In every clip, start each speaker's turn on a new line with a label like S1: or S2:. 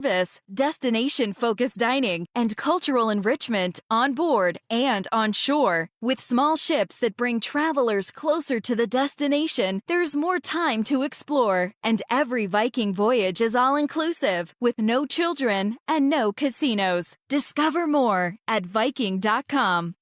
S1: Service, destination-focused dining, and cultural enrichment on board and on shore. With small ships that bring travelers closer to the destination, there's more time to explore. And every Viking voyage is all-inclusive, with no children and no casinos. Discover more at Viking.com.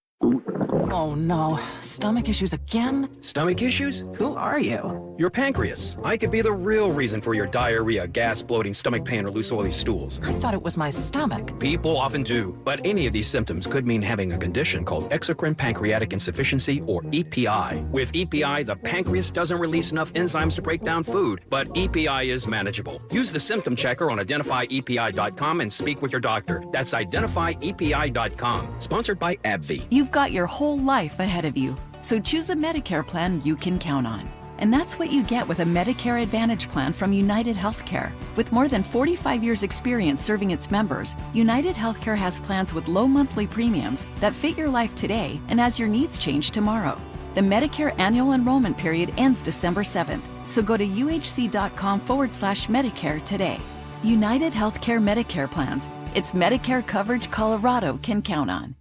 S2: Oh no, stomach issues again?
S3: Stomach issues?
S2: Who are you?
S3: Your pancreas. I could be the real reason for your diarrhea, gas, bloating, stomach pain, or loose oily stools.
S2: I thought it was my stomach.
S3: People often do, but any of these symptoms could mean having a condition called exocrine pancreatic insufficiency, or EPI. With EPI, the pancreas doesn't release enough enzymes to break down food, but EPI is manageable. Use the symptom checker on identifyepi.com and speak with your doctor. That's identifyepi.com. Sponsored by AbbVie.
S2: You've got your whole life ahead of you, so choose a Medicare plan you can count on. And that's what you get with a Medicare Advantage plan from United Healthcare. With more than 45 years' experience serving its members, United Healthcare has plans with low monthly premiums that fit your life today and as your needs change tomorrow. The Medicare annual enrollment period ends December 7th, so go to uhc.com/Medicare today. United Healthcare Medicare plans. It's Medicare coverage Colorado can count on.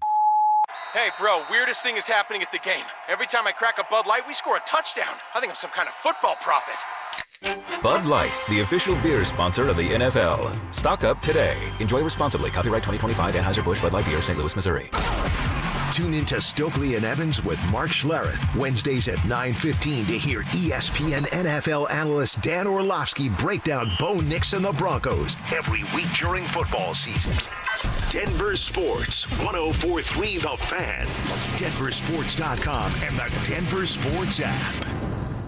S4: Hey, bro, weirdest thing is happening at the game. Every time I crack a Bud Light, we score a touchdown. I think I'm some kind of football prophet.
S5: Bud Light, the official beer sponsor of the NFL. Stock up today. Enjoy responsibly. Copyright 2025 Anheuser-Busch Bud Light Beer, St. Louis, Missouri.
S6: Tune into Stokley and Evans with Mark Schlereth, Wednesdays at 9:15 to hear ESPN NFL analyst Dan Orlovsky break down Bo Nix and the Broncos every week during football season. Denver Sports, 104.3 The Fan, DenverSports.com, and the Denver Sports app.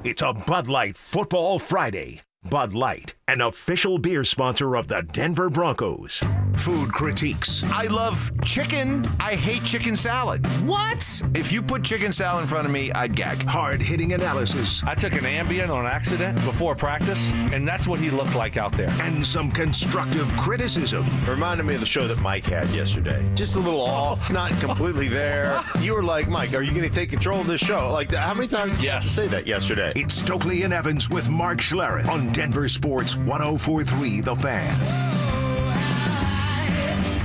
S6: It's a Bud Light Football Friday. Bud Light, an official beer sponsor of the Denver Broncos. Food critiques.
S7: I love chicken. I hate chicken salad.
S8: What?
S7: If you put chicken salad in front of me, I'd gag.
S6: Hard-hitting analysis.
S8: I took an Ambien on accident before practice, and that's what he looked like out there.
S6: And some constructive criticism.
S9: It reminded me of the show that Mike had yesterday. Just a little off, not completely there. You were like, Mike, are you going to take control of this show? Like, how many times did you have to say that yesterday?
S6: It's Stokley and Evans with Mark Schlereth on Denver Sports 104.3 The Fan.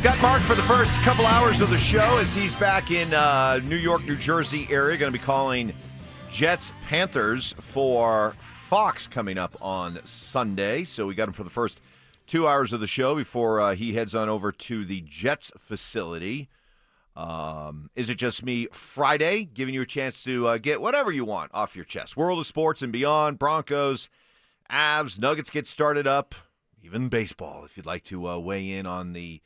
S7: Got Mark for the first couple hours of the show as he's back in New York, New Jersey area. Going to be calling Jets-Panthers for Fox coming up on Sunday. So we got him for the first 2 hours of the show before he heads on over to the Jets facility. Is It Just Me Friday, giving you a chance to get whatever you want off your chest. World of sports and beyond, Broncos, Avs, Nuggets get started up, even baseball, if you'd like to weigh in on the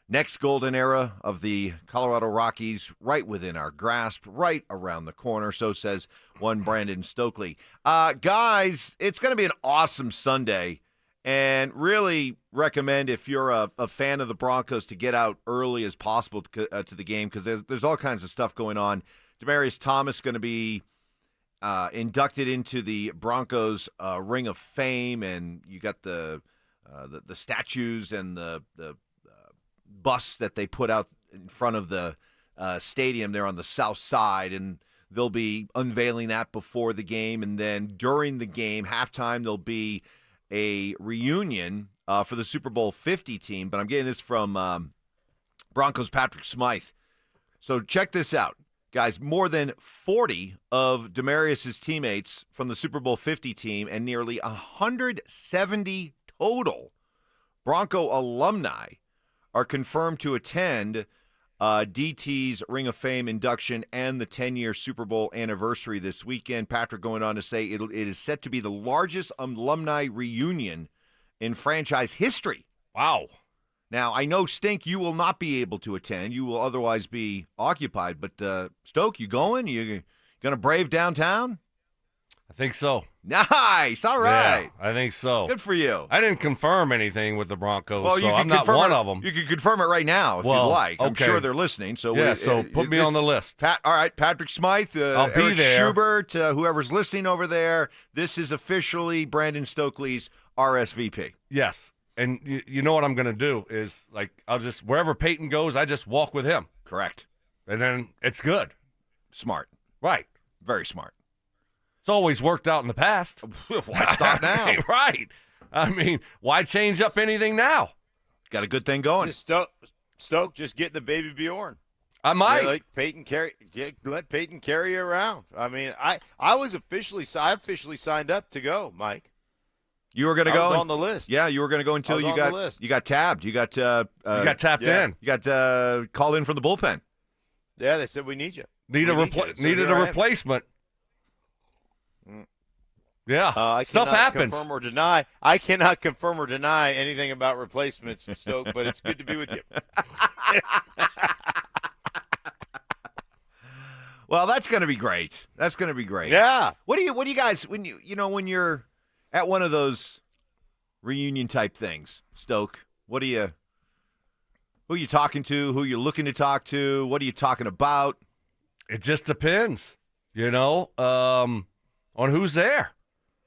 S7: next golden era of the Colorado Rockies, right within our grasp, right around the corner, so says one Brandon Stokley. Guys, it's going to be an awesome Sunday, and really recommend if you're a fan of the Broncos to get out early as possible to the game, because there's all kinds of stuff going on. Demaryius Thomas going to be inducted into the Broncos Ring of Fame, and you got the statues and the bus that they put out in front of the stadium there on the south side, and they'll be unveiling that before the game. And then during the game, halftime, there'll be a reunion for the Super Bowl 50 team. But I'm getting this from Broncos Patrick Smythe. So check this out, guys. More than 40 of Demaryius's teammates from the Super Bowl 50 team and nearly 170 total Bronco alumni are confirmed to attend DT's Ring of Fame induction and the 10-year Super Bowl anniversary this weekend. Patrick going on to say it is set to be the largest alumni reunion in franchise history.
S8: Wow.
S7: Now, I know, Stink, you will not be able to attend. You will otherwise be occupied. But, Stoke, you going? You going to brave downtown?
S8: I think so.
S7: Nice. All right.
S8: Yeah, I think so.
S7: Good for you.
S8: I didn't confirm anything with the Broncos,
S7: well,
S8: so I'm not one of them.
S7: You can confirm it right now if you'd like. I'm sure they're listening. So
S8: put me on the list.
S7: All right, Patrick Smythe,
S8: I'll be
S7: Eric
S8: there.
S7: Schubert, whoever's listening over there, this is officially Brandon Stokley's RSVP.
S8: Yes. And you know what I'm going to do is, I'll just, wherever Payton goes, I just walk with him.
S7: Correct.
S8: And then it's good.
S7: Smart.
S8: Right.
S7: Very smart.
S8: It's always worked out in the past.
S7: Why stop now?
S8: Right. I mean, why change up anything now?
S7: got a good thing going.
S9: Just Stoke, just getting the baby Bjorn.
S8: I might.
S9: Let Payton carry you around. I mean, I officially signed up to go, Mike.
S7: You were going to go?
S9: I was on the list.
S7: Yeah, you were going to go until you got tabbed. You got
S8: tapped in.
S7: You got called in from the bullpen.
S9: Yeah, they said we need you.
S8: Needed a replacement. Yeah, stuff happens.
S9: I cannot confirm or deny anything about replacements, Stoke, but it's good to be with you.
S7: Well, that's going to be great. That's going to be great.
S9: Yeah.
S7: What do you guys when you're at one of those reunion type things, Stoke? Who are you talking to? Who are you looking to talk to? What are you talking about?
S8: It just depends, on who's there.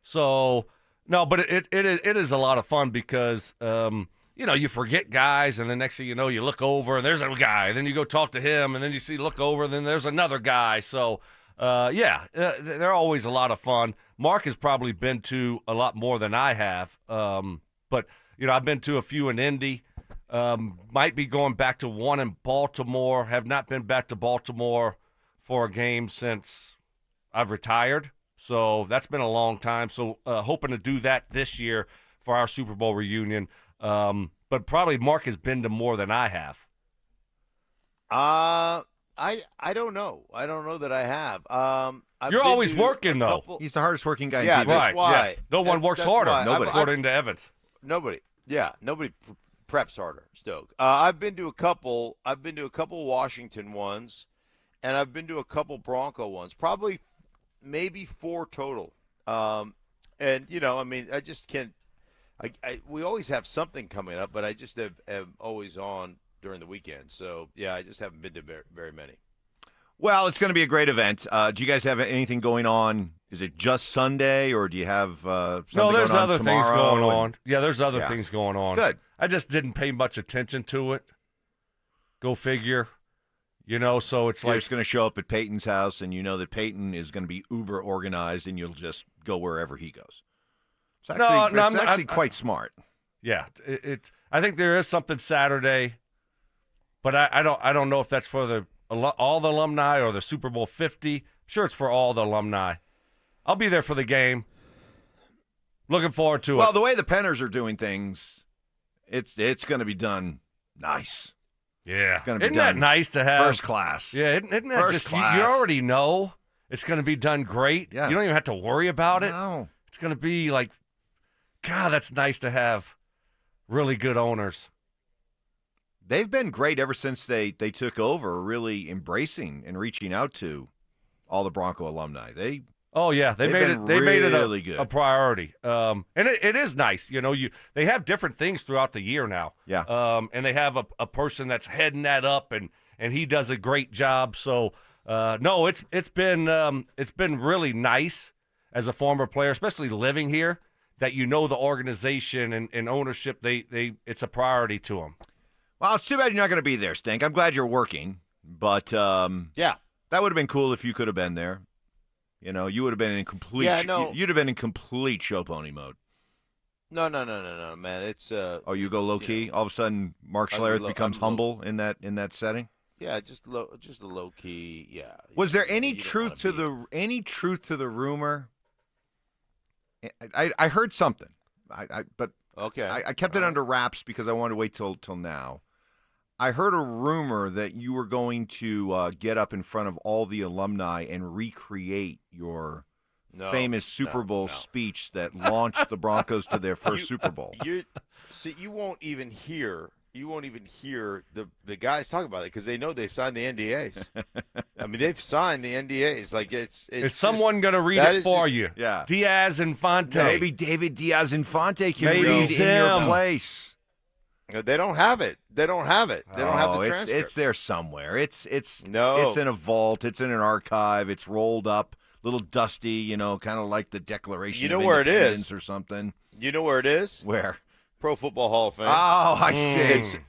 S8: So, no, but it is a lot of fun because, you forget guys, and the next thing you know, you look over, and there's a guy. Then you go talk to him, and then you look over, and then there's another guy. So, they're always a lot of fun. Mark has probably been to a lot more than I have. But, I've been to a few in Indy. Might be going back to one in Baltimore. Have not been back to Baltimore for a game since I've retired. So that's been a long time. So hoping to do that this year for our Super Bowl reunion. But probably Mark has been to more than I have.
S9: I don't know. I don't know that I have.
S8: You're always working, though.
S7: He's the hardest working guy.
S9: Yeah,
S7: in TV.
S9: that's why.
S8: Yes. No one works harder. Nobody. According to Evans.
S9: Nobody. Yeah, nobody preps harder. Stoke. I've been to a couple Washington ones, and I've been to a couple Bronco ones. Probably, maybe 4 total. And I just can't. We always have something coming up, but I just have always on during the weekend. So yeah, I just haven't been to very many.
S7: Well, it's going to be a great event. Do you guys have anything going on? Is it just Sunday, or do you have something
S8: No, there's
S7: going on
S8: other things going
S7: and...
S8: on. Yeah, there's other things going on.
S7: Good.
S8: I just didn't pay much attention to it. Go figure. So it's
S7: You're just going to show up at Payton's house, and you know that Payton is going to be uber organized, and you'll just go wherever he goes. It's actually quite smart.
S8: Yeah, I think there is something Saturday, but I don't know if that's for all the alumni or the Super Bowl 50. I'm sure it's for all the alumni. I'll be there for the game. Looking forward to it.
S7: Well, the way the Penners are doing things, it's going to be done nice.
S8: Yeah.
S7: It's going to be
S8: Isn't
S7: done
S8: that nice to have?
S7: First class.
S8: Yeah, isn't that
S7: first
S8: just,
S7: class.
S8: you already know it's going to be done great.
S7: Yeah.
S8: You don't even have to worry about it.
S7: No.
S8: It's going to be like, God, that's nice to have really good owners.
S7: They've been great ever since they took over, really embracing and reaching out to all the Bronco alumni. They made it
S8: a priority. And it is nice. They have different things throughout the year now.
S7: Yeah.
S8: And they have a person that's heading that up, and he does a great job. So no, it's been really nice as a former player, especially living here, that the organization and ownership, it's a priority to them.
S7: Well, it's too bad you're not going to be there, Stink. I'm glad you're working, but
S9: yeah,
S7: that would have been cool if you could have been there. You would have been in complete.
S9: Yeah, no.
S7: You'd have been in complete show pony mode.
S9: No, man. It's
S7: you go low key. All of a sudden, Mark Schlereth becomes humble in that setting.
S9: Yeah, just a low key. Yeah.
S7: Was there any truth to the rumor? I heard something. But
S9: okay.
S7: I kept it under wraps because I wanted to wait till now. I heard a rumor that you were going to get up in front of all the alumni and recreate your famous Super Bowl speech that launched the Broncos to their first Super Bowl.
S9: You won't even hear the guys talk about it because they know they signed the NDAs. I mean, they've signed the NDAs. Like it's
S8: is someone going to read it for you?
S7: Yeah,
S8: Diaz Infante.
S7: Maybe David Diaz Infante can
S8: Maybe
S7: read
S8: Zim.
S7: in your place.
S9: They don't have it. They don't have the transcript.
S7: It's there somewhere. It's in a vault. It's in an archive. It's rolled up, little dusty. kind of like the Declaration.
S9: You know
S7: of
S9: where it
S7: Independence
S9: is
S7: or something.
S9: You know where it is?
S7: Where?
S9: Pro Football Hall of Fame.
S7: Oh, I see.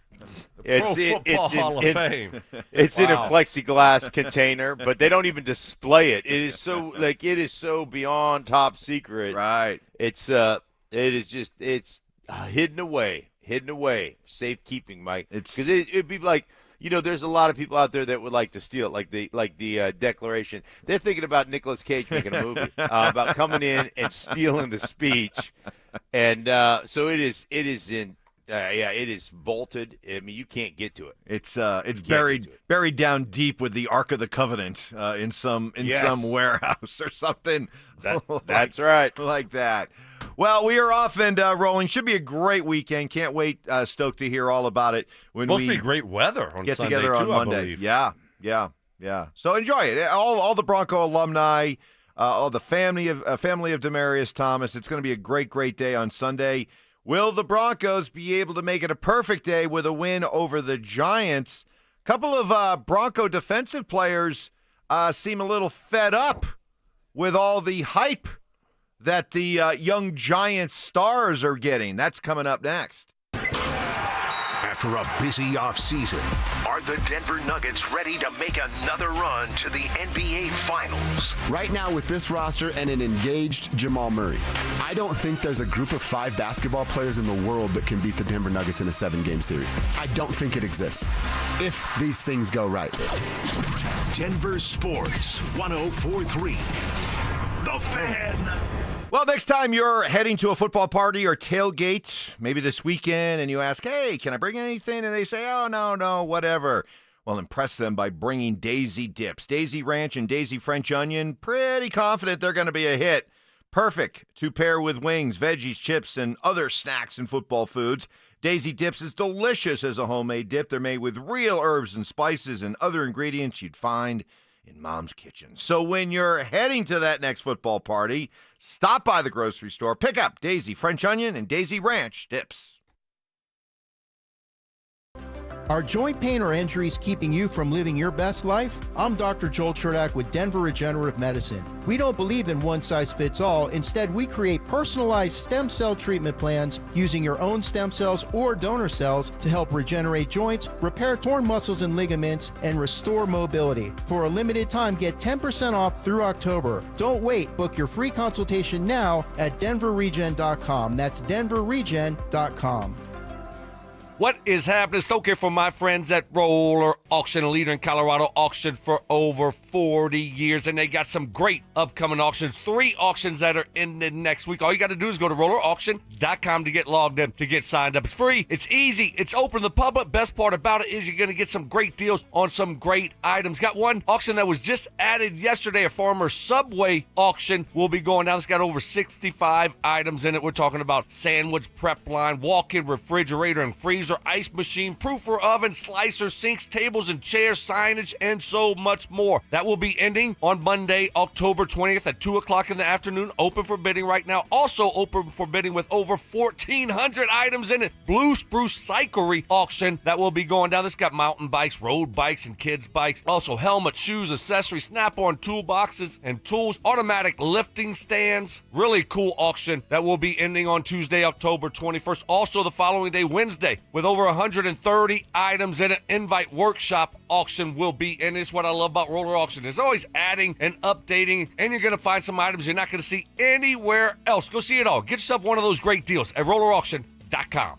S8: Pro Football Hall of Fame.
S9: It's in a plexiglass container, but they don't even display it. It is so beyond top secret.
S7: Right.
S9: It's hidden away hidden away, safekeeping, Mike. Because it'd be like, there's a lot of people out there that would like to steal it, like the Declaration. They're thinking about Nicolas Cage making a movie about coming in and stealing the speech, and so it is in. It is vaulted. I mean, you can't get to it.
S7: It's buried down deep with the Ark of the Covenant in some warehouse or something.
S9: That's right,
S7: like that. Well, we are off and rolling. Should be a great weekend. Can't wait, Stoke, to hear all about it when
S8: Supposed to be great weather on
S7: get
S8: Sunday
S7: together on
S8: too,
S7: Monday.
S8: I believe.
S7: Yeah. So enjoy it. All the Bronco alumni, all the family of Demaryius Thomas. It's going to be a great day on Sunday. Will the Broncos be able to make it a perfect day with a win over the Giants? A couple of Bronco defensive players seem a little fed up with all the hype that the young Giants stars are getting. That's coming up next.
S6: After a busy offseason, are the Denver Nuggets ready to make another run to the NBA Finals?
S10: Right now, with this roster and an engaged Jamal Murray, I don't think there's a group of 5 basketball players in the world that can beat the Denver Nuggets in a 7-game series. I don't think it exists, if these things go right.
S6: Denver Sports 104.3. The Fan.
S7: Well, next time you're heading to a football party or tailgate, maybe this weekend, and you ask, hey, can I bring anything? And they say, oh, no, whatever. Well, impress them by bringing Daisy Dips. Daisy Ranch and Daisy French Onion, pretty confident they're going to be a hit. Perfect to pair with wings, veggies, chips, and other snacks and football foods. Daisy Dips is delicious as a homemade dip. They're made with real herbs and spices and other ingredients you'd find in Mom's kitchen. So when you're heading to that next football party, stop by the grocery store, pick up Daisy French Onion and Daisy Ranch dips.
S11: Are joint pain or injuries keeping you from living your best life? I'm Dr. Joel Cherdak with Denver Regenerative Medicine. We don't believe in one size fits all. Instead, we create personalized stem cell treatment plans using your own stem cells or donor cells to help regenerate joints, repair torn muscles and ligaments, and restore mobility. For a limited time, get 10% off through October. Don't wait. Book your free consultation now at denverregen.com. That's denverregen.com.
S8: What is happening? Stoke here for my friends at Roller Auction, a leader in Colorado auction for over 40 years. And they got some great upcoming auctions. 3 auctions that are ending next week. All you got to do is go to rollerauction.com to get logged in, to get signed up. It's free. It's easy. It's open to the public. Best part about it is you're going to get some great deals on some great items. Got one auction that was just added yesterday. A former Subway auction will be going down. It's got over 65 items in it. We're talking about sandwich prep line, walk-in refrigerator and freezer, ice machine, proofer oven, slicer, sinks, tables and chairs, signage, and so much more. That will be ending on Monday, October 20th at 2 o'clock in the afternoon. Open for bidding right now. Also open for bidding with over 1,400 items in it. Blue Spruce Cyclery auction that will be going down. This got mountain bikes, road bikes, and kids bikes. Also helmets, shoes, accessories, snap-on toolboxes and tools, automatic lifting stands. Really cool auction that will be ending on Tuesday, October 21st. Also the following day, Wednesday, with over 130 items in an invite workshop auction will be in. This is what I love about Roller Auction. There's always adding and updating, and you're going to find some items you're not going to see anywhere else. Go see it all. Get yourself one of those great deals at rollerauction.com.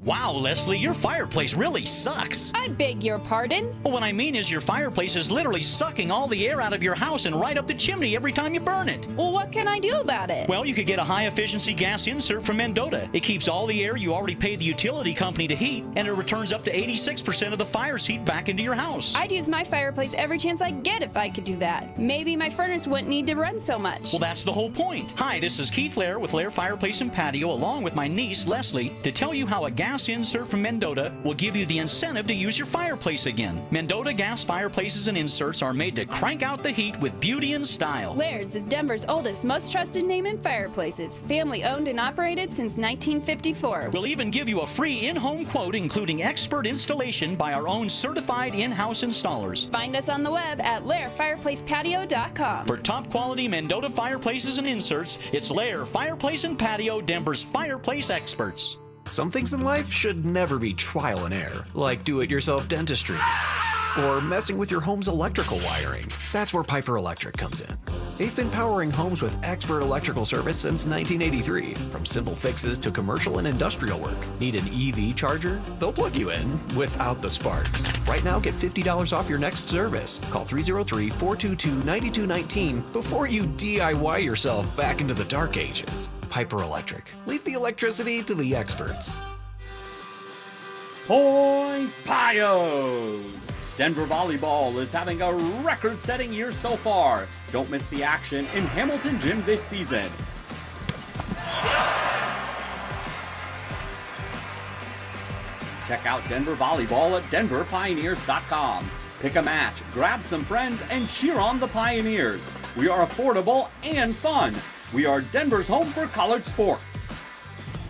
S12: Wow, Leslie, your fireplace really sucks.
S13: I beg your pardon?
S12: Well, what I mean is your fireplace is literally sucking all the air out of your house and right up the chimney every time you burn it.
S13: Well, what can I do about it?
S12: Well, you could get a high-efficiency gas insert from Mendota. It keeps all the air you already paid the utility company to heat, and it returns up to 86% of the fire's heat back into your house.
S13: I'd use my fireplace every chance I get if I could do that. Maybe my furnace wouldn't need to run so much.
S12: Well, that's the whole point. Hi, this is Keith Lair with Lair Fireplace and Patio, along with my niece, Leslie, to tell you how a gas insert from Mendota will give you the incentive to use your fireplace again. Mendota gas fireplaces and inserts are made to crank out the heat with beauty and style.
S13: Lair's is Denver's oldest, most trusted name in fireplaces. Family owned and operated since 1954.
S12: We'll even give you a free in-home quote, including expert installation by our own certified in-house installers.
S13: Find us on the web at lairfireplacepatio.com.
S12: For top quality Mendota fireplaces and inserts, it's Lair Fireplace and Patio, Denver's fireplace experts.
S14: Some things in life should never be trial and error, like do-it-yourself dentistry or messing with your home's electrical wiring. That's where Piper Electric comes in. They've been powering homes with expert electrical service since 1983. From simple fixes to commercial and industrial work. Need an EV charger? They'll plug you in without the sparks. Right now, get $50 off your next service. Call 303-422-9219 before you DIY yourself back into the dark ages. Piper Electric. Leave the electricity to the experts.
S15: Point Pios! Denver Volleyball is having a record-setting year so far. Don't miss the action in Hamilton Gym this season. Check out Denver Volleyball at denverpioneers.com. Pick a match, grab some friends, and cheer on the Pioneers. We are affordable and fun. We are Denver's home for college sports.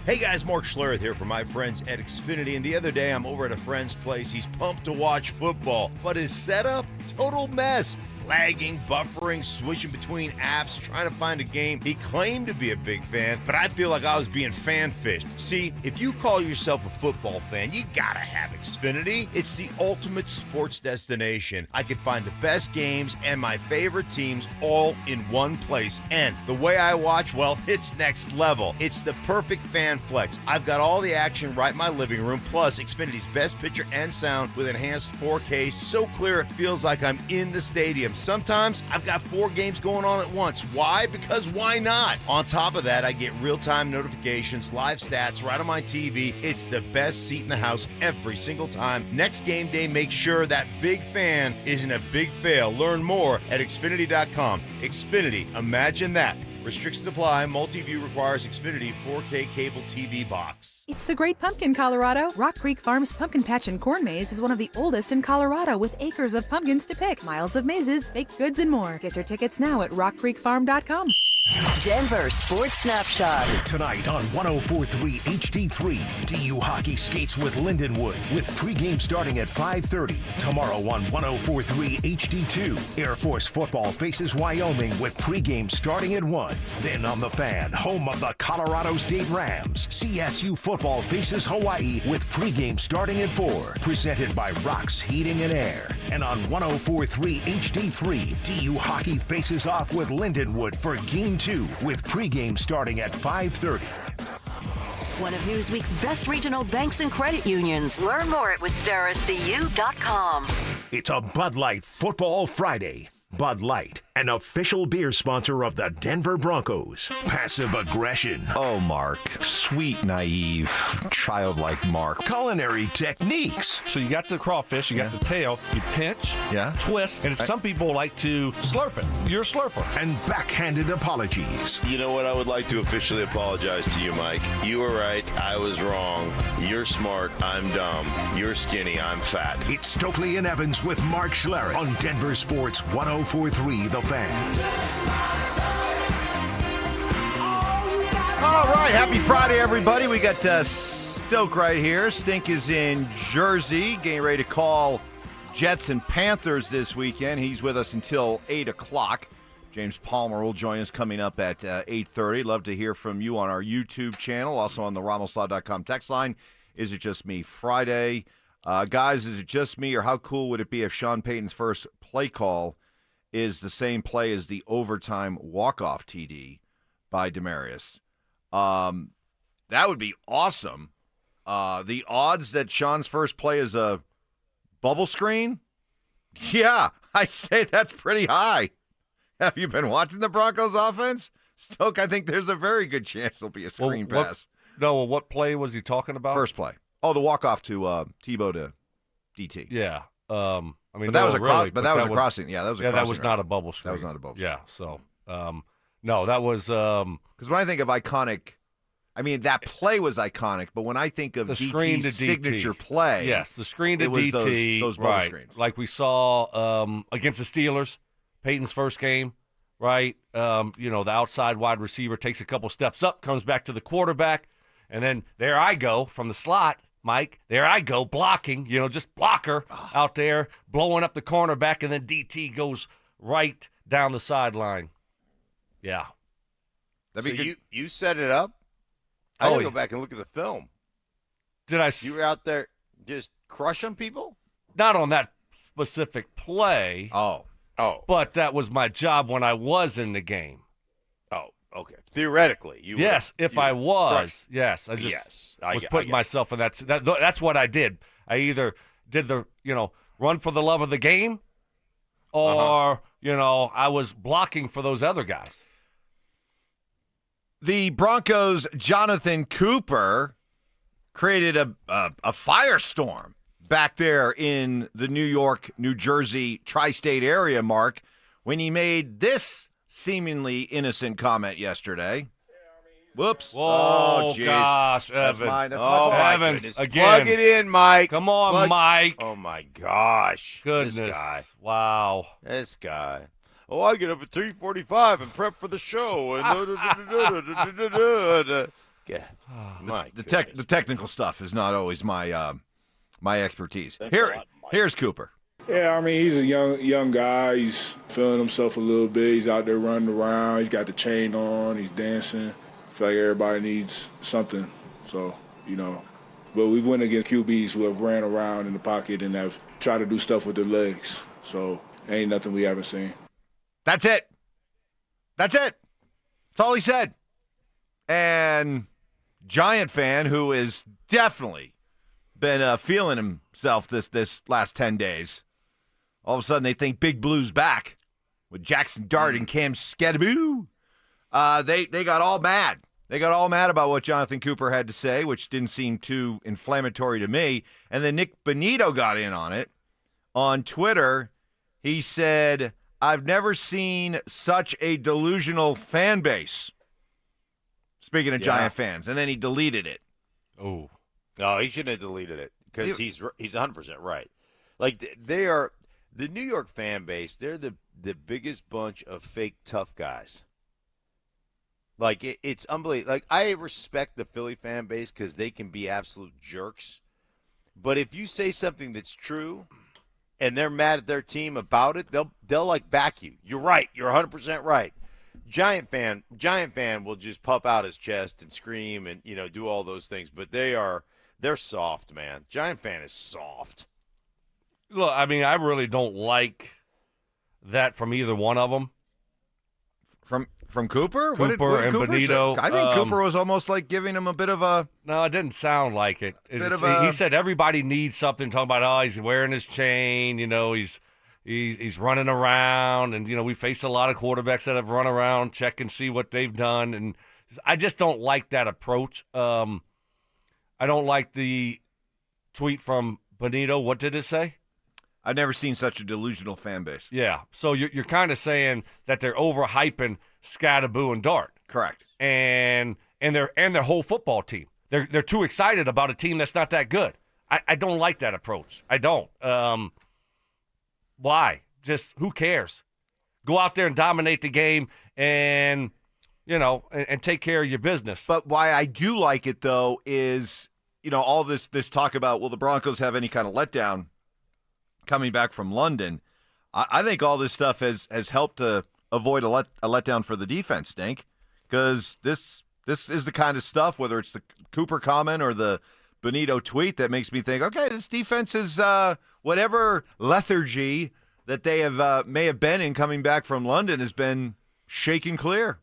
S9: Hey guys, Mark Schlereth here from my friends at Xfinity, and the other day I'm over at a friend's place. He's pumped to watch football, but his setup, total mess. Lagging, buffering, switching between apps, trying to find a game. He claimed to be a big fan, but I feel like I was being fan-fished. See, if you call yourself a football fan, you gotta have Xfinity. It's the ultimate sports destination. I can find the best games and my favorite teams all in one place. And the way I watch, well, it's next level. It's the perfect fan flex. I've got all the action right in my living room, plus Xfinity's best picture and sound with enhanced 4K, so clear it feels like I'm in the stadium. Sometimes I've got 4 games going on at once. Why? Because why not? On top of that, I get real-time notifications, live stats right on my TV. It's the best seat in the house every single time. Next game day, make sure that big fan isn't a big fail. Learn more at Xfinity.com. Xfinity, imagine that. Restrictions apply. Multi-view requires Xfinity 4K cable TV box.
S16: It's the Great Pumpkin, Colorado. Rock Creek Farms Pumpkin Patch and Corn Maze is one of the oldest in Colorado, with acres of pumpkins to pick, miles of mazes, baked goods, and more. Get your tickets now at rockcreekfarm.com.
S17: Denver Sports Snapshot.
S6: Tonight on 104.3 HD3, DU Hockey skates with Lindenwood with pregame starting at 5:30. Tomorrow on 104.3 HD2, Air Force football faces Wyoming with pregame starting at 1. Then on the Fan, home of the Colorado State Rams, CSU football faces Hawaii with pregame starting at 4. Presented by Rocks Heating and Air. And on 104.3 HD3, DU Hockey faces off with Lindenwood for Game 2 with pregame starting at 5:30.
S17: One of Newsweek's best regional banks and credit unions. Learn more at wistaracu.com.
S6: It's a Bud Light Football Friday. Bud Light, an official beer sponsor of the Denver Broncos. Passive aggression.
S18: Oh, Mark. Sweet, naive, childlike Mark.
S6: Culinary techniques.
S8: So you got the crawfish, you got the tail, you pinch, twist, and some people like to slurp it. You're a slurper.
S6: And backhanded apologies.
S9: You know what? I would like to officially apologize to you, Mike. You were right. I was wrong. You're smart. I'm dumb. You're skinny. I'm fat.
S6: It's Stokley and Evans with Mark Schlereth on DenverSports 104.3 The Fan.
S7: All right, happy Friday, everybody. We got Stoke right here. Stink is in Jersey, getting ready to call Jets and Panthers this weekend. He's with us until 8 o'clock. James Palmer will join us coming up at 8:30. Love to hear from you on our YouTube channel, also on the RamosLaw.com text line. Is it just me Friday? Guys, is it just me, or how cool would it be if Sean Payton's first play call is the same play as the overtime walk-off TD by Demaryius? That would be awesome. The odds that Sean's first play is a bubble screen? Yeah, I'd say that's pretty high. Have you been watching the Broncos offense? Stoke, I think there's a very good chance there'll be a screen pass.
S8: What play was he talking about?
S7: First play. Oh, the walk-off to Tebow to DT.
S8: Yeah. I mean,
S7: but that was a
S8: really,
S7: but that was a crossing. Yeah, that was a crossing.
S8: That was not a bubble screen.
S7: That was not a bubble screen.
S8: Yeah, so, no, that was...
S7: Because when I think of iconic, I mean, that play was iconic, but when I think of DT's signature play...
S8: Yes, the screen to DT.
S7: Those bubble screens.
S8: Like we saw against the Steelers, Peyton's first game, right? The outside wide receiver takes a couple steps up, comes back to the quarterback, and then there I go from the slot, Mike. There I go blocking, just blocker out there, blowing up the cornerback, and then DT goes right down the sideline. Yeah.
S9: That'd be good. You set it up? I gotta go back and look at the film.
S8: Did I?
S9: You were out there just crushing people?
S8: Not on that specific play.
S7: Oh.
S9: Oh.
S8: But that was my job when I was in the game.
S9: Oh, okay. Theoretically,
S8: I was. Yes, I just was putting
S9: I
S8: myself in that. That's what I did. I either did the run for the love of the game, or I was blocking for those other guys.
S7: The Broncos' Jonathan Cooper created a firestorm back there in the New York, New Jersey tri-state area, Mark, when he made this seemingly innocent comment yesterday. Whoops.
S8: Whoa,
S7: geez.
S8: Gosh,
S7: That's
S8: Evans.
S7: my fault.
S8: Evans,
S9: goodness.
S8: again.
S9: Plug it in, Mike.
S8: Come on, Mike.
S9: Oh, my gosh.
S8: Goodness.
S9: This guy.
S8: Wow.
S9: This guy. Oh, I get up at 3:45 and prep for the show. And yeah.
S7: The technical stuff is not always my my expertise. Here's Cooper.
S19: Yeah, I mean, he's a young guy. He's feeling himself a little bit. He's out there running around. He's got the chain on. He's dancing. I feel like everybody needs something. So, but we've went against QBs who have ran around in the pocket and have tried to do stuff with their legs. So ain't nothing we haven't seen.
S7: That's it. That's all he said. And Giant fan who is definitely been feeling himself this last 10 days. All of a sudden, they think Big Blue's back with Jackson Dart and Cam Skadaboo. They got all mad. They got all mad about what Jonathan Cooper had to say, which didn't seem too inflammatory to me. And then Nick Bonito got in on it. On Twitter, he said, "I've never seen such a delusional fan base." Speaking of Giant fans. And then he deleted it.
S8: Oh.
S9: No, he shouldn't have deleted it because he's 100% right. Like, they are – the New York fan base, they're the biggest bunch of fake tough guys. Like, it's unbelievable. Like, I respect the Philly fan base because they can be absolute jerks. But if you say something that's true and they're mad at their team about it, they'll like, back you. You're right. You're 100% right. Giant fan will just puff out his chest and scream and, do all those things. But they're soft, man. Giant fan is soft.
S8: Look, I mean, I really don't like that from either one of them.
S7: From Cooper?
S8: Cooper and
S7: Cooper
S8: Bonito.
S7: say? I think Cooper was almost like giving him a bit of a...
S8: No, it didn't sound like it. He said everybody needs something, talking about, he's wearing his chain, he's running around, and, we face a lot of quarterbacks that have run around, check and see what they've done, and I just don't like that approach. I don't like the tweet from Bonito. What did it say?
S7: I've never seen such a delusional fan base.
S8: Yeah, so you're kind of saying that they're overhyping Skadaboo and Dart.
S7: Correct.
S8: And their whole football team. They're too excited about a team that's not that good. I don't like that approach. I don't. Why? Just who cares? Go out there and dominate the game and and take care of your business.
S7: But why I do like it though is, all this talk about will the Broncos have any kind of letdown coming back from London. I think all this stuff has helped to avoid a letdown for the defense, Stink, because this is the kind of stuff, whether it's the Cooper comment or the Bonito tweet, that makes me think, okay, this defense is whatever lethargy that they have may have been in coming back from London has been shaken clear.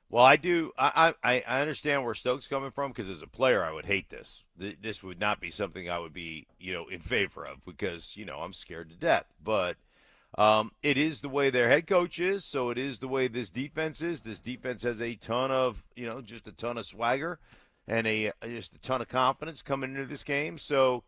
S9: Well, I do. I understand where Stokes coming from because as a player, I would hate this. This would not be something I would be, in favor of because, I'm scared to death. But it is the way their head coach is, so it is the way this defense is. This defense has a ton of, just a ton of swagger and just a ton of confidence coming into this game. So,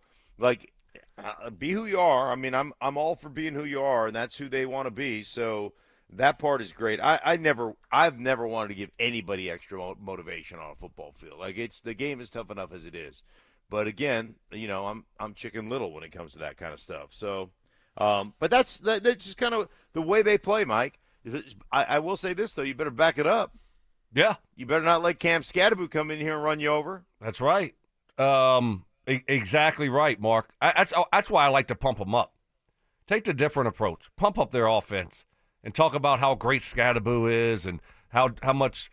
S9: be who you are. I mean, I'm all for being who you are, and that's who they want to be. So. That part is great. I've never wanted to give anybody extra motivation on a football field. Like the game is tough enough as it is. But again, I'm Chicken Little when it comes to that kind of stuff. So, but that's just kind of the way they play, Mike. I will say this though, you better back it up.
S8: Yeah,
S9: you better not let Cam Skadaboo come in here and run you over.
S8: That's right. Exactly right, Mark. That's why I like to pump them up. Take the different approach. Pump up their offense. And talk about how great Skadaboo is and how much,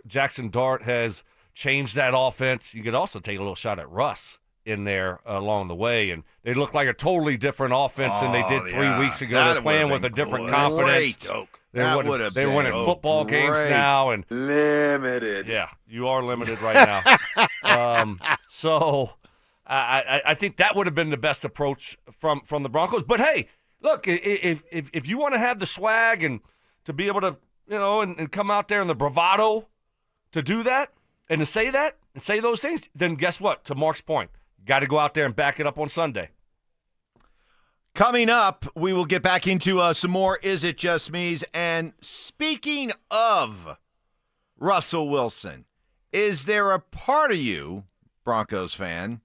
S8: Jackson Dart has changed that offense. You could also take a little shot at Russ in there along the way, and they look like a totally different offense than they did 3 weeks ago. They're playing with a different confidence. They're winning football games now, and
S20: limited.
S8: Yeah, you are limited right now. So I think that would have been the best approach from the Broncos. But hey, look, if you want to have the swag and to be able to, and come out there in the bravado to do that and to say that and say those things, then guess what? To Mark's point, got to go out there and back it up on Sunday.
S7: Coming up, we will get back into some more Is It Just Me's. And speaking of Russell Wilson, is there a part of you, Broncos fan,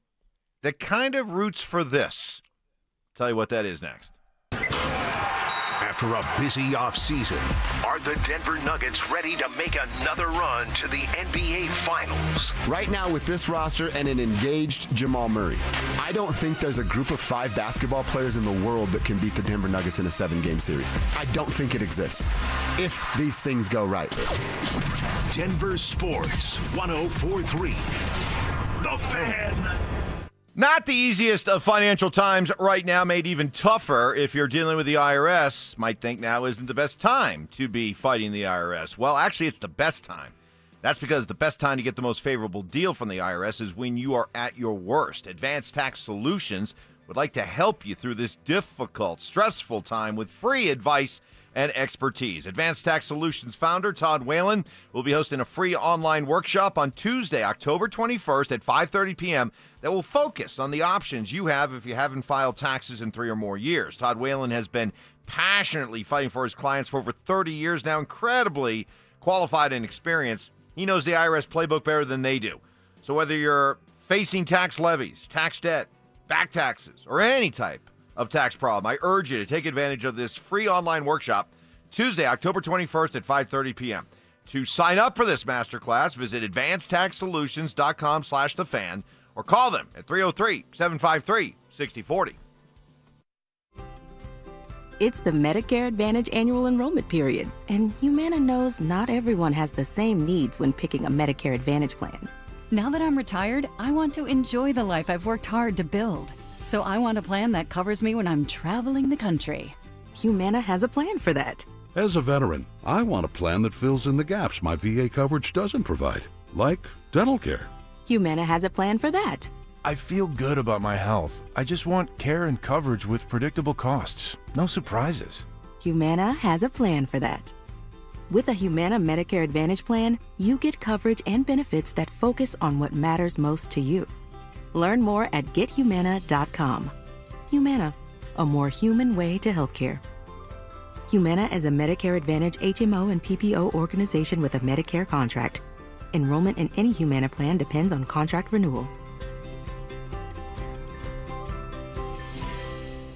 S7: that kind of roots for this? Tell you what that is next.
S6: After a busy offseason, are the Denver Nuggets ready to make another run to the NBA Finals?
S10: Right now, with this roster and an engaged Jamal Murray, I don't think there's a group of 5 basketball players in the world that can beat the Denver Nuggets in a 7-game series. I don't think it exists, if these things go right.
S6: Denver Sports 104.3. The Fan.
S7: Not the easiest of financial times right now, made even tougher if you're dealing with the IRS. Might think now isn't the best time to be fighting the IRS. Well, actually, it's the best time. That's because the best time to get the most favorable deal from the IRS is when you are at your worst. Advanced Tax Solutions would like to help you through this difficult, stressful time with free advice and expertise. Advanced Tax Solutions founder Todd Whalen will be hosting a free online workshop on Tuesday, October 21st at 5:30 p.m. that will focus on the options you have if you haven't filed taxes in 3 or more years. Todd Whalen has been passionately fighting for his clients for over 30 years now, incredibly qualified and experienced. He knows the IRS playbook better than they do. So whether you're facing tax levies, tax debt, back taxes, or any type of tax problem, I urge you to take advantage of this free online workshop Tuesday, October 21st at 5:30 p.m. To sign up for this masterclass, visit advancedtaxsolutions.com/thefan or call them at 303-753-6040.
S21: It's the Medicare Advantage annual enrollment period, and Humana knows not everyone has the same needs when picking a Medicare Advantage plan.
S22: Now that I'm retired, I want to enjoy the life I've worked hard to build. So I want a plan that covers me when I'm traveling the country.
S21: Humana has a plan for that.
S23: As a veteran, I want a plan that fills in the gaps my VA coverage doesn't provide, like dental care.
S21: Humana has a plan for that.
S24: I feel good about my health. I just want care and coverage with predictable costs. No surprises.
S21: Humana has a plan for that. With a Humana Medicare Advantage plan, you get coverage and benefits that focus on what matters most to you. Learn more at gethumana.com. Humana, a more human way to healthcare. Humana is a Medicare Advantage HMO and PPO organization with a Medicare contract. Enrollment in any Humana plan depends on contract renewal.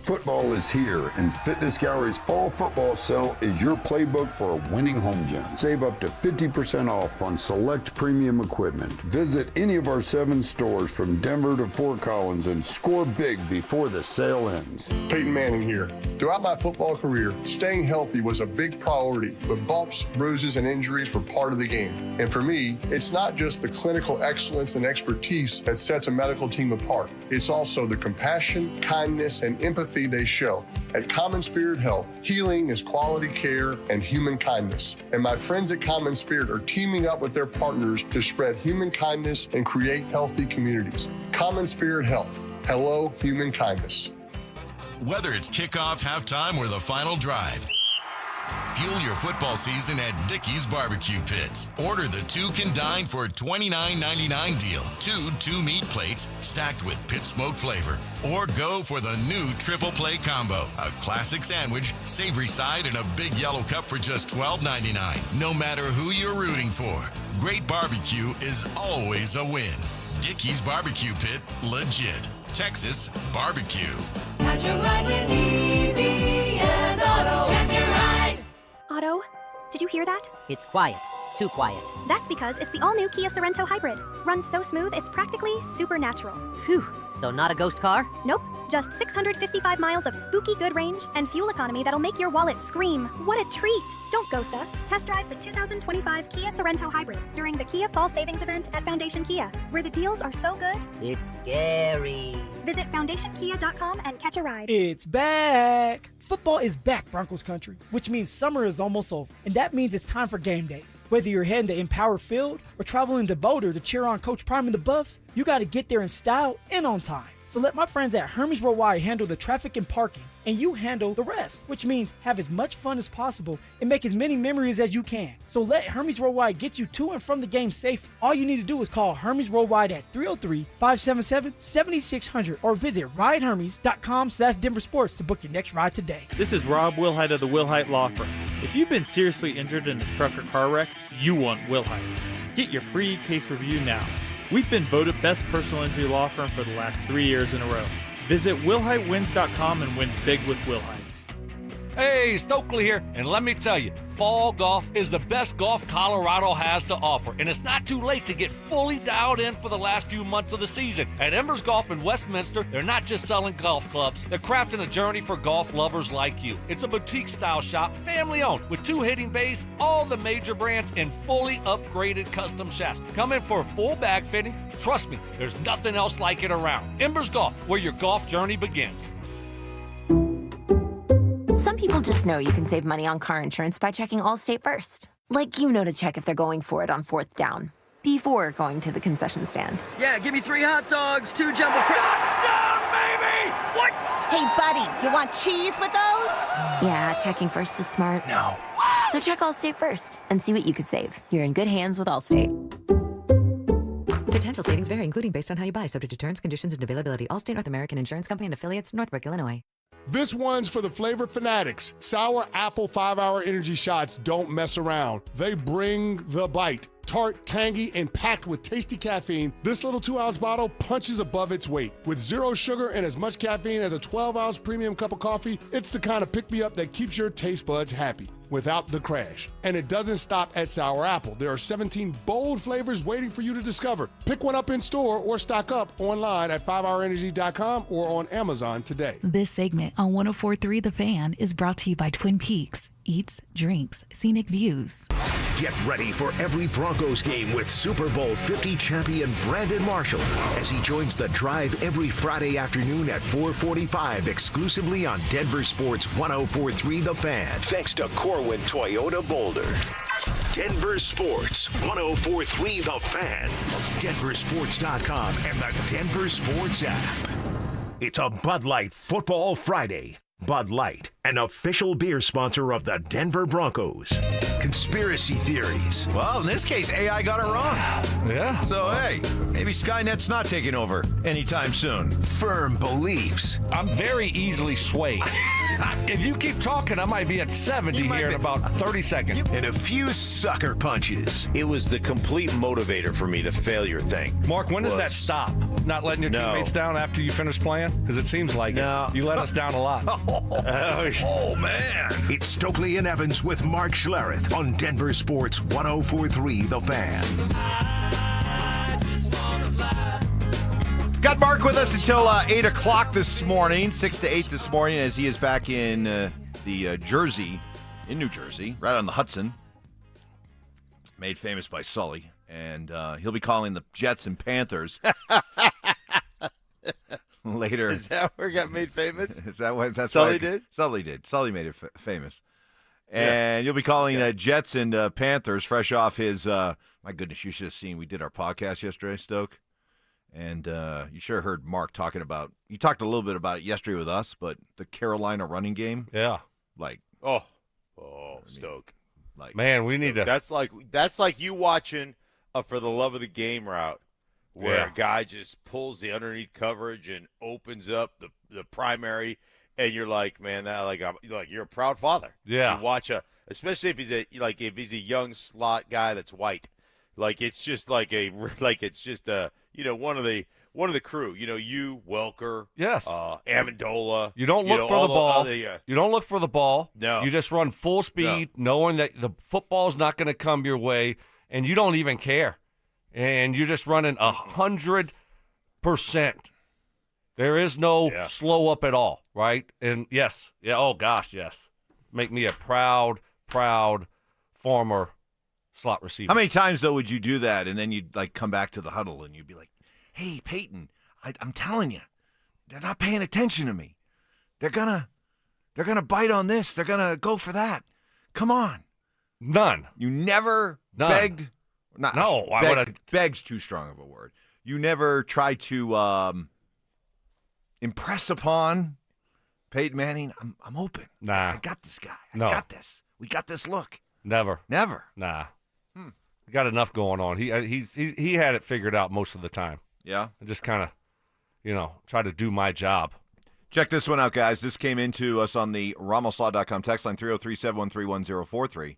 S25: Football is here, and Fitness Gallery's Fall Football Sale is your playbook for a winning home gym. Save up to 50% off on select premium equipment. Visit any of our 7 stores from Denver to Fort Collins and score big before the sale ends.
S26: Payton Manning here. Throughout my football career, staying healthy was a big priority, but bumps, bruises, and injuries were part of the game. And for me, it's not just the clinical excellence and expertise that sets a medical team apart. It's also the compassion, kindness, and empathy they show. At Common Spirit Health, healing is quality care and human kindness. And my friends at Common Spirit are teaming up with their partners to spread human kindness and create healthy communities. Common Spirit Health. Hello, human kindness.
S27: Whether it's kickoff, halftime, or the final drive, fuel your football season at Dickey's Barbecue Pits. Order the 2 Can Dine for $29.99 deal. 2 meat plates stacked with pit smoke flavor. Or go for the new Triple Play Combo. A classic sandwich, savory side, and a big yellow cup for just $12.99. No matter who you're rooting for, great barbecue is always a win. Dickey's Barbecue Pit, legit. Texas barbecue.
S28: Catch a ride with EV and Auto. Catch a ride.
S29: Otto, did you hear that?
S30: It's quiet. Too quiet.
S29: That's because it's the all-new Kia Sorento Hybrid. Runs so smooth, it's practically supernatural.
S30: Phew. So not a ghost car?
S29: Nope, just 655 miles of spooky good range and fuel economy that'll make your wallet scream. What a treat! Don't ghost us. Test drive the 2025 Kia Sorento Hybrid during the Kia Fall Savings Event at Foundation Kia, where the deals are so good.
S30: It's scary.
S29: Visit foundationkia.com and catch a ride.
S1: It's back! Football is back, Broncos country, which means summer is almost over. And that means it's time for game days. Whether you're heading to Empower Field or traveling to Boulder to cheer on Coach Prime and the Buffs, you got to get there in style and on time. So let my friends at Hermes Worldwide handle the traffic and parking, and you handle the rest, which means have as much fun as possible and make as many memories as you can. So let Hermes Worldwide get you to and from the game safe. All you need to do is call Hermes Worldwide at 303-577-7600 or visit ridehermes.com/DenverSports to book your next ride today.
S2: This is Rob Wilhite of the Wilhite Law Firm. If you've been seriously injured in a truck or car wreck, you want Wilhite. Get your free case review now. We've been voted best personal injury law firm for the last 3 years in a row. Visit WilhiteWins.com and win big with Wilhite.
S8: Hey, Stokley here, and let me tell you, fall golf is the best golf Colorado has to offer, and it's not too late to get fully dialed in for the last few months of the season. At Embers Golf in Westminster, they're not just selling golf clubs, they're crafting a journey for golf lovers like you. It's a boutique-style shop, family-owned, with 2 hitting bays, all the major brands, and fully upgraded custom shafts. Come in for a full bag fitting. Trust me, there's nothing else like it around. Embers Golf, where your golf journey begins.
S3: Some people just know you can save money on car insurance by checking Allstate first. Like you know to check if they're going for it on 4th down, before going to the concession stand.
S4: Yeah, give me 3 hot dogs, 2 jumbo touchdown, baby! What?
S5: Hey, buddy, you want cheese with those?
S3: Yeah, checking first is smart.
S4: No.
S3: So check Allstate first and see what you could save. You're in good hands with Allstate.
S11: Potential savings vary, including based on how you buy, subject to terms, conditions, and availability. Allstate North American Insurance Company and affiliates, Northbrook, Illinois.
S12: This one's for the flavor fanatics. Sour Apple 5-Hour Energy Shots don't mess around. They bring the bite. Tart, tangy, and packed with tasty caffeine, this little 2-ounce bottle punches above its weight. With 0 sugar and as much caffeine as a 12-ounce premium cup of coffee, it's the kind of pick-me-up that keeps your taste buds happy without the crash. And it doesn't stop at Sour Apple. There are 17 bold flavors waiting for you to discover. Pick one up in store or stock up online at 5hourenergy.com or on Amazon today.
S13: This segment on 104.3 The Fan is brought to you by Twin Peaks. Eats, drinks, scenic views.
S6: Get ready for every Broncos game with Super Bowl 50 champion Brandon Marshall as he joins the drive every Friday afternoon at 4:45 exclusively on Denver Sports 104.3 The Fan. Thanks to Corwin Toyota Boulder. Denver Sports 104.3 The Fan. DenverSports.com and the Denver Sports app. It's a Bud Light Football Friday. Bud Light, an official beer sponsor of the Denver Broncos. Conspiracy theories.
S7: Well, in this case, AI got it wrong.
S8: Yeah.
S7: So, hey, maybe Skynet's not taking over anytime soon.
S6: Firm beliefs.
S8: I'm very easily swayed. If you keep talking, I might be at 70 here in about 30 seconds.
S6: And a few sucker punches.
S9: It was the complete motivator for me, the failure thing.
S8: Mark, when does that stop? Not letting your teammates down after you finish playing? Because it seems like it. You let us down a lot.
S6: Oh, man. It's Stokley and Evans with Mark Schlereth on Denver Sports 104.3 The Fan.
S7: Got Mark with us until 8 o'clock this morning, 6 to 8 this morning, as he is back in the Jersey, in New Jersey, right on the Hudson, made famous by Sully. And he'll be calling the Jets and Panthers later.
S9: Is that where it got made famous?
S7: Is that what that's
S9: Sully did?
S7: Sully did. Sully made it famous. And you'll be calling Jets and Panthers fresh off his my goodness, you should have seen, we did our podcast yesterday, Stoke. And you sure heard Mark talking about, you talked a little bit about it yesterday with us, but the Carolina running game.
S8: Yeah.
S7: Like,
S9: Stoke.
S7: Like,
S8: man, we need to.
S9: That's like you watching a For the Love of the Game route, where a guy just pulls the underneath coverage and opens up the primary, and you're like, man, you're a proud father.
S8: Yeah.
S9: You watch especially if he's a young slot guy that's white, it's just one of the crew. You Welker,
S8: yes,
S9: Amendola.
S8: You don't look for the ball.
S9: You
S8: don't look for the ball.
S9: No.
S8: You just run full speed, knowing that the football's not going to come your way, and you don't even care. And you're just running 100%. There is no slow up at all, right? And yes, oh gosh, yes. Make me a proud former slot receiver.
S7: How many times, though, would you do that, and then you'd, like, come back to the huddle, and you'd be like, hey, Payton, I'm telling you, they're not paying attention to me. They're gonna bite on this. They're gonna go for that. Come on.
S8: None.
S7: You never begged.
S8: No. Why would I?
S7: Begg's too strong of a word. You never tried to impress upon Peyton Manning. I'm open.
S8: Nah.
S7: I got this guy.
S8: No.
S7: I got this. We got this look.
S8: Never.
S7: Nah.
S8: He got enough going on. He had it figured out most of the time.
S7: Yeah.
S8: I just kind of, try to do my job.
S7: Check this one out, guys. This came into us on the RamosLaw.com text line 303-713-1043.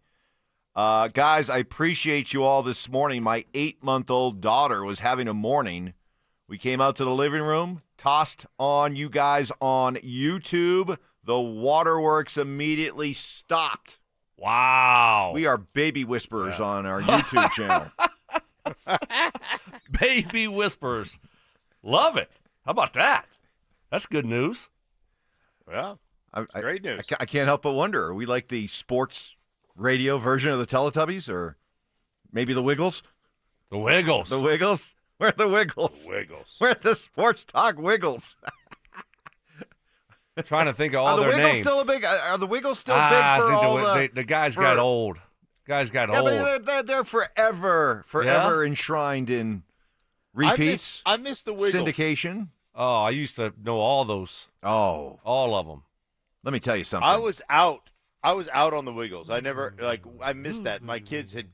S7: Guys, I appreciate you all this morning. My 8-month-old daughter was having a morning. We came out to the living room, tossed on you guys on YouTube. The waterworks immediately stopped.
S8: Wow.
S7: We are baby whisperers on our YouTube channel.
S8: Baby whisperers. Love it. How about that? That's good news.
S9: Well, great news.
S7: I can't help but wonder, are we like the sports radio version of the Teletubbies, or maybe the Wiggles?
S8: The Wiggles.
S7: The Wiggles? We're the Wiggles.
S9: The Wiggles.
S7: We're the sports talk Wiggles.
S8: Trying to think of all their names.
S7: Are the Wiggles still big for all
S8: the guys got old. Guys got old.
S7: But they're forever enshrined in repeats.
S9: I miss the Wiggles.
S7: Syndication.
S8: Oh, I used to know all those.
S7: Oh.
S8: All of them.
S7: Let me tell you something.
S9: I was out on the Wiggles. I never, I missed that. My kids had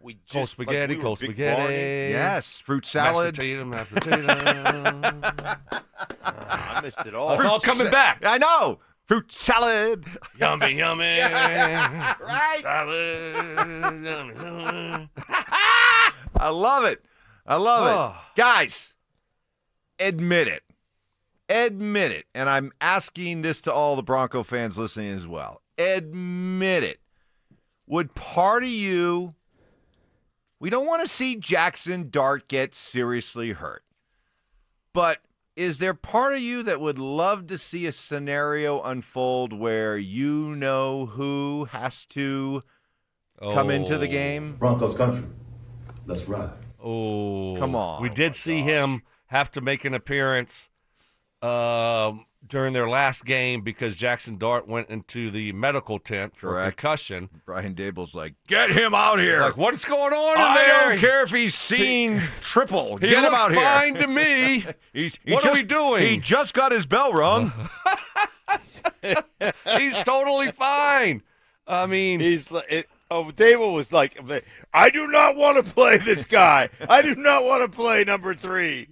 S9: we just.
S8: Cold spaghetti,
S9: we were
S8: cold
S9: big
S8: spaghetti.
S9: barney.
S7: Yes, fruit salad.
S8: Mashed potato.
S9: I missed it all.
S8: It's all coming back.
S7: I know. Fruit salad.
S8: Yummy.
S7: Yeah, right.
S8: Salad. Yummy.
S7: I love it. Guys, admit it. And I'm asking this to all the Bronco fans listening as well. Admit it. Would part of you, we don't want to see Jackson Dart get seriously hurt, but is there part of you that would love to see a scenario unfold where you know who has to come into the game?
S10: Broncos country. Let's ride.
S8: Oh,
S7: come on.
S8: We did see him have to make an appearance during their last game because Jackson Dart went into the medical tent for a concussion.
S7: Brian Dable's like, get him out here.
S8: Like, what's going on in
S7: I
S8: there?
S7: don't care if he's seen triple.
S8: He
S7: Get him
S8: looks
S7: out here.
S8: fine to me. What are we doing?
S7: He just got his bell rung.
S8: He's totally fine. I mean,
S9: Dable was like, I do not want to play this guy. I do not want to play number 3.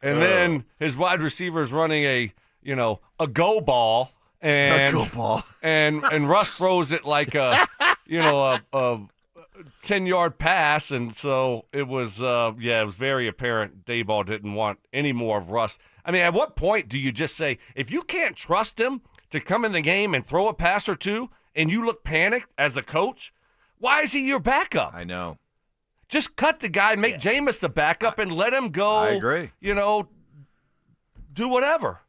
S8: And then his wide receiver is running a go ball, and and Russ throws it like a 10-yard pass, and so it was it was very apparent Dayball didn't want any more of Russ. I mean, at what point do you just say, if you can't trust him to come in the game and throw a pass or two, and you look panicked as a coach, why is he your backup?
S7: I know.
S8: Just cut the guy, make Jameis the backup, and let him go.
S7: I agree.
S8: Do whatever.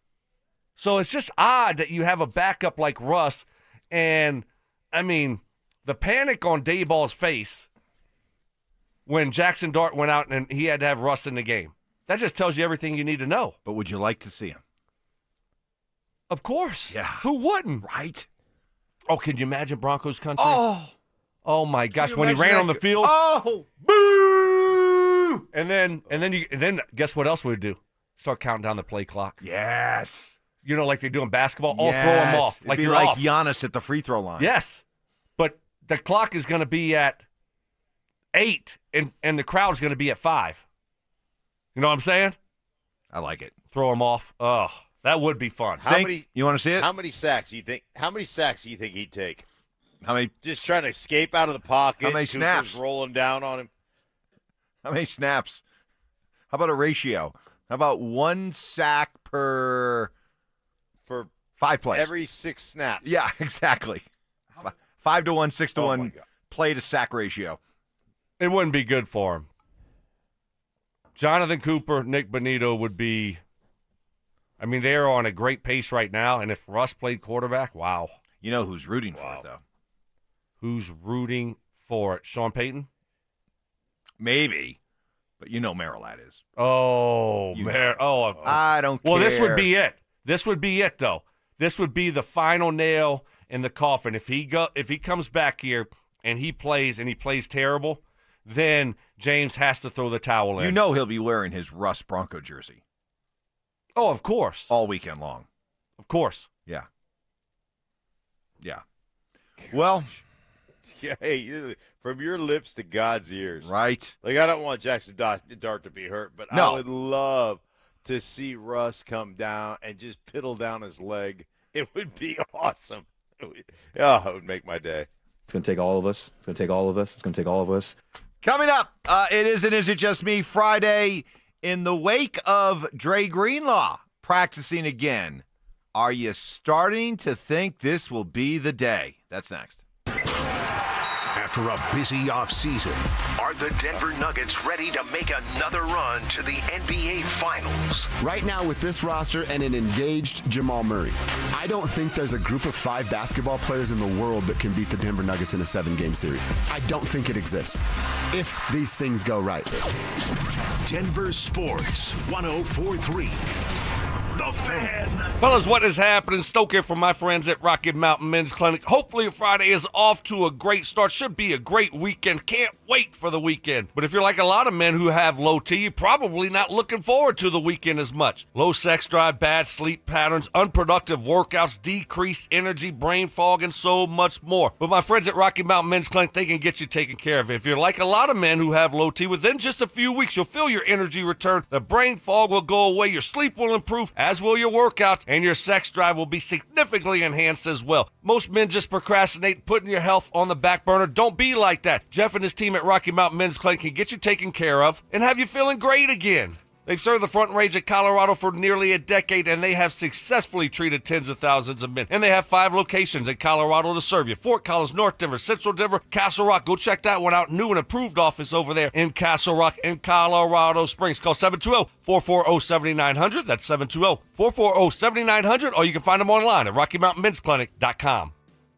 S8: So it's just odd that you have a backup like Russ. And, I mean, the panic on Dayball's face when Jackson Dart went out and he had to have Russ in the game. That just tells you everything you need to know.
S7: But would you like to see him?
S8: Of course.
S7: Yeah.
S8: Who wouldn't?
S7: Right.
S8: Oh, can you imagine Broncos country?
S7: Oh,
S8: my gosh, when he ran on the field.
S7: Oh,
S8: boo! And then guess what else we'd do? Start counting down the play clock.
S7: Yes.
S8: Like they do in basketball. Throw them off.
S7: It'd be like Giannis at the free throw line.
S8: Yes. But the clock is going to be at 8, and the crowd's going to be at 5. You know what I'm saying?
S7: I like it.
S8: Throw them off. Oh, that would be fun.
S7: You want to see it?
S9: How many sacks do you think he'd take?
S7: How many?
S9: Just trying to escape out of the pocket.
S7: How many snaps?
S9: Rolling down on him.
S7: How many snaps? How about a ratio? How about 1 sack for 5 plays?
S9: Every 6 snaps.
S7: Yeah, exactly. 5 to 1, 6 to 1 play to sack ratio.
S8: It wouldn't be good for him. Jonathan Cooper, Nick Bonito would be I mean, they're on a great pace right now, and if Russ played quarterback, wow.
S7: You know who's rooting for it, though?
S8: Who's rooting for it? Sean Payton?
S7: Maybe, but you know Marilat is.
S8: Oh,
S7: I don't care.
S8: Well, this would be it. This would be it, though. This would be the final nail in the coffin. If he comes back here and he plays terrible, then James has to throw the towel in.
S7: You know he'll be wearing his Russ Bronco jersey.
S8: Oh, of course.
S7: All weekend long.
S8: Of course.
S7: Yeah. Yeah. Well.
S9: Yeah, hey, from your lips to God's ears.
S7: Right.
S9: Like, I don't want Jackson Dart to be hurt, but
S7: No.
S9: I would love to see Russ come down and just piddle down his leg. It would be awesome. It would make my day.
S14: It's going to take all of us. It's going to take all of us. It's going to take all of us.
S7: Coming up, it is and Is It Just Me Friday. In the wake of Dre Greenlaw practicing again, are you starting to think this will be the day? That's next.
S6: After a busy offseason, are the Denver Nuggets ready to make another run to the NBA Finals?
S15: Right now, with this roster and an engaged Jamal Murray, I don't think there's a group of 5 basketball players in the world that can beat the Denver Nuggets in a 7-game series. I don't think it exists, if these things go right.
S6: Denver Sports 104.3. The Fan.
S8: Fellas, what is happening? Stoke here from my friends at Rocky Mountain Men's Clinic. Hopefully Friday is off to a great start. Should be a great weekend. Can't wait for the weekend. But if you're like a lot of men who have low T, you're probably not looking forward to the weekend as much. Low sex drive, bad sleep patterns, unproductive workouts, decreased energy, brain fog, and so much more. But my friends at Rocky Mountain Men's Clinic, they can get you taken care of. If you're like a lot of men who have low T, within just a few weeks, you'll feel your energy return, the brain fog will go away, your sleep will improve, as will your workouts, and your sex drive will be significantly enhanced as well. Most men just procrastinate, putting your health on the back burner. Don't be like that. Jeff and his team at Rocky Mountain Men's Clinic can get you taken care of and have you feeling great again. They've served the Front Range of Colorado for nearly a decade, and they have successfully treated tens of thousands of men. And they have 5 locations in Colorado to serve you. Fort Collins, North Denver, Central Denver, Castle Rock. Go check that one out. New and improved office over there in Castle Rock in Colorado Springs. Call 720-440-7900. That's 720-440-7900. Or you can find them online at RockyMountainMen'sClinic.com.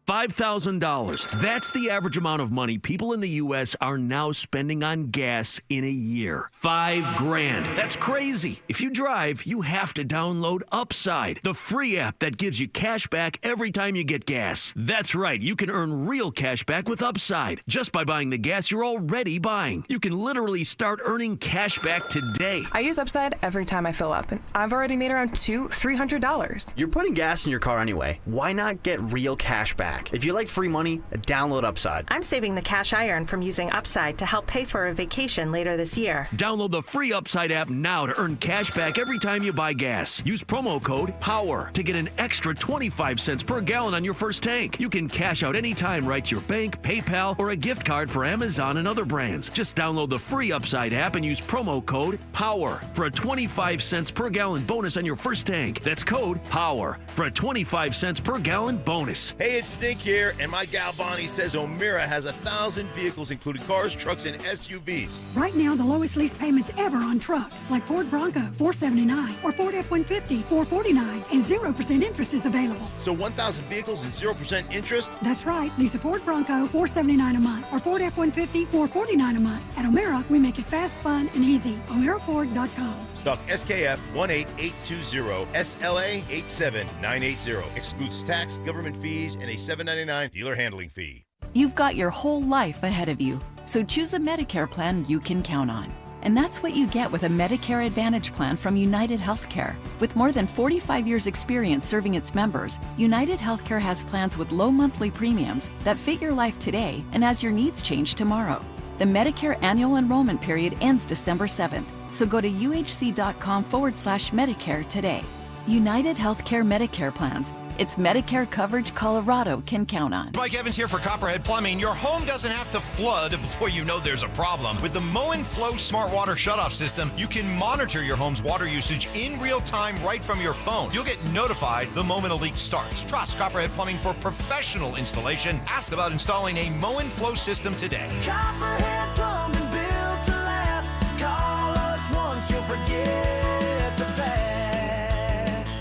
S16: $5,000. That's the average amount of money people in the U.S. are now spending on gas in a year. $5,000. That's crazy. If you drive, you have to download Upside, the free app that gives you cash back every time you get gas. That's right. You can earn real cash back with Upside just by buying the gas you're already buying. You can literally start earning cash back today.
S17: I use Upside every time I fill up, and I've already made around $200-$300.
S18: You're putting gas in your car anyway. Why not get real cash back? If you like free money, download Upside.
S17: I'm saving the cash I earn from using Upside to help pay for a vacation later this year.
S16: Download the free Upside app now to earn cash back every time you buy gas. Use promo code POWER to get an extra 25 cents per gallon on your first tank. You can cash out anytime right to your bank, PayPal, or a gift card for Amazon and other brands. Just download the free Upside app and use promo code POWER for a 25 cents per gallon bonus on your first tank. That's code POWER for a 25 cents per gallon bonus.
S19: Hey, it's Stink here, and my gal Bonnie says O'Meara has 1,000 vehicles, including cars, trucks, and SUVs.
S20: Right now, the lowest lease payments ever on trucks, like Ford Bronco, $479, or Ford F-150, $449, and 0% interest is available.
S19: So 1,000 vehicles and 0% interest?
S20: That's right. Lease a Ford Bronco, $479 a month, or Ford F-150, $449 a month. At O'Meara, we make it fast, fun, and easy. O'MearaFord.com.
S19: Stock SKF 18820, SLA 87980. Excludes tax, government fees, and a $7.99 dealer handling fee.
S22: You've got your whole life ahead of you, so choose a Medicare plan you can count on. And that's what you get with a Medicare Advantage plan from United Healthcare. With more than 45 years' experience serving its members, United Healthcare has plans with low monthly premiums that fit your life today and as your needs change tomorrow. The Medicare annual enrollment period ends December 7th, so go to uhc.com/Medicare today. United Healthcare Medicare plans. It's Medicare coverage Colorado can count on.
S23: Mike Evans here for Copperhead Plumbing. Your home doesn't have to flood before you know there's a problem. With the Mow and Flow Smart Water Shutoff System, you can monitor your home's water usage in real time right from your phone. You'll get notified the moment a leak starts. Trust Copperhead Plumbing for professional installation. Ask about installing a Mow and Flow system today.
S28: Copperhead Plumbing, built to last. Call us once, you'll forget the past.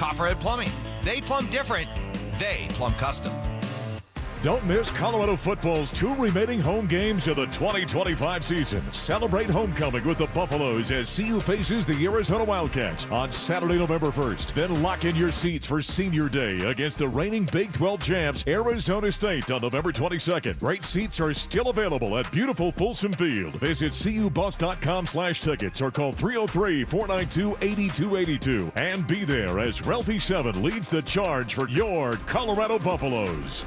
S23: Copperhead Plumbing. They plumb different. They plumb custom.
S1: Don't miss Colorado football's 2 remaining home games of the 2025 season. Celebrate homecoming with the Buffaloes as CU faces the Arizona Wildcats on Saturday, November 1st. Then lock in your seats for Senior Day against the reigning Big 12 champs, Arizona State, on November 22nd. Great seats are still available at beautiful Folsom Field. Visit cubus.com/tickets or call 303-492-8282 and be there as Ralphie 7 leads the charge for your Colorado Buffaloes.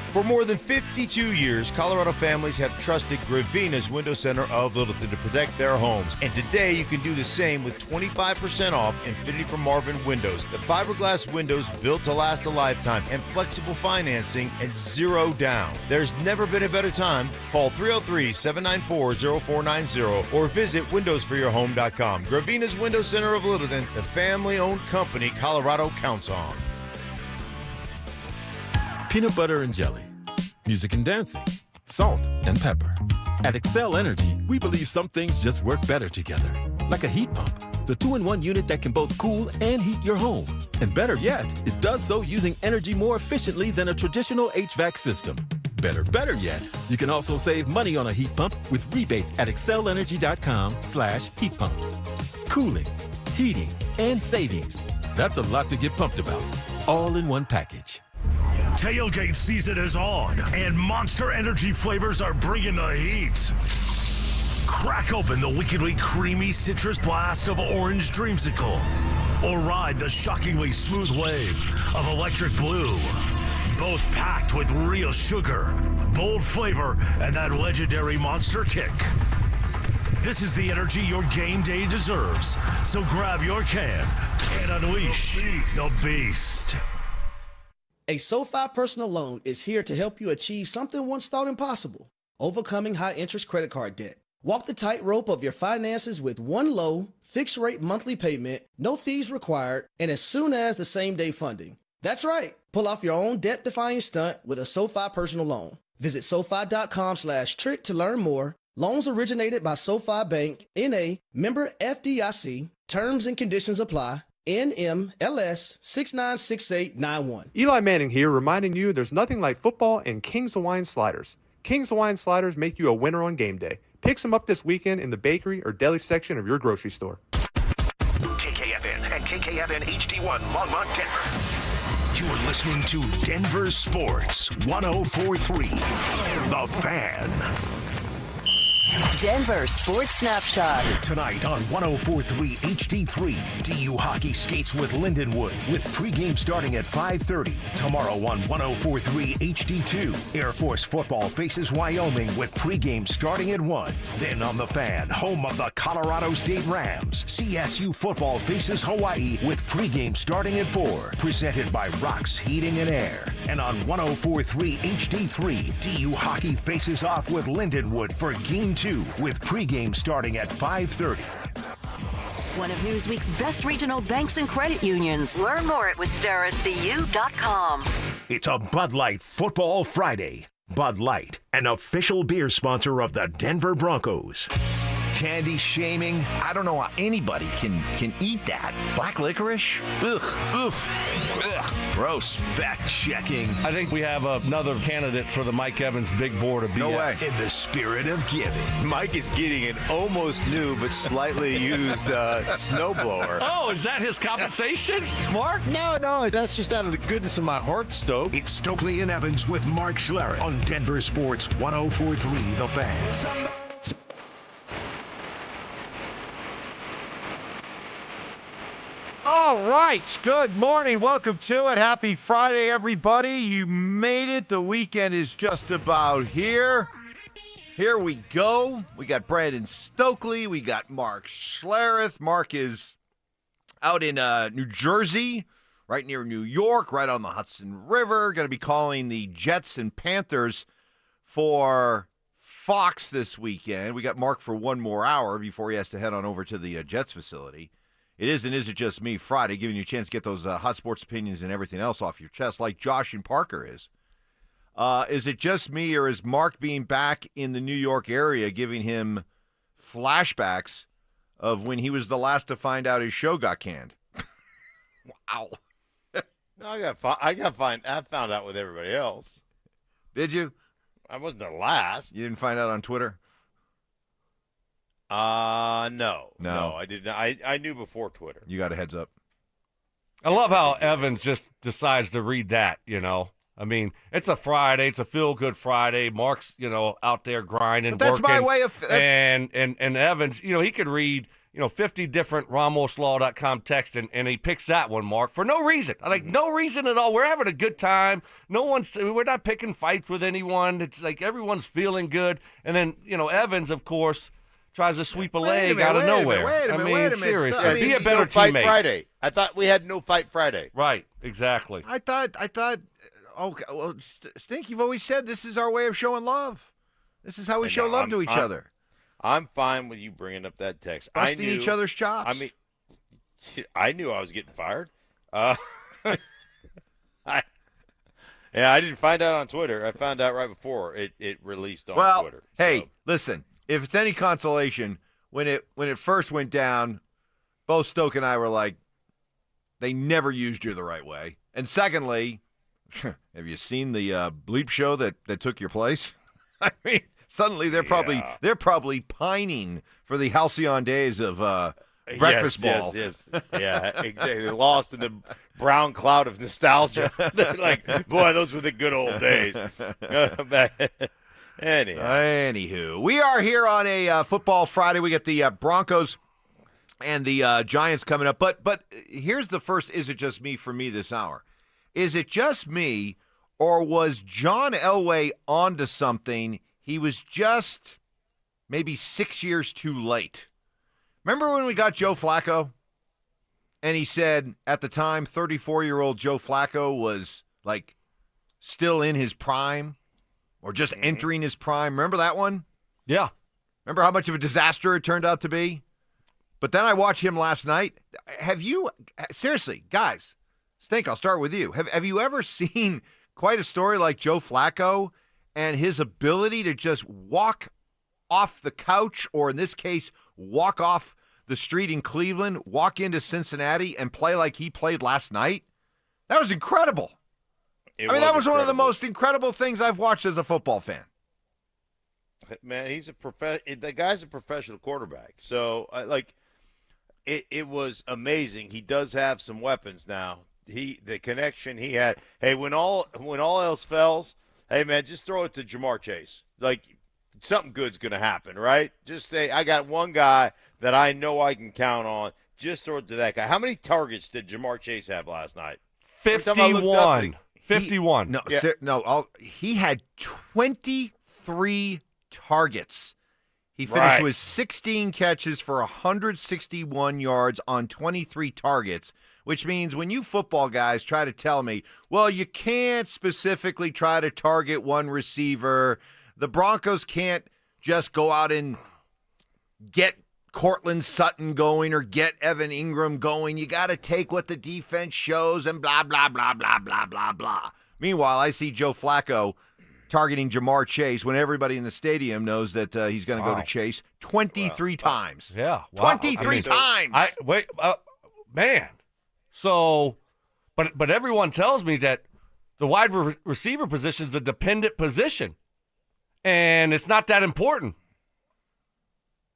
S19: For more than 52 years, Colorado families have trusted Gravina's Window Center of Littleton to protect their homes. And today you can do the same with 25% off Infinity from Marvin windows. The fiberglass windows built to last a lifetime and flexible financing and 0 down. There's never been a better time. Call 303-794-0490 or visit windowsforyourhome.com. Gravina's Window Center of Littleton, the family-owned company Colorado counts on.
S2: Peanut butter and jelly, music and dancing, salt and pepper. At Excel Energy, we believe some things just work better together. Like a heat pump, the 2-in-1 unit that can both cool and heat your home. And better yet, it does so using energy more efficiently than a traditional HVAC system. Better yet, you can also save money on a heat pump with rebates at excelenergy.com/heat pumps. Cooling, heating, and savings. That's a lot to get pumped about. All in one package.
S5: Tailgate season is on, and Monster Energy flavors are bringing the heat. Crack open the wickedly creamy citrus blast of Orange Dreamsicle, or ride the shockingly smooth wave of Electric Blue. Both packed with real sugar, bold flavor, and that legendary monster kick. This is the energy your game day deserves, so grab your can and unleash the beast.
S21: A SoFi personal loan is here to help you achieve something once thought impossible: overcoming high-interest credit card debt. Walk the tightrope of your finances with one low, fixed-rate monthly payment, no fees required, and as soon as the same-day funding. That's right. Pull off your own debt-defying stunt with a SoFi personal loan. Visit SoFi.com/trick to learn more. Loans originated by SoFi Bank, N.A., member FDIC. Terms and conditions apply. NMLS 696891.
S24: Eli Manning here, reminding you there's nothing like football and King's Hawaiian Sliders. King's Hawaiian Sliders make you a winner on game day. Pick some up this weekend in the bakery or deli section of your grocery store.
S6: KKFN and KKFN HD1 Longmont, Denver.
S23: You're listening to Denver Sports 104.3. The Fan.
S25: Denver Sports Snapshot.
S6: Tonight on 104.3 HD3, DU Hockey skates with Lindenwood with pregame starting at 5:30. Tomorrow on 104.3 HD2, Air Force football faces Wyoming with pregame starting at 1. Then on The Fan, home of the Colorado State Rams, CSU football faces Hawaii with pregame starting at 4. Presented by Rocks Heating and Air. And on 104.3 HD3, DU Hockey faces off with Lindenwood for Game 2 with pregame starting at 5:30.
S25: One of Newsweek's best regional banks and credit unions. Learn more at WistaraCU.com.
S6: It's a Bud Light Football Friday. Bud Light, an official beer sponsor of the Denver Broncos.
S23: Candy shaming. I don't know how anybody can eat that. Black licorice? Ugh. Gross.
S6: Fact checking.
S8: I think we have another candidate for the Mike Evans Big Board of BS.
S23: No way.
S6: In the spirit of giving.
S9: Mike is getting an almost new but slightly used snowblower.
S8: Oh, is that his compensation, Mark?
S9: No, that's just out of the goodness of my heart, Stoke.
S6: It's Stokley and Evans with Mark Schlereth on Denver Sports 104.3 The Fan.
S7: All right, good morning. Welcome to it. Happy Friday, everybody. You made it. The weekend is just about here. Here we go. We got Brandon Stokley. We got Mark Schlereth. Mark is out in New Jersey, right near New York, right on the Hudson River. Going to be calling the Jets and Panthers for Fox this weekend. We got Mark for one more hour before he has to head on over to the Jets facility. It is and Is It Just Me Friday, giving you a chance to get those hot sports opinions and everything else off your chest like Josh and Parker is. Is it just me, or is Mark being back in the New York area giving him flashbacks of when he was the last to find out his show got canned? Wow.
S9: No, I found out with everybody else.
S7: Did you?
S9: I wasn't the last.
S7: You didn't find out on Twitter?
S9: No, I didn't. I knew before Twitter.
S7: You got a heads up.
S8: I love how Evans just decides to read that, I mean, it's a Friday. It's a feel-good Friday. Mark's, out there grinding,
S7: But that's
S8: working.
S7: my way of...
S8: And Evans, he could read, 50 different RamosLaw.com text, and he picks that one, Mark, for no reason. Like, no reason at all. We're having a good time. We're not picking fights with anyone. It's like everyone's feeling good. And then, Evans, of course, tries to sweep a leg out of nowhere.
S7: Wait a minute.
S8: Seriously, be a better
S9: no fight
S8: teammate.
S9: Friday. I thought we had no fight Friday.
S8: Right, exactly.
S7: I thought, okay, well, Stink, you've always said this is our way of showing love. This is how we show love to each other.
S9: I'm fine with you bringing up that text.
S7: Busting each other's chops.
S9: I mean, I knew I was getting fired. I didn't find out on Twitter. I found out right before it released on Twitter.
S7: Hey, listen, if it's any consolation, when it first went down, both Stoke and I were like, they never used you the right way. And secondly, have you seen the bleep show that took your place? I mean, suddenly they're probably pining for the halcyon days of breakfast ball.
S9: Yes. Yeah, exactly. Lost in the brown cloud of nostalgia. They're like, boy, those were the good old days.
S7: Anywho, we are here on a Football Friday. We got the Broncos and the Giants coming up. But here's the first, is it just me for me this hour? Is it just me, or was John Elway onto something? He was just maybe 6 years too late. Remember when we got Joe Flacco? And he said at the time, 34-year-old Joe Flacco was like still in his prime or just entering his prime. Remember that one?
S8: Yeah.
S7: Remember how much of a disaster it turned out to be? But then I watched him last night. Have you, seriously, guys, Stink, I'll start with you. Have you ever seen quite a story like Joe Flacco and his ability to just walk off the couch, or in this case, walk off the street in Cleveland, walk into Cincinnati, and play like he played last night? That was incredible. That was one of the most incredible things I've watched as a football fan.
S9: Man, the guy's a professional quarterback. So, it was amazing. He does have some weapons now. The connection he had. Hey, when all else fails, hey man, just throw it to Jamar Chase. Like, something good's gonna happen, right? Just say, I got one guy that I know I can count on. Just throw it to that guy. How many targets did Jamar Chase have last night?
S8: 51. 51.
S7: He had 23 targets. He finished with 16 catches for 161 yards on 23 targets, which means when you football guys try to tell me, well, you can't specifically try to target one receiver. The Broncos can't just go out and get Cortland Sutton going or get Evan Ingram going. You got to take what the defense shows and blah, blah, blah, blah, blah, blah, blah. Meanwhile, I see Joe Flacco targeting Jamar Chase when everybody in the stadium knows that he's going to go to Chase 23 times.
S8: Yeah. Wow.
S7: 23 times.
S8: Man. So, but everyone tells me that the wide receiver position is a dependent position, and it's not that important.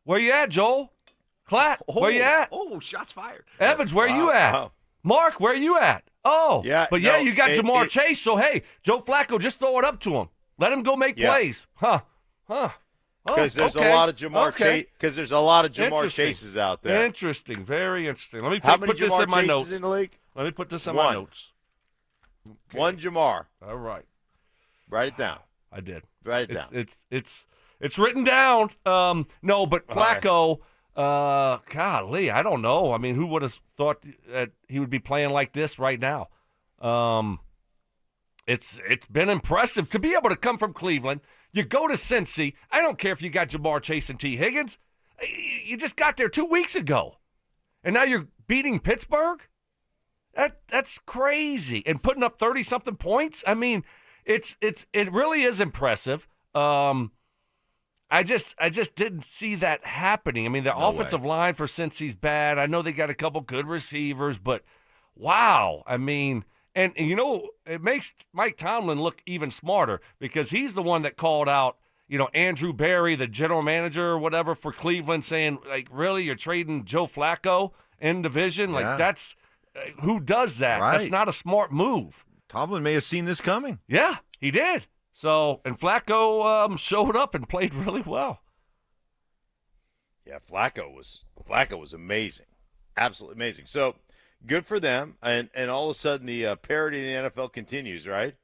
S8: Where you at, Joel? Clatt, where you at?
S7: Oh, shots fired.
S8: Evans, where you at? Mark, where you at? Oh,
S9: yeah,
S8: you got Jamar Chase, so hey, Joe Flacco, just throw it up to him. Let him go make plays.
S9: Because there's a lot of Jamar Chase. Because there's a lot of Jamar Chases out there.
S8: Interesting, very interesting. Let me put this
S9: Jamar
S8: in my
S9: Chases
S8: notes.
S9: in the league?
S8: Let me put this in my notes.
S9: Okay. One Jamar.
S8: All right.
S9: Write it down.
S8: I did.
S9: Write it down.
S8: It's written down. No, but Flacco. Golly, I don't know. I mean, who would have thought that he would be playing like this right now? It's been impressive to be able to come from Cleveland. You go to Cincy. I don't care if you got Jamar Chase and T. Higgins. You just got there 2 weeks ago, and now you're beating Pittsburgh. That's crazy, and putting up 30-something points. I mean, it really is impressive. I just didn't see that happening. I mean, the offensive line for Cincy's bad. I know they got a couple good receivers, but wow. I mean, and you know, it makes Mike Tomlin look even smarter because he's the one that called out, you know, Andrew Berry, the general manager or whatever for Cleveland, saying, like, really, you're trading Joe Flacco in division? Like, that's who does that?
S7: Right.
S8: That's not a smart move.
S7: Tomlin may have seen this coming.
S8: Yeah, he did. So, and Flacco showed up and played really well.
S9: Yeah, Flacco was amazing, absolutely amazing. So good for them, and all of a sudden the parity in the NFL continues, right?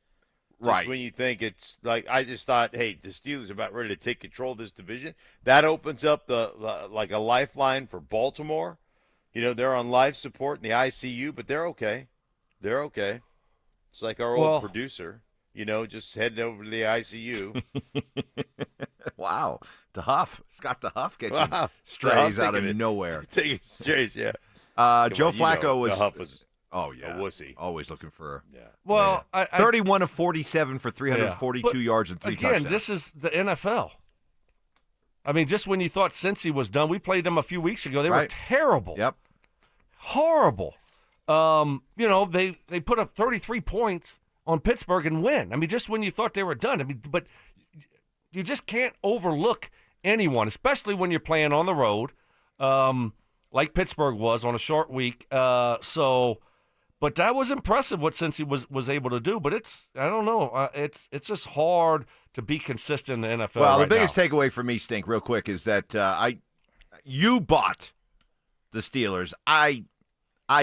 S7: Right.
S9: Just when you think it's like, I just thought, hey, the Steelers are about ready to take control of this division. That opens up the like a lifeline for Baltimore. You know, they're on life support in the ICU, but they're okay. They're okay. It's like our old producer, you know, just heading over to the ICU.
S7: Wow. DeHuff. Scott DeHuff catching strays out of nowhere.
S9: Taking strays, yeah.
S7: Joe Flacco was
S9: DeHuff was
S7: a
S9: wussy.
S7: Always looking for
S8: Well,
S7: 31 of 47 for 342 yards and 3 touchdowns.
S8: Again, this is the NFL. I mean, just when you thought Cincy was done, we played them a few weeks ago. They were terrible.
S7: Yep.
S8: Horrible. You know, they put up 33 points on Pittsburgh and win. I mean, just when you thought they were done. I mean, but you just can't overlook anyone, especially when you're playing on the road, like Pittsburgh was on a short week. But that was impressive what Cincy was able to do. But I don't know, it's just hard to be consistent in the NFL.
S7: Well,
S8: right
S7: the biggest
S8: now.
S7: takeaway for me, Stink, real quick, is that you bought the Steelers. I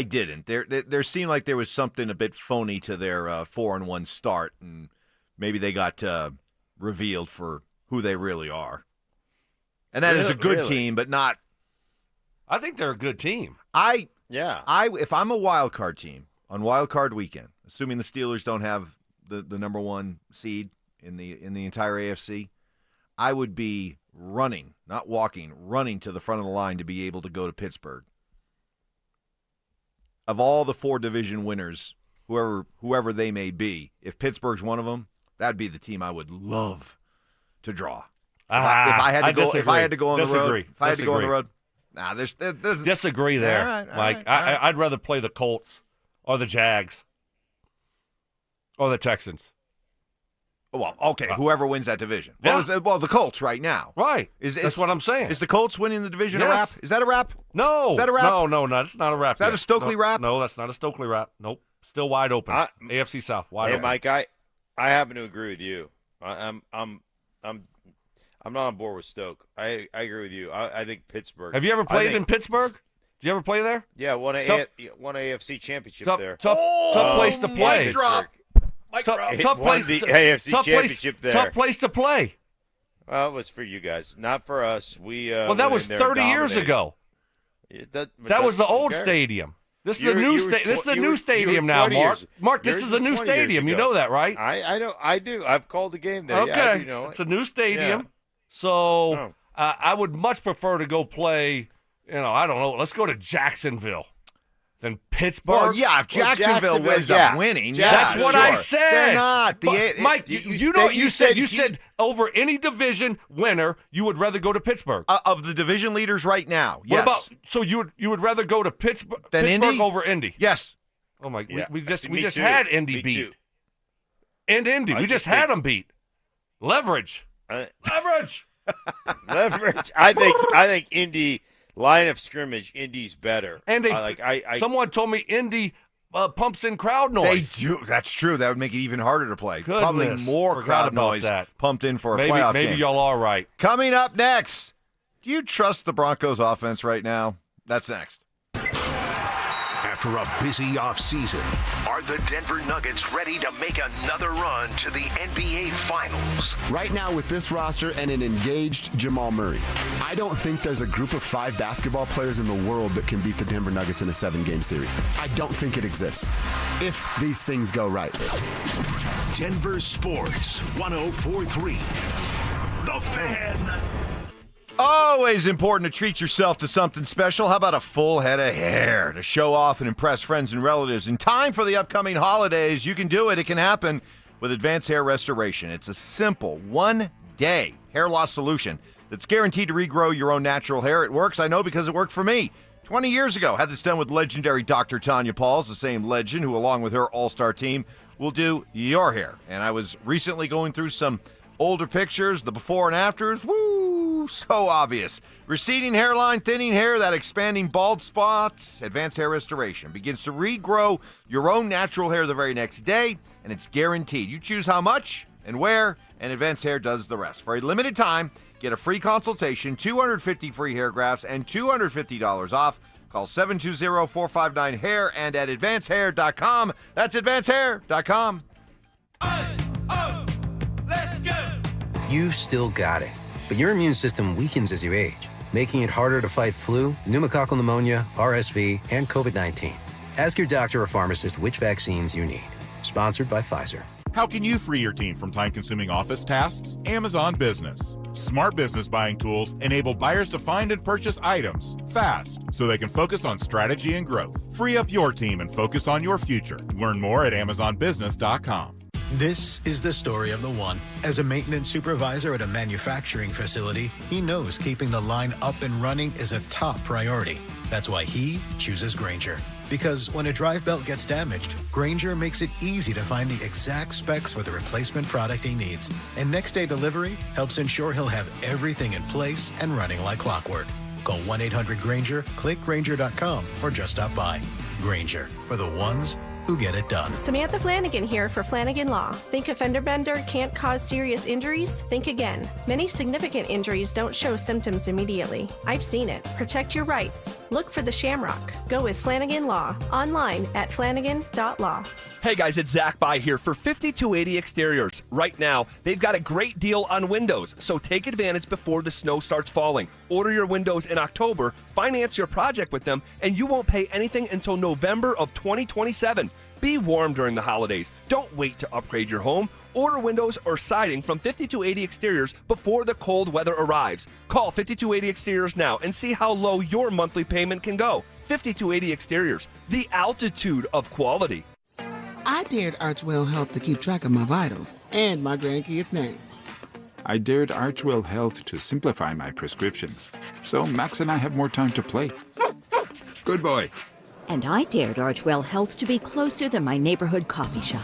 S7: didn't. There seemed like there was something a bit phony to their 4-1 start, and maybe they got revealed for who they really are. And that is a good team, but not.
S8: I think they're a good team.
S7: If I'm a wild card team on wild card weekend, assuming the Steelers don't have the number one seed in the entire AFC, I would be running, not walking, running to the front of the line to be able to go to Pittsburgh. Of all the 4 division winners, whoever they may be, if Pittsburgh's one of them, that'd be the team I would love to draw. If I had to go on the road, there's
S8: disagree there,
S7: all right,
S8: Mike.
S7: right.
S8: I'd rather play the Colts or the Jags or the Texans.
S7: Well, okay, whoever wins that division. Well, the Colts right now.
S8: Right. That's what I'm saying.
S7: Is the Colts winning the division a wrap? Is that a wrap?
S8: No.
S7: Is that a wrap?
S8: No, that's not a wrap.
S7: Is that a Stokley wrap?
S8: No, that's not a Stokley wrap. Nope. Still wide open. AFC South, wide open.
S9: Hey, Mike, I happen to agree with you. I'm not on board with Stoke. I agree with you. I think Pittsburgh.
S8: Have you ever played in Pittsburgh? Did you ever play there?
S9: Yeah, won AFC championship there.
S8: Tough place to play. Tough place.
S9: The AFC championship there.
S8: Tough place to play.
S9: Well, it was for you guys, not for us.
S8: That was 30 years ago. That was the old stadium. This is a new stadium. This is a new stadium now, Mark. Mark, this is a new stadium. You know that, right?
S9: I know. I do. I've called the game there.
S8: Okay,
S9: yeah, I do know
S8: it's a new stadium. So I would much prefer to go play. I don't know. Let's go to Jacksonville than Pittsburgh.
S7: Well, yeah, if Jacksonville ends up winning,
S8: that's what I said.
S7: They're not.
S8: Mike, you know what you said? You said over any division winner, you would rather go to Pittsburgh.
S7: Of the division leaders right now,
S8: yes. What about, so you would rather go to Pittsburgh
S7: Indy?
S8: Over Indy?
S7: Yes.
S8: Oh my!
S9: Yeah.
S8: We just had Indy beat. And Indy, we just had them beat. Leverage. Leverage.
S9: Leverage. I think Indy. Line of scrimmage, Indy's better.
S8: And someone told me Indy pumps in crowd noise.
S7: They do. That's true. That would make it even harder to play.
S8: Goodness,
S7: probably more crowd noise pumped in for a playoff game.
S8: Maybe y'all are right.
S7: Coming up next, do you trust the Broncos offense right now? That's next.
S6: After a busy offseason, are the Denver Nuggets ready to make another run to the NBA Finals?
S15: Right now, with this roster and an engaged Jamal Murray, I don't think there's a group of 5 basketball players in the world that can beat the Denver Nuggets in a 7-game series. I don't think it exists, if these things go right.
S5: Denver Sports 104.3. The Fan.
S7: Always important to treat yourself to something special. How about a full head of hair to show off and impress friends and relatives? In time for the upcoming holidays, you can do it. It can happen with Advanced Hair Restoration. It's a simple, one-day hair loss solution that's guaranteed to regrow your own natural hair. It works, I know, because it worked for me. 20 years ago, had this done with legendary Dr. Tanya Pauls, the same legend who, along with her all-star team, will do your hair. And I was recently going through some older pictures, the before and afters. Woo, so obvious. Receding hairline, thinning hair, that expanding bald spot. Advanced Hair Restoration begins to regrow your own natural hair the very next day, and it's guaranteed. You choose how much and where, and Advanced Hair does the rest. For a limited time, get a free consultation, 250 free hair grafts, and $250 off. Call 720-459-HAIR and at advancedhair.com. That's advancedhair.com.
S3: You still got it, but your immune system weakens as you age, making it harder to fight flu, pneumococcal pneumonia, RSV, and COVID-19. Ask your doctor or pharmacist which vaccines you need. Sponsored by Pfizer.
S4: How can you free your team from time-consuming office tasks? Amazon Business. Smart business buying tools enable buyers to find and purchase items fast so they can focus on strategy and growth. Free up your team and focus on your future. Learn more at amazonbusiness.com.
S10: This is the story of the one. As a maintenance supervisor at a manufacturing facility, he knows keeping the line up and running is a top priority. That's why he chooses Grainger. Because when a drive belt gets damaged, Grainger makes it easy to find the exact specs for the replacement product he needs. And next-day delivery helps ensure he'll have everything in place and running like clockwork. Call 1-800-GRAINGER, click Grainger.com, or just stop by. Grainger, for the ones who get it done.
S11: Samantha Flanagan here for Flanagan Law. Think a fender bender can't cause serious injuries? Think again. Many significant injuries don't show symptoms immediately. I've seen it. Protect your rights. Look for the Shamrock. Go with Flanagan Law. Online at flanagan.law.
S12: Hey guys, it's Zach By here for 5280 Exteriors. Right now, they've got a great deal on windows, so take advantage before the snow starts falling. Order your windows in October, finance your project with them, and you won't pay anything until November of 2027. Be warm during the holidays. Don't wait to upgrade your home. Order windows or siding from 5280 Exteriors before the cold weather arrives. Call 5280 Exteriors now and see how low your monthly payment can go. 5280 Exteriors, the altitude of quality.
S13: I dared Archwell Health to keep track of my vitals and my grandkids' names.
S26: I dared Archwell Health to simplify my prescriptions, so Max and I have more time to play. Good boy.
S27: And I dared Archwell Health to be closer than my neighborhood coffee shop.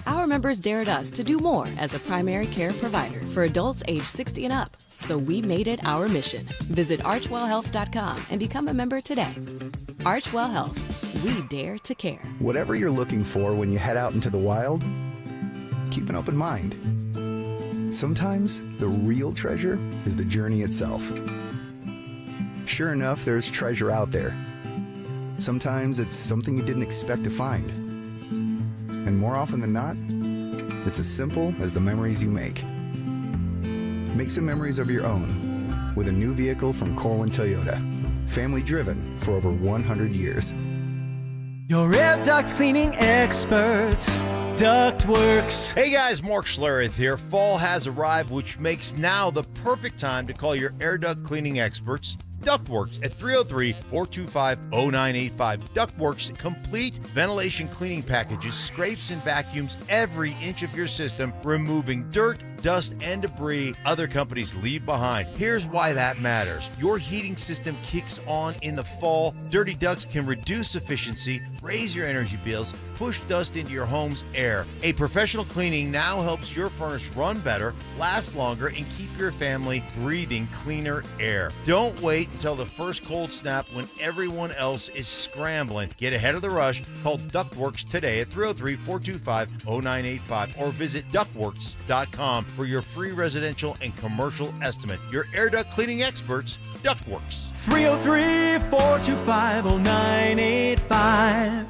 S29: Our members dared us to do more as a primary care provider for adults age 60 and up. So we made it our mission. Visit archwellhealth.com and become a member today. Archwell Health. We dare to care.
S30: Whatever you're looking for when you head out into the wild, keep an open mind. Sometimes the real treasure is the journey itself. Sure enough, there's treasure out there. Sometimes it's something you didn't expect to find. And more often than not, it's as simple as the memories you make. Make some memories of your own with a new vehicle from Corwin Toyota. Family driven for over 100 years.
S31: Your air duct cleaning experts, Ductworks.
S19: Hey guys, Mark Schlereth here. Fall has arrived, which makes now the perfect time to call your air duct cleaning experts, Ductworks, at 303-425-0985. Ductworks complete ventilation cleaning packages, scrapes and vacuums every inch of your system, removing dirt, dust, and debris other companies leave behind. Here's why that matters. Your heating system kicks on in the fall. Dirty ducts can reduce efficiency, raise your energy bills, push dust into your home's air. A professional cleaning now helps your furnace run better, last longer, and keep your family breathing cleaner air. Don't wait until the first cold snap when everyone else is scrambling. Get ahead of the rush. Call Ductworks today at 303-425-0985 or visit ductworks.com for your free residential and commercial estimate. Your air duct cleaning experts, Ductworks.
S31: 303-425-0985.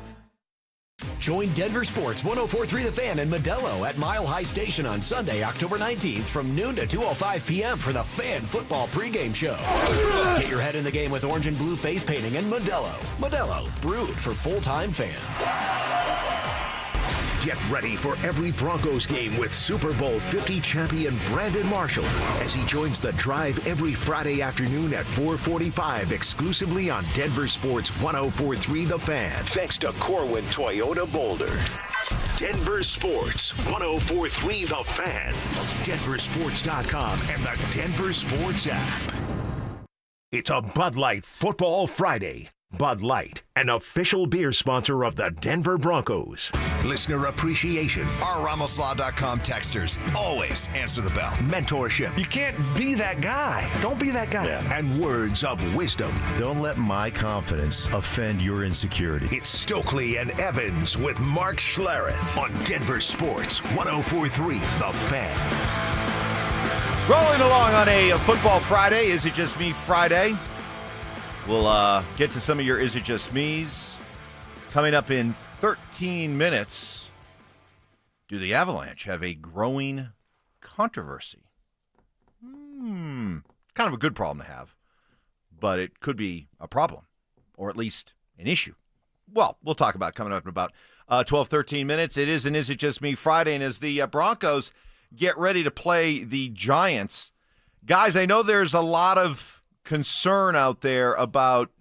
S32: Join Denver Sports 104.3 The Fan and Modelo at Mile High Station on Sunday, October 19th from noon to 2:05 p.m. for the Fan Football pregame show. Get your head in the game with orange and blue face painting and Modelo. Modelo, brewed for full-time fans.
S6: Get ready for every Broncos game with Super Bowl 50 champion Brandon Marshall as he joins the drive every Friday afternoon at 4:45 exclusively on Denver Sports 104.3 The Fan. Thanks to Corwin Toyota Boulder. Denver Sports 104.3 The Fan. DenverSports.com and the Denver Sports app. It's a Bud Light Football Friday. Bud Light, an official beer sponsor of the Denver Broncos. Listener appreciation.
S32: Our RamosLaw.com texters always answer the bell.
S6: Mentorship.
S8: You can't be that guy. Don't be that guy.
S6: And words of wisdom.
S19: Don't let my confidence offend your insecurity.
S6: It's Stokley and Evans with Mark Schlereth on Denver Sports 104.3 The Fan.
S7: Rolling along on a Football Friday. Is it just me Friday? We'll get to some of your Is It Just Me's coming up in 13 minutes. Do the Avalanche have a growing controversy? Kind of a good problem to have, but it could be a problem, or at least an issue. Well, we'll talk about it coming up in about 12, 13 minutes. It is an Is It Just Me Friday, and as the Broncos get ready to play the Giants, guys, I know there's a lot of concern out there about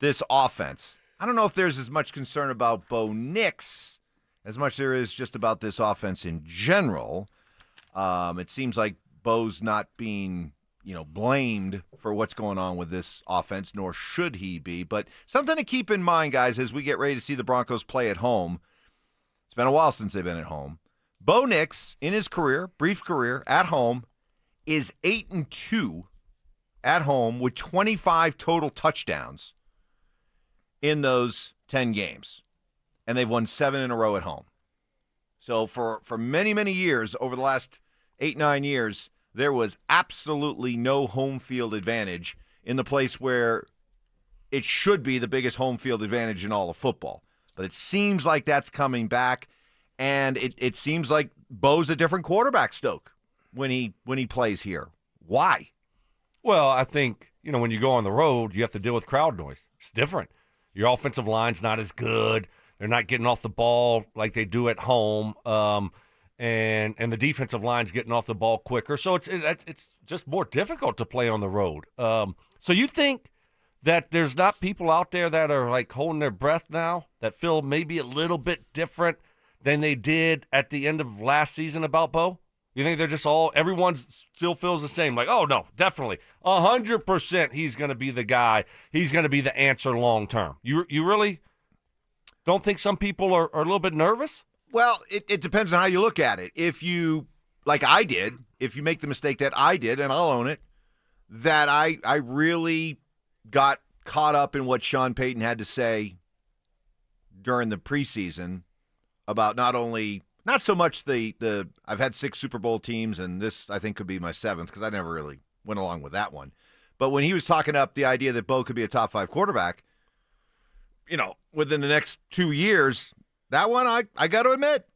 S7: this offense. I don't know if there's as much concern about Bo Nix as much there is just about this offense in general. It seems like Bo's not being, blamed for what's going on with this offense, nor should he be. But something to keep in mind, guys, as we get ready to see the Broncos play at home. It's been a while since they've been at home. Bo Nix, in his career, brief career, at home, is 8-2 at home with 25 total touchdowns in those 10 games. And they've won 7 in a row at home. So for many, many years, over the last 8-9 years, there was absolutely no home field advantage in the place where it should be the biggest home field advantage in all of football. But it seems like that's coming back, and it seems like Bo's a different quarterback, Stoke, when he plays here. Why?
S8: Well, I think, when you go on the road, you have to deal with crowd noise. It's different. Your offensive line's not as good. They're not getting off the ball like they do at home. And the defensive line's getting off the ball quicker. So it's just more difficult to play on the road. So you think that there's not people out there that are like holding their breath now that feel maybe a little bit different than they did at the end of last season about Bo? You think they're just everyone still feels the same? Like, oh, no, definitely. 100% he's going to be the guy. He's going to be the answer long term. You really don't think some people are a little bit nervous?
S7: Well, it depends on how you look at it. If you, like I did, if you make the mistake that I did, and I'll own it, that I really got caught up in what Sean Payton had to say during the preseason about not so much the I've had 6 Super Bowl teams, and this I think could be my 7th because I never really went along with that one. But when he was talking up the idea that Bo could be a top 5 quarterback, within the next 2 years, that one I got to admit,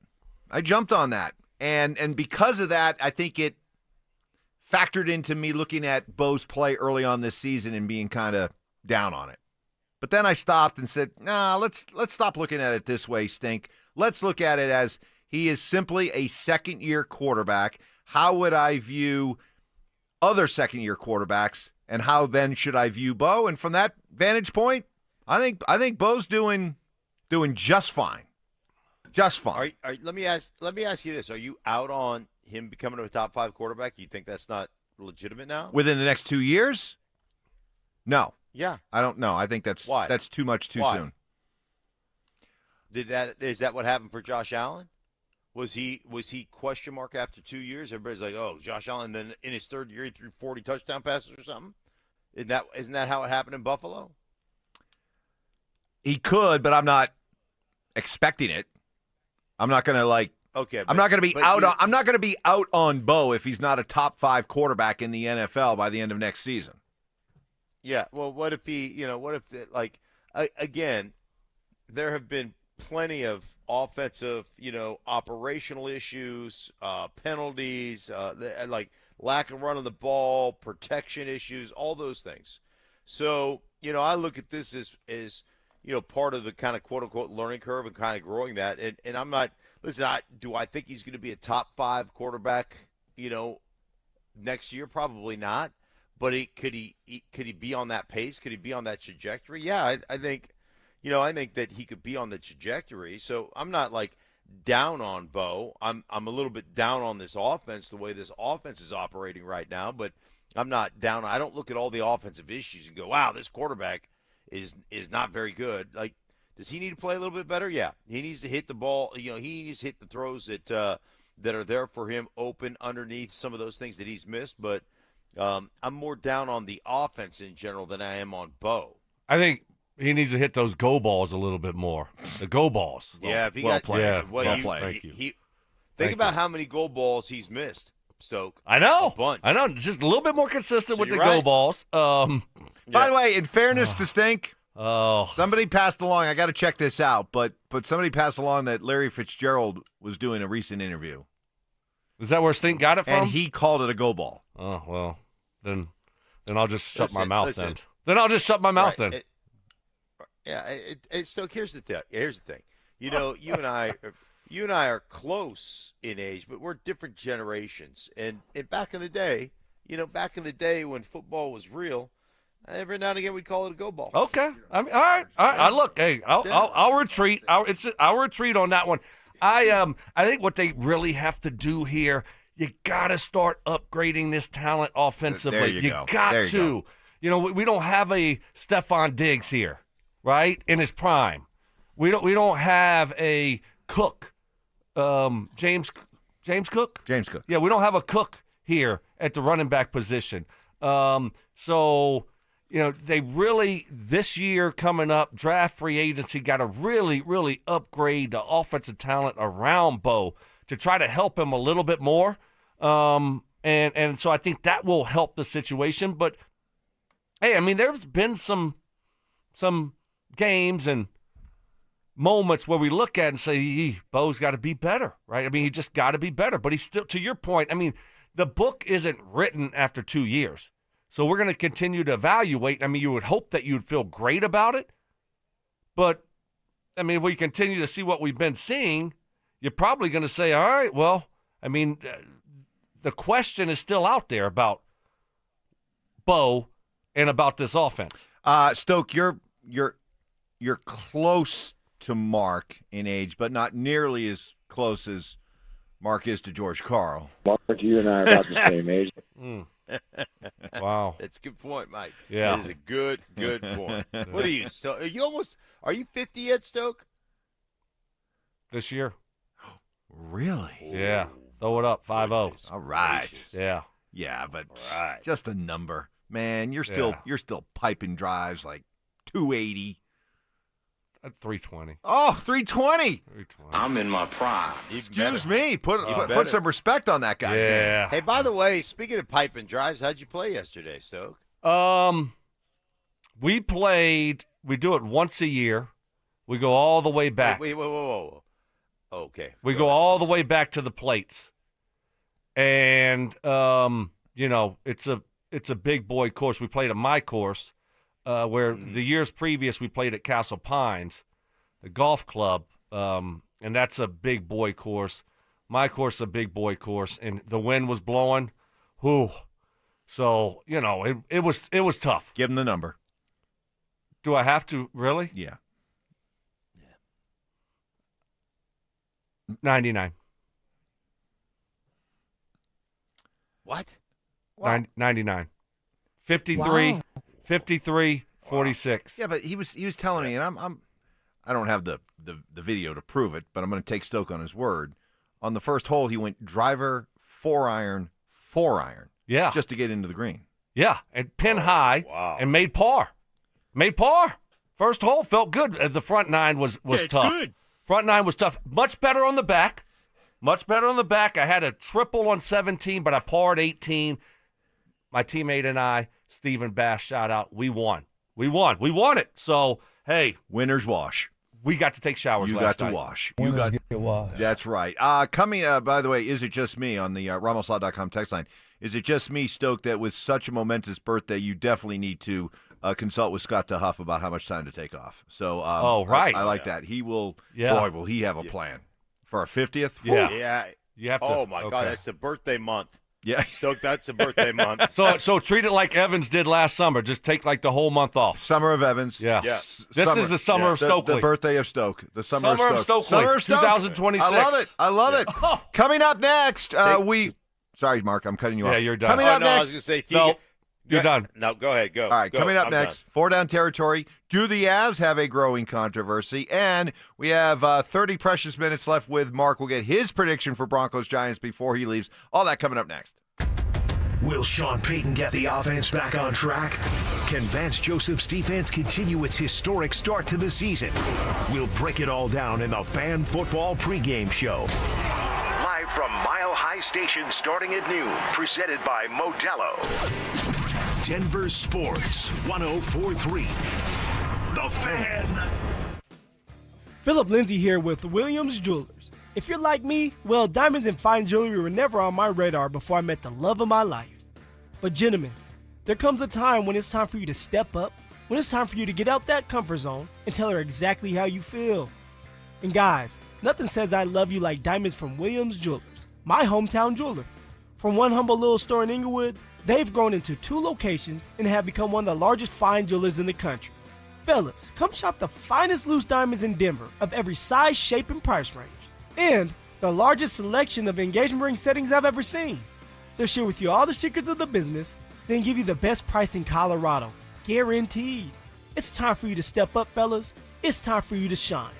S7: I jumped on that. And because of that, I think it factored into me looking at Bo's play early on this season and being kind of down on it. But then I stopped and said, nah, let's stop looking at it this way, Stink. Let's look at it as he is simply a second-year quarterback. How would I view other second-year quarterbacks, and how then should I view Bo? And from that vantage point, I think Bo's doing just fine. Just fine.
S9: Let me ask you this: are you out on him becoming a top 5 quarterback? You think that's not legitimate now?
S7: Within the next 2 years? No.
S9: Yeah.
S7: I don't know. I think that's too much too soon.
S9: Is that what happened for Josh Allen? Was he question mark after 2 years? Everybody's like, oh, Josh Allen. Then in his 3rd year, he threw 40 touchdown passes or something. Isn't that how it happened in Buffalo?
S7: He could, but I'm not expecting it. I'm not going to
S9: Okay,
S7: I'm not going to be out. I'm not going to be out on Bo if he's not a top 5 quarterback in the NFL by the end of next season.
S9: Yeah. Well, what if he? Again, there have been plenty of offensive, operational issues, penalties, lack of running the ball, protection issues, all those things. So, I look at this as part of the kind of quote-unquote learning curve and kind of growing that. And I'm not – listen, do I think he's going to be a top 5 quarterback, next year? Probably not. But could he be on that pace? Could he be on that trajectory? Yeah, I think – I think that he could be on the trajectory. So I'm not down on Bo. I'm a little bit down on this offense, the way this offense is operating right now. But I'm not down. I don't look at all the offensive issues and go, wow, this quarterback is not very good. Like, does he need to play a little bit better? Yeah. He needs to hit the ball. He needs to hit the throws that are there for him open underneath some of those things that he's missed. But I'm more down on the offense in general than I am on Bo.
S8: I think he needs to hit those go balls a little bit more. The go balls.
S9: Well
S8: played. Yeah,
S9: well
S8: played. Thank you.
S9: Think about how many goal balls he's missed, Stoke.
S8: I know.
S9: A bunch.
S8: I know. Just a little bit more consistent with the
S9: you're right.
S8: go balls.
S7: By the way, in fairness to Stink, somebody passed along. I got to check this out, but somebody passed along that Larry Fitzgerald was doing a recent interview.
S8: Is that where Stink got it from?
S7: And he called it a go ball.
S8: Oh well, then I'll just shut my mouth then. Then I'll just shut my mouth then.
S9: Stoke. Here's the thing. You and I are close in age, but we're different generations. And back in the day, when football was real, every now and again we'd call it a go ball.
S8: Okay. I mean, all right. Look, hey, I'll retreat. I'll retreat on that one. I think what they really have to do here, you got to start upgrading this talent offensively.
S7: There you go.
S8: Got
S7: there you
S8: to. We don't have a Stephon Diggs here, right? In his prime. We don't have a Cook. James Cook?
S7: James Cook.
S8: Yeah, we don't have a Cook here at the running back position. They really, this year coming up, draft free agency, got to really, really upgrade the offensive talent around Bo to try to help him a little bit more. And so I think that will help the situation. But, hey, I mean, there's been some games and moments where we look at it and say, Bo's got to be better, right? I mean, he just got to be better. But he's still, to your point, I mean, the book isn't written after 2 years. So we're going to continue to evaluate. I mean, you would hope that you'd feel great about it. But, I mean, if we continue to see what we've been seeing, you're probably going to say, all right, well, I mean, the question is still out there about Bo and about this offense.
S7: Stoke, you're close to Mark in age, but not nearly as close as Mark is to George Karl.
S1: Mark, you and I are about the same age.
S8: Wow.
S9: That's a good point, Mike.
S8: Yeah.
S9: That is a good point. What are you, Stoke? Are you 50 yet, Stoke?
S8: This year.
S7: Really?
S8: Yeah. Throw it up, 5-0.
S7: All right.
S8: Yeah.
S7: Yeah, but just a number. Man, you're still piping drives like 280.
S8: At 320.
S7: Oh, 320.
S23: I'm in my prime.
S7: Excuse me. Put some respect on that guy's name.
S9: Hey, by the way, speaking of pipe and drives, how'd you play yesterday, Stoke?
S8: We do it once a year. We go all the way back.
S9: Wait, whoa. Okay.
S8: We go all the way back to the plates. And, it's a big boy course. We played at my course. Where the years previous we played at Castle Pines, the golf club, and that's a big boy course. My course is a big boy course, and the wind was blowing. So, it was tough.
S7: Give him the number.
S8: Do I have to, really?
S7: Yeah.
S8: 99.
S9: What?
S8: 99. 53. Wow. 53, 46.
S7: Yeah, but he was telling me, and I don't have the video to prove it, but I'm going to take Stoke on his word. On the first hole, he went driver, 4-iron, 4-iron.
S8: Yeah.
S7: Just to get into the green.
S8: Yeah, and pin high, and made par. First hole felt good. The front nine was tough. Good. Front nine was tough. Much better on the back. I had a triple on 17, but I parred 18. My teammate and I, Stephen Bass, shout out. We won it. So, hey.
S7: Winners wash.
S8: We got to take showers last night.
S7: You got to wash. That's right. Coming, by the way, is it just me on the RamosLaw.com text line? Is it just me, Stoke, that with such a momentous birthday, you definitely need to consult with Scott DeHuff about how much time to take off. So,
S8: right.
S7: I like that. He will, boy, will he have a plan. For our 50th?
S8: Yeah.
S9: Yeah.
S8: You have to.
S9: Oh, my God, that's the birthday month.
S7: Yeah.
S9: Stoke, that's the birthday month.
S8: So treat it like Evans did last summer. Just take like the whole month off.
S7: Summer of Evans.
S8: Yeah.
S9: Yes.
S8: This is the summer of Stokley.
S7: The birthday of Stoke. The summer of Stoke.
S8: Summer of Stoke.
S7: 2026.
S8: I
S7: love it. Coming up next, we Sorry, Mark, I'm cutting you off.
S8: Yeah, you're done.
S7: Coming up
S9: I
S7: next.
S9: was going to say,
S8: No, you're done.
S9: No, go ahead. Go.
S7: All right,
S9: Go.
S7: coming up
S9: I'm
S7: next,
S9: done.
S7: 4 Down territory. Do the Avs have a growing controversy? And we have 30 precious minutes left with Mark. We'll get his prediction for Broncos-Giants before he leaves. All that coming up next.
S6: Will Sean Payton get the offense back on track? Can Vance Joseph's defense continue its historic start to the season? We'll break it all down in the Fan Football pregame show. Live from Mile High Station starting at noon. Presented by Modelo. Denver Sports 104.3. The Fan.
S31: Philip Lindsay here with Williams Jewelers. If you're like me, well, diamonds and fine jewelry were never on my radar before I met the love of my life. But gentlemen, there comes a time when it's time for you to step up, when it's time for you to get out that comfort zone and tell her exactly how you feel. And guys, nothing says I love you like diamonds from Williams Jewelers, my hometown jeweler. From one humble little store in Inglewood, they've grown into 2 locations and have become one of the largest fine jewelers in the country. Fellas, come shop the finest loose diamonds in Denver of every size, shape, and price range. And the largest selection of engagement ring settings I've ever seen. They'll share with you all the secrets of the business, then give you the best price in Colorado. Guaranteed. It's time for you to step up, fellas. It's time for you to shine.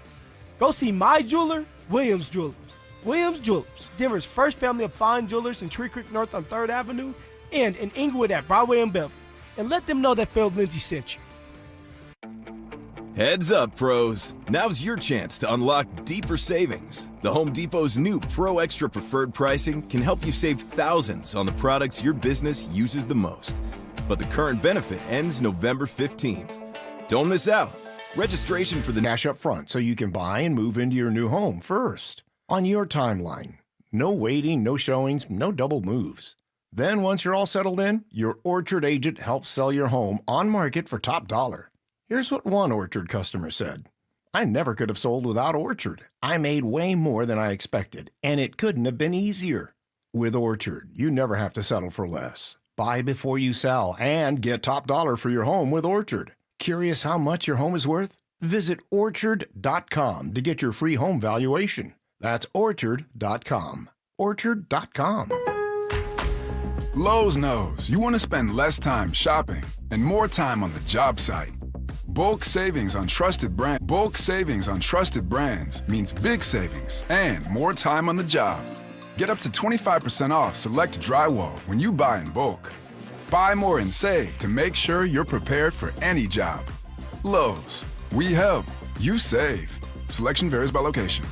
S31: Go see my jeweler, Williams Jewelers. Williams Jewelers, Denver's first family of fine jewelers in Tree Creek North on 3rd Avenue and in Inglewood at Broadway and Beverly. And let them know that Phil Lindsay sent you.
S2: Heads up, pros. Now's your chance to unlock deeper savings. The Home Depot's new Pro Extra Preferred pricing can help you save thousands on the products your business uses the most. But the current benefit ends November 15th. Don't miss out. Registration for the
S14: cash up front so you can buy and move into your new home first. On your timeline. No waiting, no showings, no double moves. Then once you're all settled in, your Orchard agent helps sell your home on market for top dollar. Here's what one Orchard customer said. I never could have sold without Orchard. I made way more than I expected, and it couldn't have been easier. With Orchard, you never have to settle for less. Buy before you sell and get top dollar for your home with Orchard. Curious how much your home is worth? Visit Orchard.com to get your free home valuation. That's Orchard.com. Orchard.com.
S26: Lowe's knows you want to spend less time shopping and more time on the job site. Bulk savings on trusted brands means big savings and more time on the job. Get up to 25% off select drywall when you buy in bulk. Buy more and save to make sure you're prepared for any job. Lowe's, we help, you save. Selection varies by location.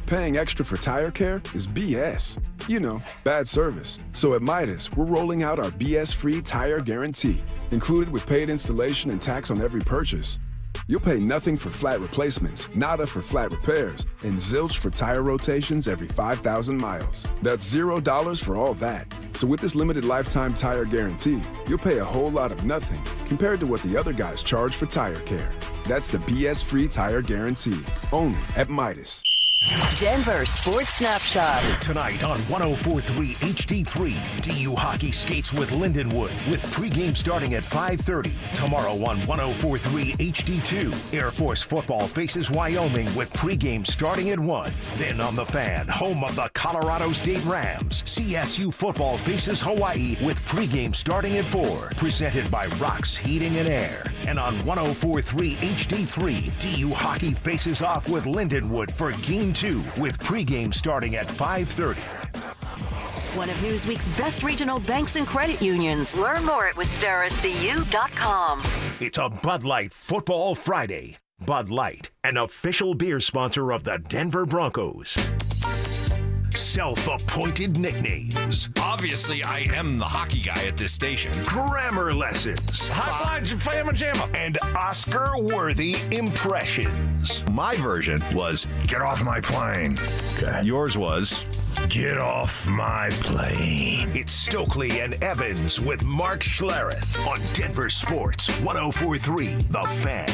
S26: Paying extra for tire care is BS. You know, bad service. So at Midas, we're rolling out our BS-free tire guarantee, included with paid installation and tax on every purchase. You'll pay nothing for flat replacements, nada for flat repairs, and zilch for tire rotations every 5,000 miles. That's $0 for all that. So with this limited lifetime tire guarantee, you'll pay a whole lot of nothing compared to what the other guys charge for tire care. That's the BS-free tire guarantee, only at Midas.
S15: Denver Sports Snapshot.
S6: Tonight on 104.3 HD3, DU Hockey skates with Lindenwood with pregame starting at 5:30. Tomorrow on 104.3 HD2, Air Force football faces Wyoming with pregame starting at 1. Then on the Fan, home of the Colorado State Rams, CSU football faces Hawaii with pregame starting at 4. Presented by Rocks Heating and Air. And on 104.3 HD3, DU Hockey faces off with Lindenwood for Game 2 with pregame starting at 5:30.
S15: One of Newsweek's best regional banks and credit unions. Learn more at WistaraCU.com.
S6: It's a Bud Light Football Friday. Bud Light, an official beer sponsor of the Denver Broncos. Self-appointed nicknames.
S23: Obviously, I am the hockey guy at this station.
S6: Grammar lessons.
S8: High five, Fama Jamma.
S6: And Oscar-worthy impressions.
S23: My version was, get off my plane.
S6: Okay.
S23: Yours was,
S6: get off my plane. It's Stokley and Evans with Mark Schlereth on Denver Sports 104.3 The Fan.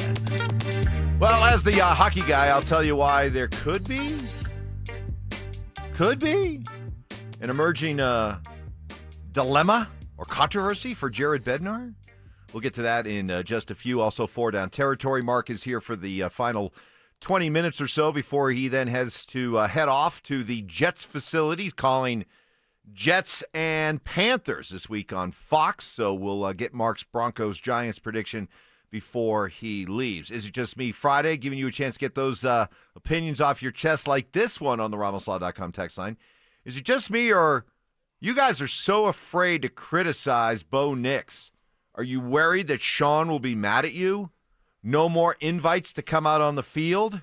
S7: Well, as the hockey guy, I'll tell you why there could be an emerging dilemma or controversy for Jared Bednar. We'll get to that in just a few. Also, 4 Down territory. Mark is here for the final 20 minutes or so before he then has to head off to the Jets facility, calling Jets and Panthers this week on Fox. So we'll get Mark's Broncos-Giants prediction before he leaves. Is it just me Friday, giving you a chance to get those opinions off your chest like this one on the RamosLaw.com text line? Is it just me, or you guys are so afraid to criticize Bo Nix? Are you worried that Sean will be mad at you? No more invites to come out on the field?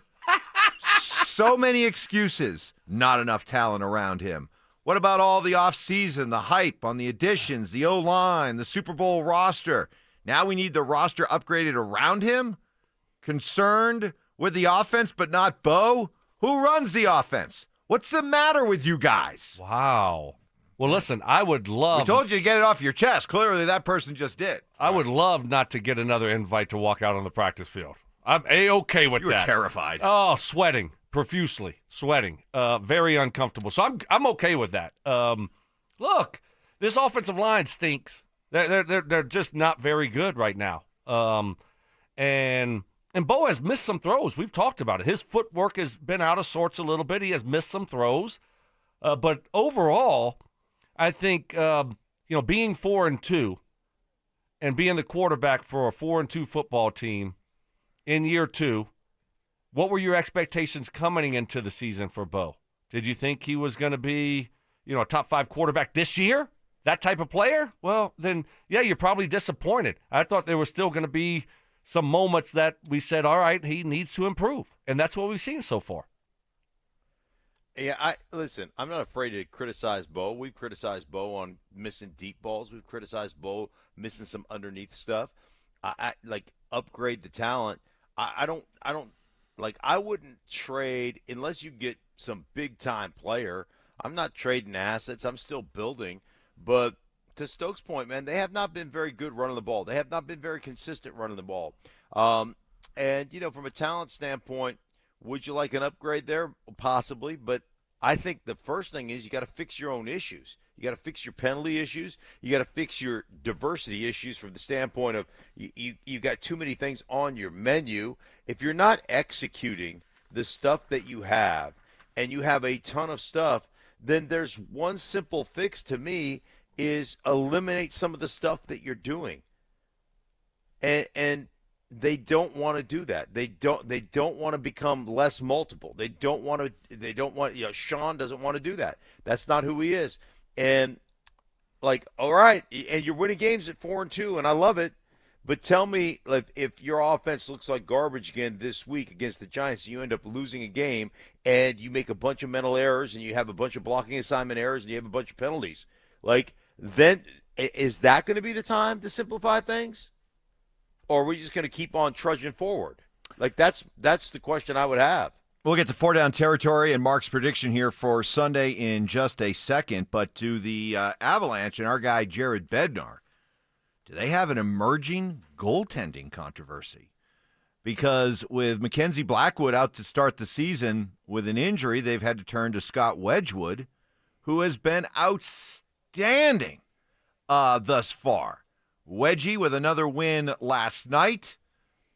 S7: So many excuses. Not enough talent around him. What about all the offseason, the hype on the additions, the O-line, the Super Bowl roster? Now we need the roster upgraded around him? Concerned with the offense but not Bo? Who runs the offense? What's the matter with you guys?
S8: Wow. Well, listen, I would love...
S7: We told you to get it off your chest. Clearly that person just did.
S8: I would love not to get another invite to walk out on the practice field. I'm A-okay with that.
S7: You were terrified.
S8: Oh, sweating profusely. Sweating. Very uncomfortable. So I'm okay with that. Look, this offensive line stinks. They're just not very good right now. And Bo has missed some throws. We've talked about it. His footwork has been out of sorts a little bit. He has missed some throws. But overall, I think being 4-2 and being the quarterback for a 4-2 football team in year 2, what were your expectations coming into the season for Bo? Did you think he was going to be, a top 5 quarterback this year? That type of player? Well, then, yeah, you're probably disappointed. I thought there was still going to be some moments that we said, all right, he needs to improve. And that's what we've seen so far.
S9: Yeah, listen, I'm not afraid to criticize Bo. We've criticized Bo on missing deep balls. We've criticized Bo missing some underneath stuff. I upgrade the talent. I wouldn't trade unless you get some big-time player. I'm not trading assets. I'm still building. But to Stokes' point, man, they have not been very good running the ball. They have not been very consistent running the ball. From a talent standpoint, would you like an upgrade there? Possibly. But I think the first thing is you got to fix your own issues. You got to fix your penalty issues. You got to fix your diversity issues from the standpoint of you got too many things on your menu. If you're not executing the stuff that you have, and you have a ton of stuff, then there's one simple fix to me is eliminate some of the stuff that you're doing. And they don't want to do that. They don't want to become less multiple. They don't want, Sean doesn't want to do that. That's not who he is. And all right, and you're winning games at 4-2, and I love it. But tell me, if your offense looks like garbage again this week against the Giants, you end up losing a game, and you make a bunch of mental errors, and you have a bunch of blocking assignment errors, and you have a bunch of penalties. Then is that going to be the time to simplify things? Or are we just going to keep on trudging forward? That's the question I would have.
S7: We'll get to 4-down territory and Mark's prediction here for Sunday in just a second. But to the Avalanche and our guy Jared Bednar, do they have an emerging goaltending controversy? Because with Mackenzie Blackwood out to start the season with an injury, they've had to turn to Scott Wedgwood, who has been outstanding thus far. Wedgie with another win last night,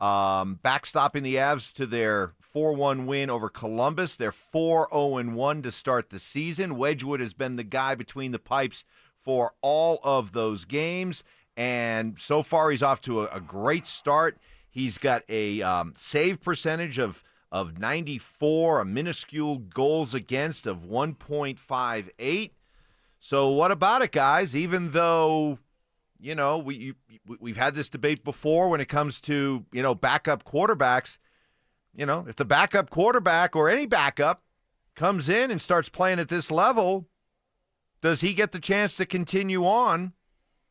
S7: backstopping the Avs to their 4-1 win over Columbus. They're 4-0-1 to start the season. Wedgwood has been the guy between the pipes for all of those games. And so far, he's off to a great start. He's got a save percentage of 94, a minuscule goals against of 1.58. So what about it, guys? Even though, we've had this debate before when it comes to, backup quarterbacks. If the backup quarterback or any backup comes in and starts playing at this level, does he get the chance to continue on?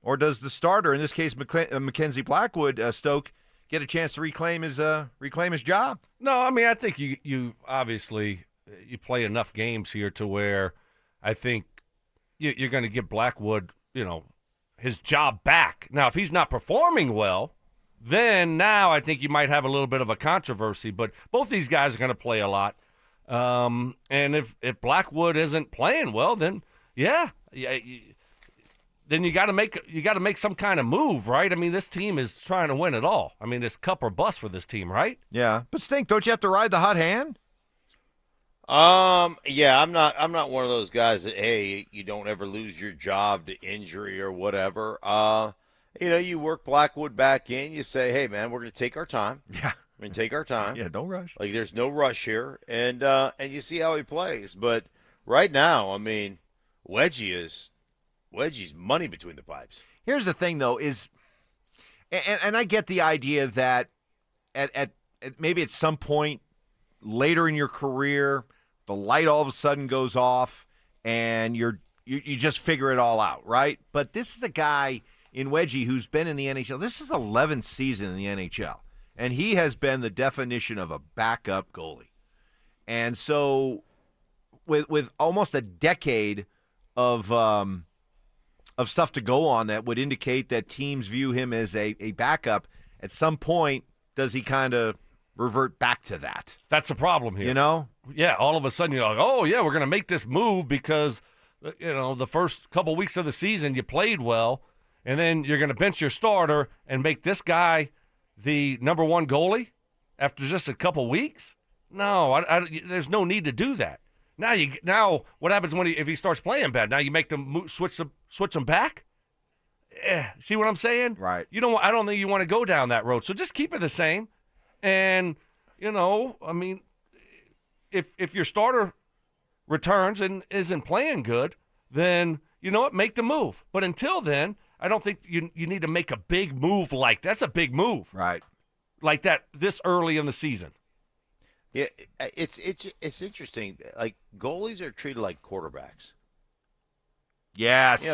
S7: Or does the starter, in this case Mackenzie Blackwood, Stoke, get a chance to reclaim his job?
S8: No, I think you obviously you play enough games here to where I think you're going to give Blackwood, his job back. Now, if he's not performing well, then now I think you might have a little bit of a controversy. But both these guys are going to play a lot. And if Blackwood isn't playing well, then, yeah then you got to make some kind of move, right? I mean, this team is trying to win it all. I mean, it's cup or bust for this team, right?
S7: Yeah, but Stink, don't you have to ride the hot hand?
S9: Yeah, I'm not one of those guys that, hey, you don't ever lose your job to injury or whatever. You work Blackwood back in. You say, hey, man, we're going to take our time.
S7: Yeah.
S9: Take our time.
S7: Yeah, don't rush.
S9: Like, there's no rush here. And you see how he plays. But right now, I mean, Wedgie's money between the pipes.
S7: Here's the thing, though, is, and I get the idea that at maybe at some point later in your career, the light all of a sudden goes off, and you just figure it all out, right? But this is a guy in Wedgie who's been in the NHL. This is 11th season in the NHL, and he has been the definition of a backup goalie. And so, with almost a decade of stuff to go on that would indicate that teams view him as a backup, at some point, does he kind of revert back to that?
S8: That's the problem here.
S7: You know?
S8: Yeah, all of a sudden you're like, oh, yeah, we're going to make this move because, the first couple weeks of the season you played well, and then you're going to bench your starter and make this guy the number one goalie after just a couple weeks? No, there's no need to do that. Now what happens if he starts playing bad? Now you make them switch them back? See what I'm saying?
S7: Right.
S8: I don't think you want to go down that road. So just keep it the same. And, I mean, if your starter returns and isn't playing good, then, you know what, make the move. But until then, I don't think you need to make a big move like that. That's a big move.
S7: Right.
S8: Like that this early in the season.
S9: Yeah, it's interesting. Like, goalies are treated like quarterbacks.
S7: Yes.
S9: Yeah,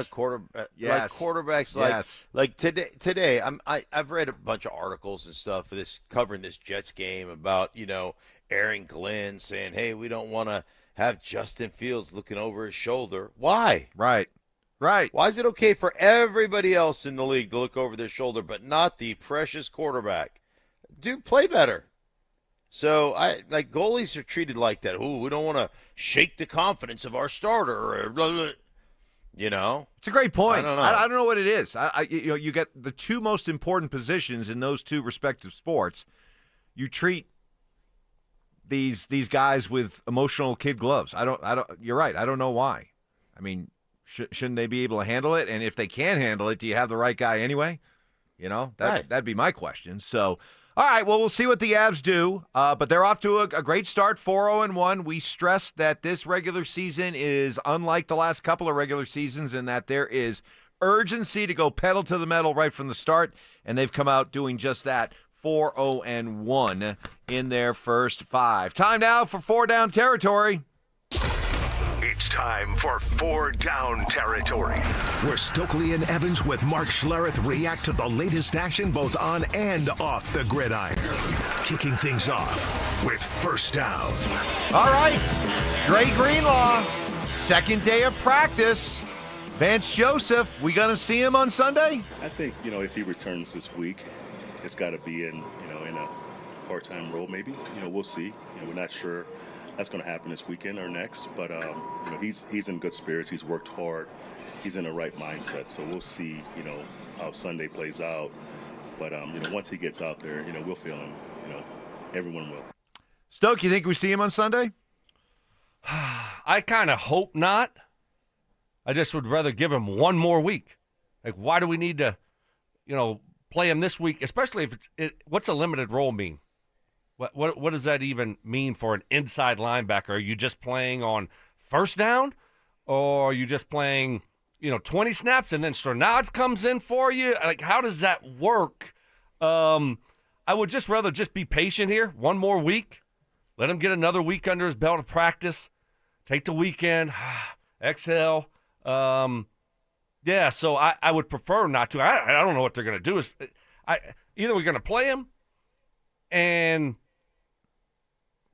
S7: yes.
S9: Like quarterbacks.
S7: Yes.
S9: Like today, I've read a bunch of articles and stuff for this covering this Jets game about Aaron Glenn saying, "Hey, we don't want to have Justin Fields looking over his shoulder." Why?
S7: Right.
S9: Why is it okay for everybody else in the league to look over their shoulder, but not the precious quarterback? Dude, play better. So goalies are treated like that. Ooh, we don't want to shake the confidence of our starter. Or blah, blah.
S7: It's a great point.
S9: I
S7: don't know what it is. You get the two most important positions in those two respective sports. You treat these guys with emotional kid gloves. You're right. I don't know why. I mean, shouldn't they be able to handle it? And if they can handle it, do you have the right guy anyway? That'd be my question. So, all right, well, we'll see what the Avs do. But they're off to a great start, 4-0-1. We stressed that this regular season is unlike the last couple of regular seasons in that there is urgency to go pedal to the metal right from the start, and they've come out doing just that, 4-0-1 in their first 5. Time now for 4 Down Territory.
S6: It's time for 4 Down Territory, where Stokley and Evans with Mark Schlereth react to the latest action both on and off the gridiron. Kicking things off with First Down.
S7: All right, Dre Greenlaw, second day of practice. Vance Joseph, we going to see him on Sunday?
S3: I think, if he returns this week, it's got to be in a part-time role maybe. We'll see. We're not sure that's going to happen this weekend or next, but he's in good spirits. He's worked hard. He's in the right mindset. So we'll see, how Sunday plays out. But once he gets out there, we'll feel him. Everyone will.
S7: Stoke, you think we see him on Sunday?
S8: I kind of hope not. I just would rather give him one more week. Like, why do we need to, play him this week? Especially if what's a limited role mean? What does that even mean for an inside linebacker? Are you just playing on first down, or are you just playing, 20 snaps and then Sternad comes in for you? Like, how does that work? I would just rather just be patient here. One more week. Let him get another week under his belt of practice. Take the weekend. Exhale. Yeah, so I would prefer not to. I don't know what they're going to do. Either we're going to play him and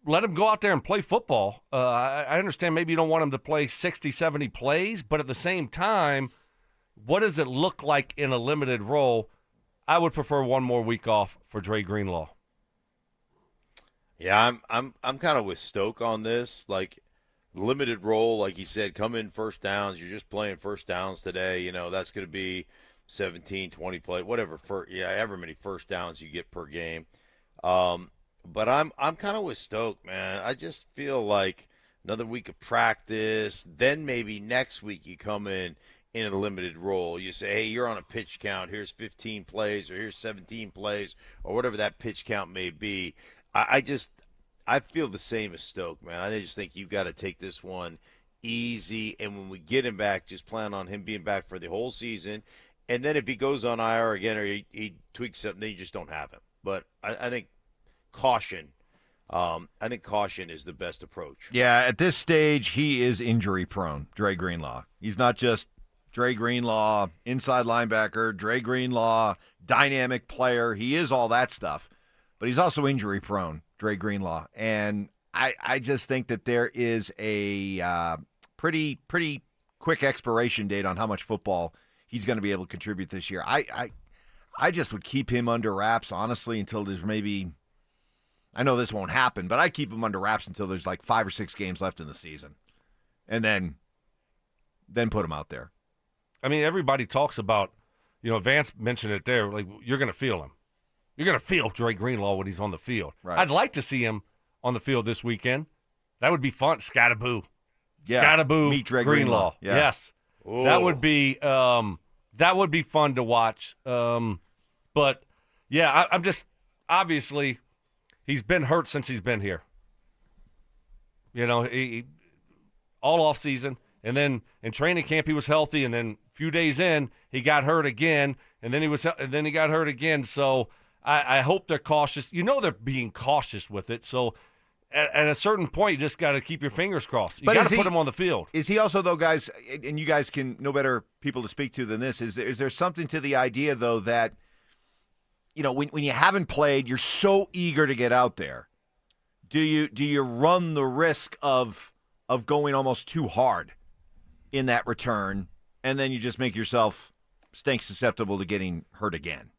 S8: let him go out there and play football. I understand maybe you don't want him to play 60, 70 plays, but at the same time, what does it look like in a limited role? I would prefer one more week off for Dre Greenlaw.
S9: Yeah, I'm kind of with Stoke on this. Like, limited role, like you said, come in first downs. You're just playing first downs today. You know, that's going to be 17, 20 play, whatever, however many first downs you get per game. But I'm kind of with Stoke, man. I just feel like another week of practice, then maybe next week you come in a limited role. You say, hey, you're on a pitch count. Here's 15 plays or here's 17 plays or whatever that pitch count may be. I feel the same as Stoke, man. I just think you've got to take this one easy. And when we get him back, just plan on him being back for the whole season. And then if he goes on IR again or he tweaks something, then you just don't have him. But I think caution. I think caution is the best approach.
S7: Yeah, at this stage, he is injury prone, Dre Greenlaw. He's not just Dre Greenlaw, inside linebacker, Dre Greenlaw, dynamic player. He is all that stuff. But he's also injury prone, Dre Greenlaw. And I just think that there is a pretty quick expiration date on how much football he's going to be able to contribute this year. I just would keep him under wraps, honestly, until there's maybe – I know this won't happen, but I'd keep him under wraps until there's like 5 or 6 games left in the season. And then put him out there.
S8: I mean, everybody talks about, Vance mentioned it there, like you're going to feel him. You're going to feel Dre Greenlaw when he's on the field.
S7: Right.
S8: I'd like to see him on the field this weekend. That would be fun. Scataboo.
S7: Yeah.
S8: Scataboo.
S7: Meet Dre
S8: Greenlaw.
S7: Yeah.
S8: Yes.
S9: Ooh.
S8: That would be fun to watch. But yeah, I'm just obviously he's been hurt since he's been here. He all off season, and then in training camp he was healthy, and then a few days in he got hurt again, and then he got hurt again. So I hope they're cautious. They're being cautious with it. So at a certain point, you just got to keep your fingers crossed. You got to put him on the field.
S7: Is he also, though, guys, and you guys can know better people to speak to than this, is there something to the idea, though, that, when you haven't played, you're so eager to get out there. Do you run the risk of going almost too hard in that return, and then you just make yourself stink susceptible to getting hurt again?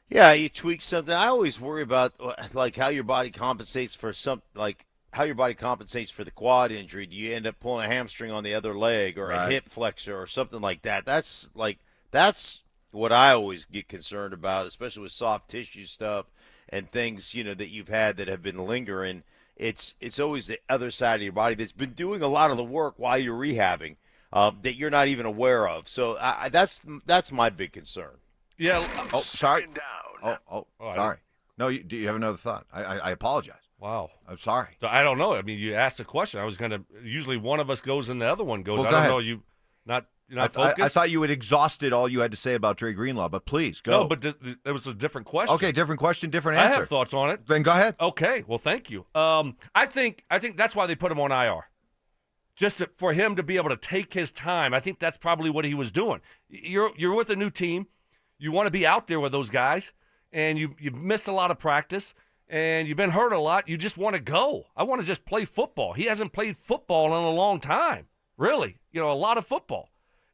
S9: Yeah, you tweak something. I always worry about like how your body compensates for how your body compensates for the quad injury. Do you end up pulling a hamstring on the other leg or a hip flexor or something like that? That's what I always get concerned about, especially with soft tissue stuff and things, that you've had that have been lingering. It's always the other side of your body that's been doing a lot of the work while you're rehabbing that you're not even aware of. So that's my big concern.
S8: Yeah.
S7: Oh, sorry. Sorry. No, do you have another thought? I apologize.
S8: Wow.
S7: I'm sorry.
S8: I don't know. I mean, you asked a question. I was going to – usually one of us goes and the other one goes.
S7: Well,
S8: I
S7: go
S8: don't
S7: ahead.
S8: know. You're not focused?
S7: I thought you had exhausted all you had to say about Dre Greenlaw, but please, go.
S8: No, but it was a different question.
S7: Okay, different question, different answer.
S8: I have thoughts on it.
S7: Then go ahead.
S8: Okay. Well, thank you. I think that's why they put him on IR. For him to be able to take his time. I think that's probably what he was doing. You're with a new team. You want to be out there with those guys, and you've missed a lot of practice, and you've been hurt a lot. You just want to go. I want to just play football. He hasn't played football in a long time, really. A lot of football.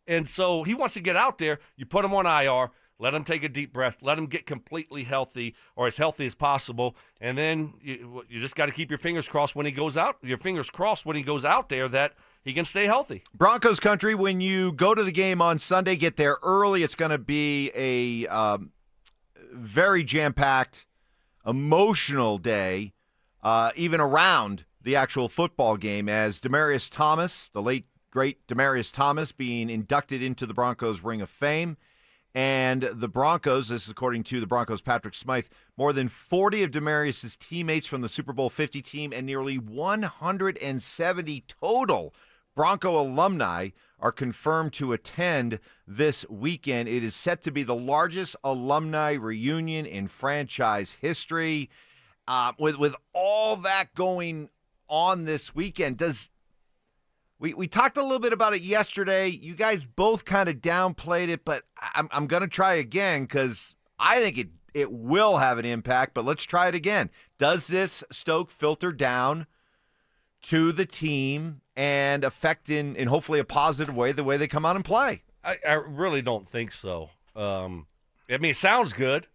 S8: And so he wants to get out there. You put him on IR, let him take a deep breath, let him get completely healthy or as healthy as possible, and then you just got to keep your fingers crossed when he goes out. Your fingers crossed when he goes out there that he can stay healthy.
S7: Broncos country, when you go to the game on Sunday, get there early. It's going to be a very jam-packed, emotional day, even around the actual football game, as Demaryius Thomas, the late great Demaryius Thomas, being inducted into the Broncos Ring of Fame. And the Broncos, this is according to the Broncos' Patrick Smythe, more than 40 of Demaryius' teammates from the Super Bowl 50 team and nearly 170 total Bronco alumni are confirmed to attend this weekend. It is set to be the largest alumni reunion in franchise history. With all that going on this weekend, we talked a little bit about it yesterday. You guys both kind of downplayed it, but I'm going to try again because I think it will have an impact, but let's try it again. Does this, Stoke, filter down to the team and affect in hopefully a positive way the way they come out and play?
S8: I really don't think so. It sounds good.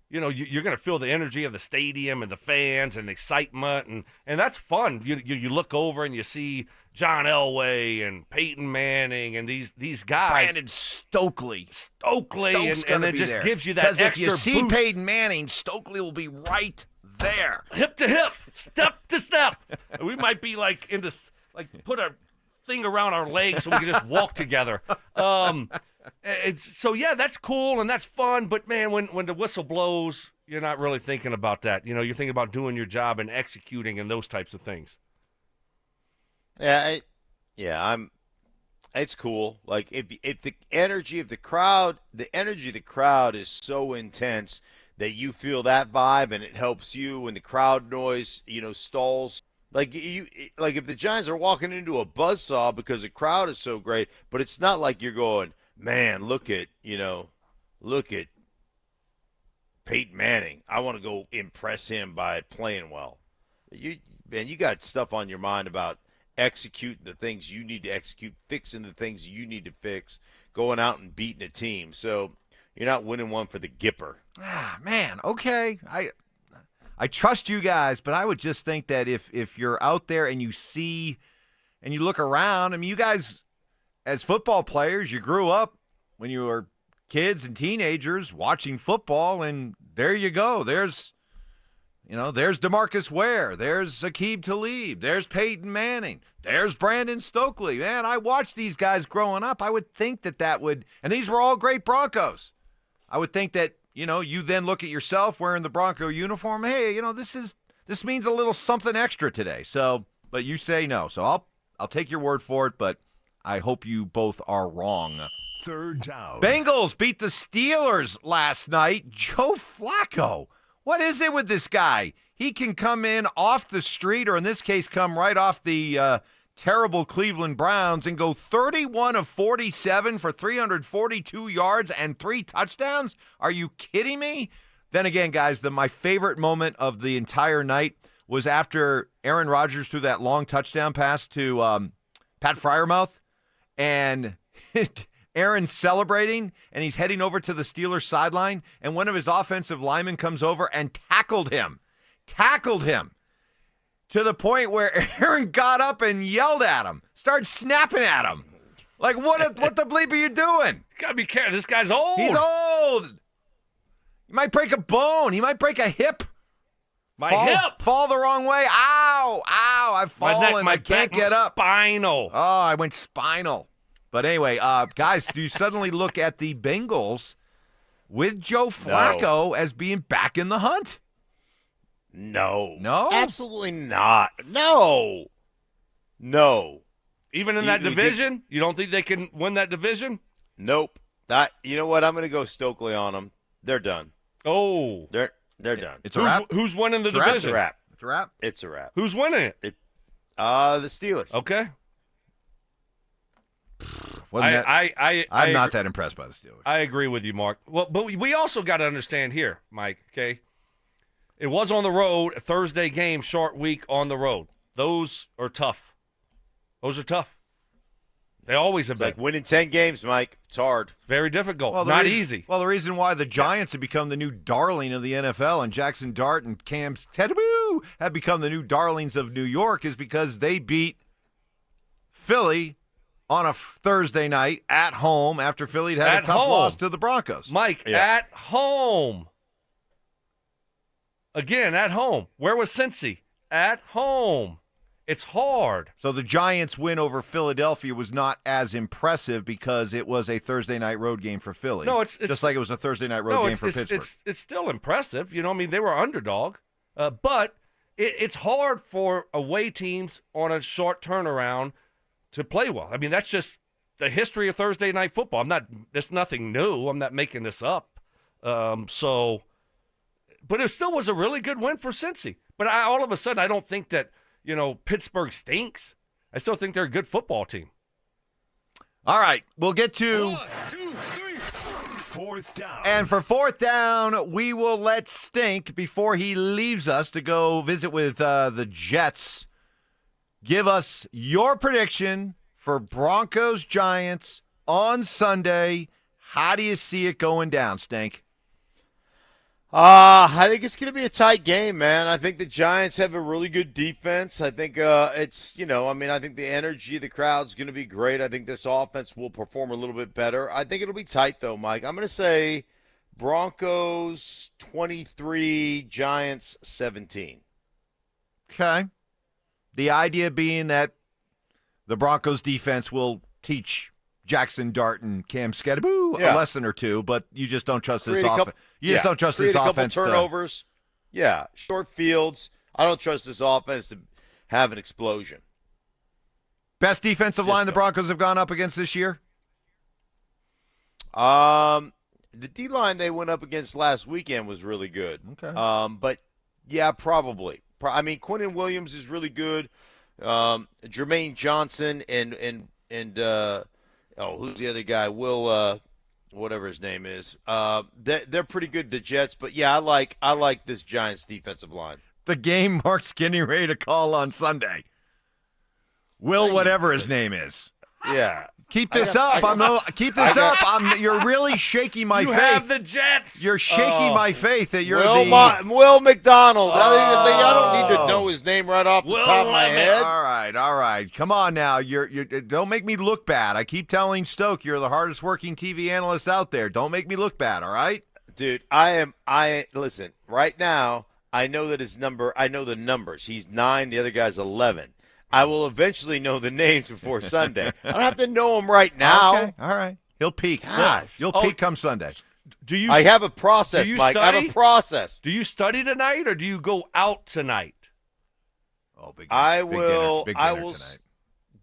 S8: you know, you're going to feel the energy of the stadium and the fans and the excitement, and that's fun. You look over and you see John Elway and Peyton Manning and these guys.
S7: Brandon Stokley,
S8: and it just gives you that
S7: extra
S8: extra
S7: boost. Because if you see
S8: boost.
S7: Peyton Manning, Stokley will be right there.
S8: Hip to hip, step to step. We might be like put a thing around our legs so we can just walk together. So yeah, that's cool and that's fun. But man, when the whistle blows, you're not really thinking about that. You know, you're thinking about doing your job and executing and those types of things.
S9: It's cool. Like if the energy of the crowd is so intense that you feel that vibe and it helps you when the crowd noise, stalls. Like if the Giants are walking into a buzzsaw because the crowd is so great, but it's not like you're going, man, look at Peyton Manning. I want to go impress him by playing well. You got stuff on your mind about executing the things you need to execute, fixing the things you need to fix, going out and beating a team. So you're not winning one for the Gipper.
S7: Man, okay. I trust you guys, but I would just think that if you're out there and you see and you look around, I mean, you guys as football players, you grew up when you were kids and teenagers watching football, and there you go. There's DeMarcus Ware. There's Aqib Talib. There's Peyton Manning. There's Brandon Stokley. Man, I watched these guys growing up. I would think that would – and these were all great Broncos. I would think that, you then look at yourself wearing the Bronco uniform. Hey, this means a little something extra today. So, but you say no. So I'll take your word for it, but I hope you both are wrong.
S6: Third down.
S7: Bengals beat the Steelers last night. Joe Flacco. What is it with this guy? He can come in off the street, or in this case, come right off the terrible Cleveland Browns and go 31 of 47 for 342 yards and 3 touchdowns. Are you kidding me? Then again, guys, my favorite moment of the entire night was after Aaron Rodgers threw that long touchdown pass to Pat Freiermuth, and Aaron's celebrating, and he's heading over to the Steelers sideline, and one of his offensive linemen comes over and tackled him to the point where Aaron got up and yelled at him, started snapping at him. Like, what the bleep are you doing?
S8: You gotta be careful. This guy's old.
S7: He's old. He might break a bone. He might break a hip.
S8: Hip.
S7: Fall the wrong way. Ow. I've fallen. I can't get up.
S8: Spinal.
S7: Oh, I went spinal. But anyway, guys, do you suddenly look at the Bengals with Joe Flacco as being back in the hunt?
S9: No.
S7: No?
S9: Absolutely not. No.
S8: Even in that division? You don't think they can win that division?
S9: Nope. You know what? I'm going to go Stokley on them. They're done.
S8: Oh.
S9: They're done.
S7: It's a wrap?
S8: Who's winning the division?
S9: It's a wrap.
S7: It's a wrap?
S9: It's a wrap.
S8: Who's winning it?
S9: The Steelers.
S8: Okay.
S7: I'm not that impressed by the Steelers.
S8: I agree with you, Mark. Well, but we also got to understand here, Mike, okay? It was on the road, a Thursday game, short week on the road. Those are tough. They always have been.
S9: Like winning 10 games, Mike. It's hard.
S8: Very difficult.
S7: Well,
S8: Not easy.
S7: Well, the reason why the Giants have become the new darling of the NFL and Jackson Dart and Cam Tedaboo have become the new darlings of New York is because they beat Philly on a Thursday night at home after Philly had a tough loss to the Broncos.
S8: Mike, at home. Again, at home. Where was Cincy? At home. It's hard.
S7: So the Giants' win over Philadelphia was not as impressive because it was a Thursday night road game for Philly.
S8: No, it's
S7: just like it was a Thursday night road game for Pittsburgh.
S8: It's still impressive. You know, I mean, they were underdog. But it's hard for away teams on a short turnaround to play well. I mean, that's just the history of Thursday night football. It's nothing new. I'm not making this up. But it still was a really good win for Cincy. But all of a sudden, I don't think that, Pittsburgh stinks. I still think they're a good football team.
S7: All right, we'll get to
S6: 1, 2, 3, 4th down.
S7: And for 4th down, we will let Stink, before he leaves us to go visit with the Jets, give us your prediction for Broncos-Giants on Sunday. How do you see it going down, Stink?
S9: I think it's going to be a tight game, man. I think the Giants have a really good defense. I think I think the energy of the crowd's going to be great. I think this offense will perform a little bit better. I think it'll be tight, though, Mike. I'm going to say Broncos 23, Giants 17.
S7: Okay. The idea being that the Broncos defense will teach Jackson Dart and Cam Skadaboo a lesson or two, but you just don't trust this offense. You just don't trust this offense.
S9: Turnovers. Short fields. I don't trust this offense to have an explosion.
S7: Best defensive line the Broncos have gone up against this year?
S9: The D-line they went up against last weekend was really good.
S7: Okay.
S9: But, yeah, probably. I mean, Quentin Williams is really good. Jermaine Johnson and who's the other guy? Will, whatever his name is. They're pretty good, the Jets. But, yeah, I like this Giants defensive line.
S7: The game Mark's getting ready to call on Sunday. Will, whatever his name is.
S9: Yeah.
S7: Keep this up. You're really shaking my faith.
S8: You have the Jets.
S7: You're shaking my faith that you're
S9: Will McDonald. I don't need to know his name right off the top of my head.
S7: All right. Come on now. You don't make me look bad. I keep telling Stoke you're the hardest working TV analyst out there. Don't make me look bad, all right?
S9: Dude, listen, right now, I know the numbers. He's 9, the other guy's 11. I will eventually know the names before Sunday. I don't have to know them right now.
S7: Okay. All right. He'll peak.
S9: Gosh.
S7: You'll peak come Sunday.
S9: I have a process, Mike. I have a process.
S8: Do you study tonight or do you go out tonight?
S7: Oh, big
S9: dinner.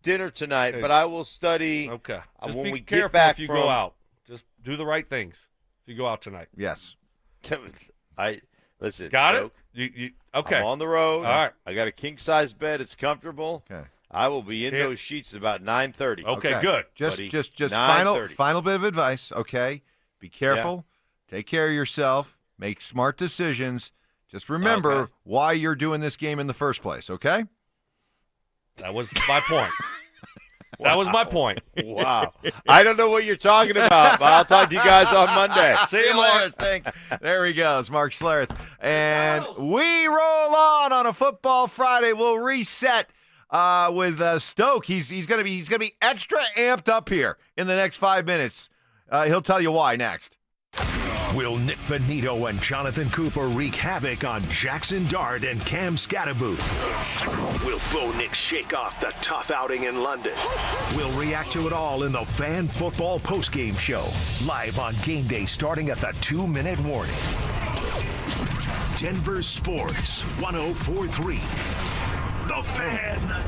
S9: Dinner tonight, but I will study.
S8: Okay. Just
S9: when
S8: be
S9: we
S8: careful
S9: get back
S8: if you go out. Just do the right things if you go out tonight.
S7: Yes.
S9: Listen.
S8: Got
S9: Stoke,
S8: it? Okay.
S9: I'm on the road.
S8: All right.
S9: I got a king-size bed. It's comfortable.
S7: Okay.
S9: I will be in those sheets about 9:30.
S8: Okay, good.
S7: Just
S9: 9:30.
S7: final bit of advice, okay? Be careful. Yeah. Take care of yourself. Make smart decisions. Just remember why you're doing this game in the first place, okay?
S8: That was my point. That was my point.
S9: Wow. I don't know what you're talking about, but I'll talk to you guys on Monday.
S7: See you later. There he goes, Mark Schlereth. And we roll on a Football Friday. We'll reset with Stoke. He's gonna be extra amped up here in the next 5 minutes. He'll tell you why next.
S6: Will Nick Benito and Jonathan Cooper wreak havoc on Jackson Dart and Cam Skadaboo? Will Bo Nix shake off the tough outing in London? We'll react to it all in the Fan Football Postgame Show, live on game day starting at the 2-minute warning. Denver Sports 104.3. The Fan.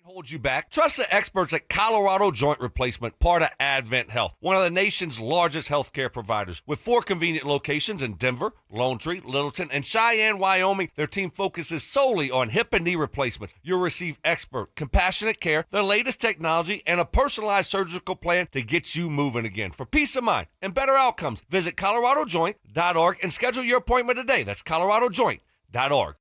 S8: Hold you back. Trust the experts at Colorado Joint Replacement, part of Advent Health, one of the nation's largest healthcare providers. With 4 convenient locations in Denver, Lone Tree, Littleton, and Cheyenne, Wyoming, their team focuses solely on hip and knee replacements. You'll receive expert, compassionate care, the latest technology, and a personalized surgical plan to get you moving again. For peace of mind and better outcomes, visit coloradojoint.org and schedule your appointment today. That's coloradojoint.org.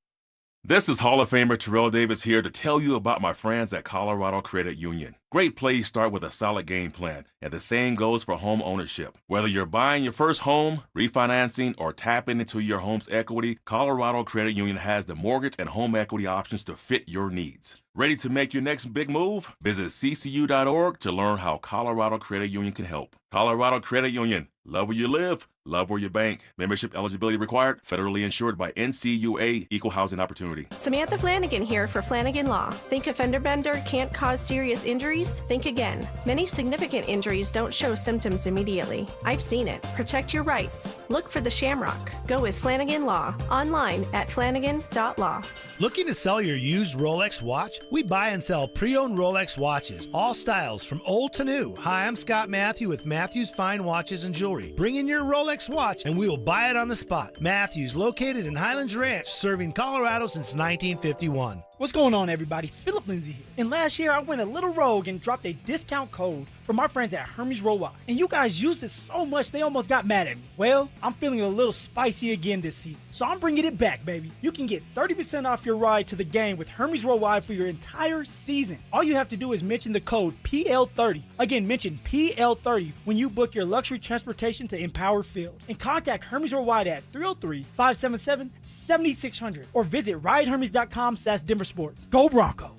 S4: This is Hall of Famer Terrell Davis here to tell you about my friends at Colorado Credit Union. Great plays start with a solid game plan, and the same goes for home ownership. Whether you're buying your first home, refinancing, or tapping into your home's equity, Colorado Credit Union has the mortgage and home equity options to fit your needs. Ready to make your next big move? Visit ccu.org to learn how Colorado Credit Union can help. Colorado Credit Union. Love where you live, love where you bank. Membership eligibility required. Federally insured by NCUA. Equal housing opportunity.
S11: Samantha Flanagan here for Flanagan Law. Think a fender bender can't cause serious injuries? Think again. Many significant injuries don't show symptoms immediately. I've seen it. Protect your rights. Look for the Shamrock. Go with Flanagan Law. Online at flanagan.law.
S5: Looking to sell your used Rolex watch? We buy and sell pre-owned Rolex watches, all styles from old to new. Hi, I'm Scott Matthew with Matthews Fine Watches and Jewelry. Bring in your Rolex watch and we will buy it on the spot. Matthews, located in Highlands Ranch, serving Colorado since 1951.
S31: What's going on, everybody? Philip Lindsay here. And last year, I went a little rogue and dropped a discount code from our friends at Hermes Worldwide. And you guys used it so much they almost got mad at me. Well, I'm feeling a little spicy again this season, so I'm bringing it back, baby. You can get 30% off your ride to the game with Hermes Worldwide for your entire season. All you have to do is mention the code PL30. Again, mention PL30 when you book your luxury transportation to Empower Field. And contact Hermes Worldwide at 303-577-7600 or visit ridehermes.com/DenverSports. Go Broncos!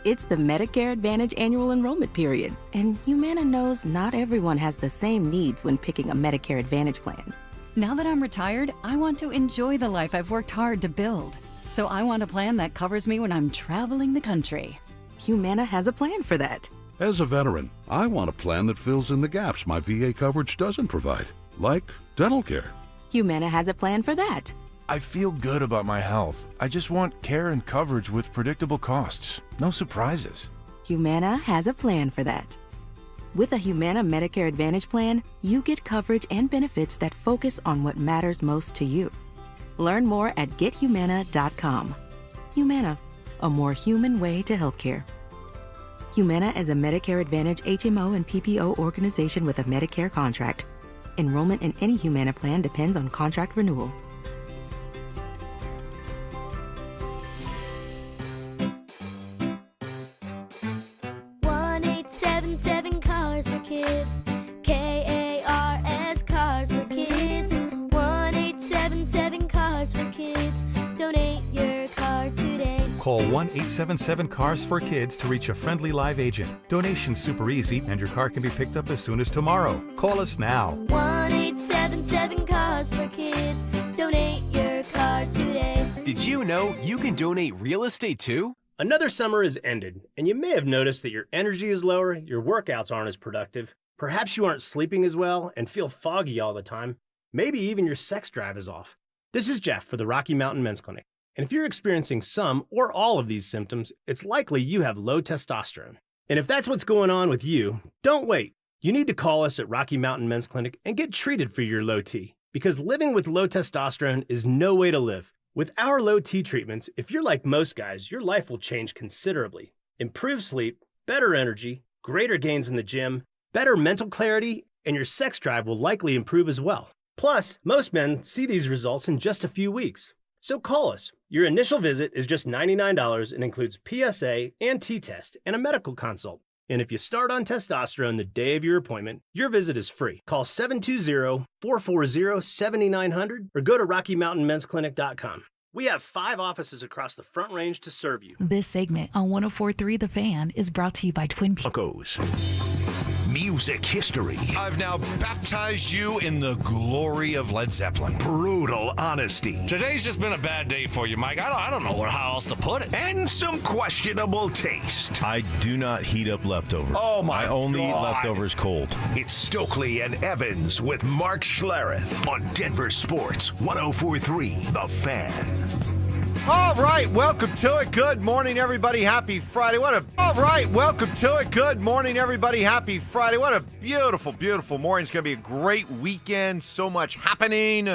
S29: It's the Medicare Advantage annual enrollment period, and Humana knows not everyone has the same needs when picking a Medicare Advantage plan.
S10: Now that I'm retired, I want to enjoy the life I've worked hard to build. So I want a plan that covers me when I'm traveling the country.
S29: Humana has a plan for that.
S12: As a veteran, I want a plan that fills in the gaps my VA coverage doesn't provide, like dental care.
S29: Humana has a plan for that.
S13: I feel good about my health. I just want care and coverage with predictable costs. No surprises.
S29: Humana has a plan for that. With a Humana Medicare Advantage plan, you get coverage and benefits that focus on what matters most to you. Learn more at gethumana.com. Humana, a more human way to healthcare. Humana is a Medicare Advantage HMO and PPO organization with a Medicare contract. Enrollment in any Humana plan depends on contract renewal.
S16: 1-877 Cars for Kids. KARS Cars for Kids. 1-877 Cars for Kids. Donate your car today.
S17: Call 1-877-CARS for Kids to reach a friendly live agent. Donation's super easy, and your car can be picked up as soon as tomorrow. Call us now.
S16: 1-877 Cars for Kids. Donate your car today.
S32: Did you know you can donate real estate too?
S18: Another summer is ended, and you may have noticed that your energy is lower, your workouts aren't as productive, perhaps you aren't sleeping as well and feel foggy all the time. Maybe even your sex drive is off. This is Jeff for the Rocky Mountain Men's Clinic. And if you're experiencing some or all of these symptoms, it's likely you have low testosterone. And if that's what's going on with you, don't wait. You need to call us at Rocky Mountain Men's Clinic and get treated for your low T. Because living with low testosterone is no way to live. With our low T treatments, if you're like most guys, your life will change considerably. Improved sleep, better energy, greater gains in the gym, better mental clarity, and your sex drive will likely improve as well. Plus, most men see these results in just a few weeks. So call us. Your initial visit is just $99 and includes PSA and T-test and a medical consult. And if you start on testosterone the day of your appointment, your visit is free. Call 720-440-7900 or go to RockyMountainMen'sClinic.com. We have 5 offices across the Front Range to serve you.
S20: This segment on 104.3 The Fan is brought to you by Twin Peaks.
S6: Broncos. Music history.
S23: I've now baptized you in the glory of Led Zeppelin.
S6: Brutal honesty.
S8: Today's just been a bad day for you, Mike. I don't know how else to put it.
S6: And some questionable taste.
S19: I do not heat up leftovers.
S6: Oh, my
S19: I only eat
S6: God.
S19: leftovers cold.
S6: It's Stokley and Evans with Mark Schlereth on Denver Sports 104.3 The Fan.
S7: All right, welcome to it. Good morning, everybody. Happy Friday. All right, welcome to it. Good morning, everybody. Happy Friday. What a beautiful, beautiful morning. It's going to be a great weekend. So much happening.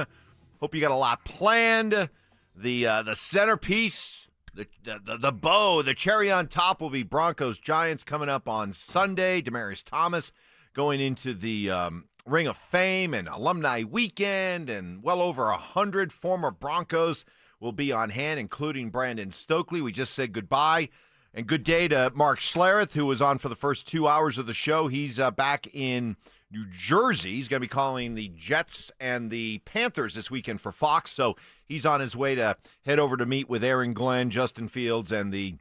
S7: Hope you got a lot planned. The centerpiece, the bow, the cherry on top will be Broncos Giants coming up on Sunday. Demaryius Thomas going into the Ring of Fame and Alumni Weekend, and well over 100 former Broncos will be on hand, including Brandon Stokley. We just said goodbye and good day to Mark Schlereth, who was on for the first 2 hours of the show. He's back in New Jersey. He's going to be calling the Jets and the Panthers this weekend for Fox, so he's on his way to head over to meet with Aaron Glenn, Justin Fields, and the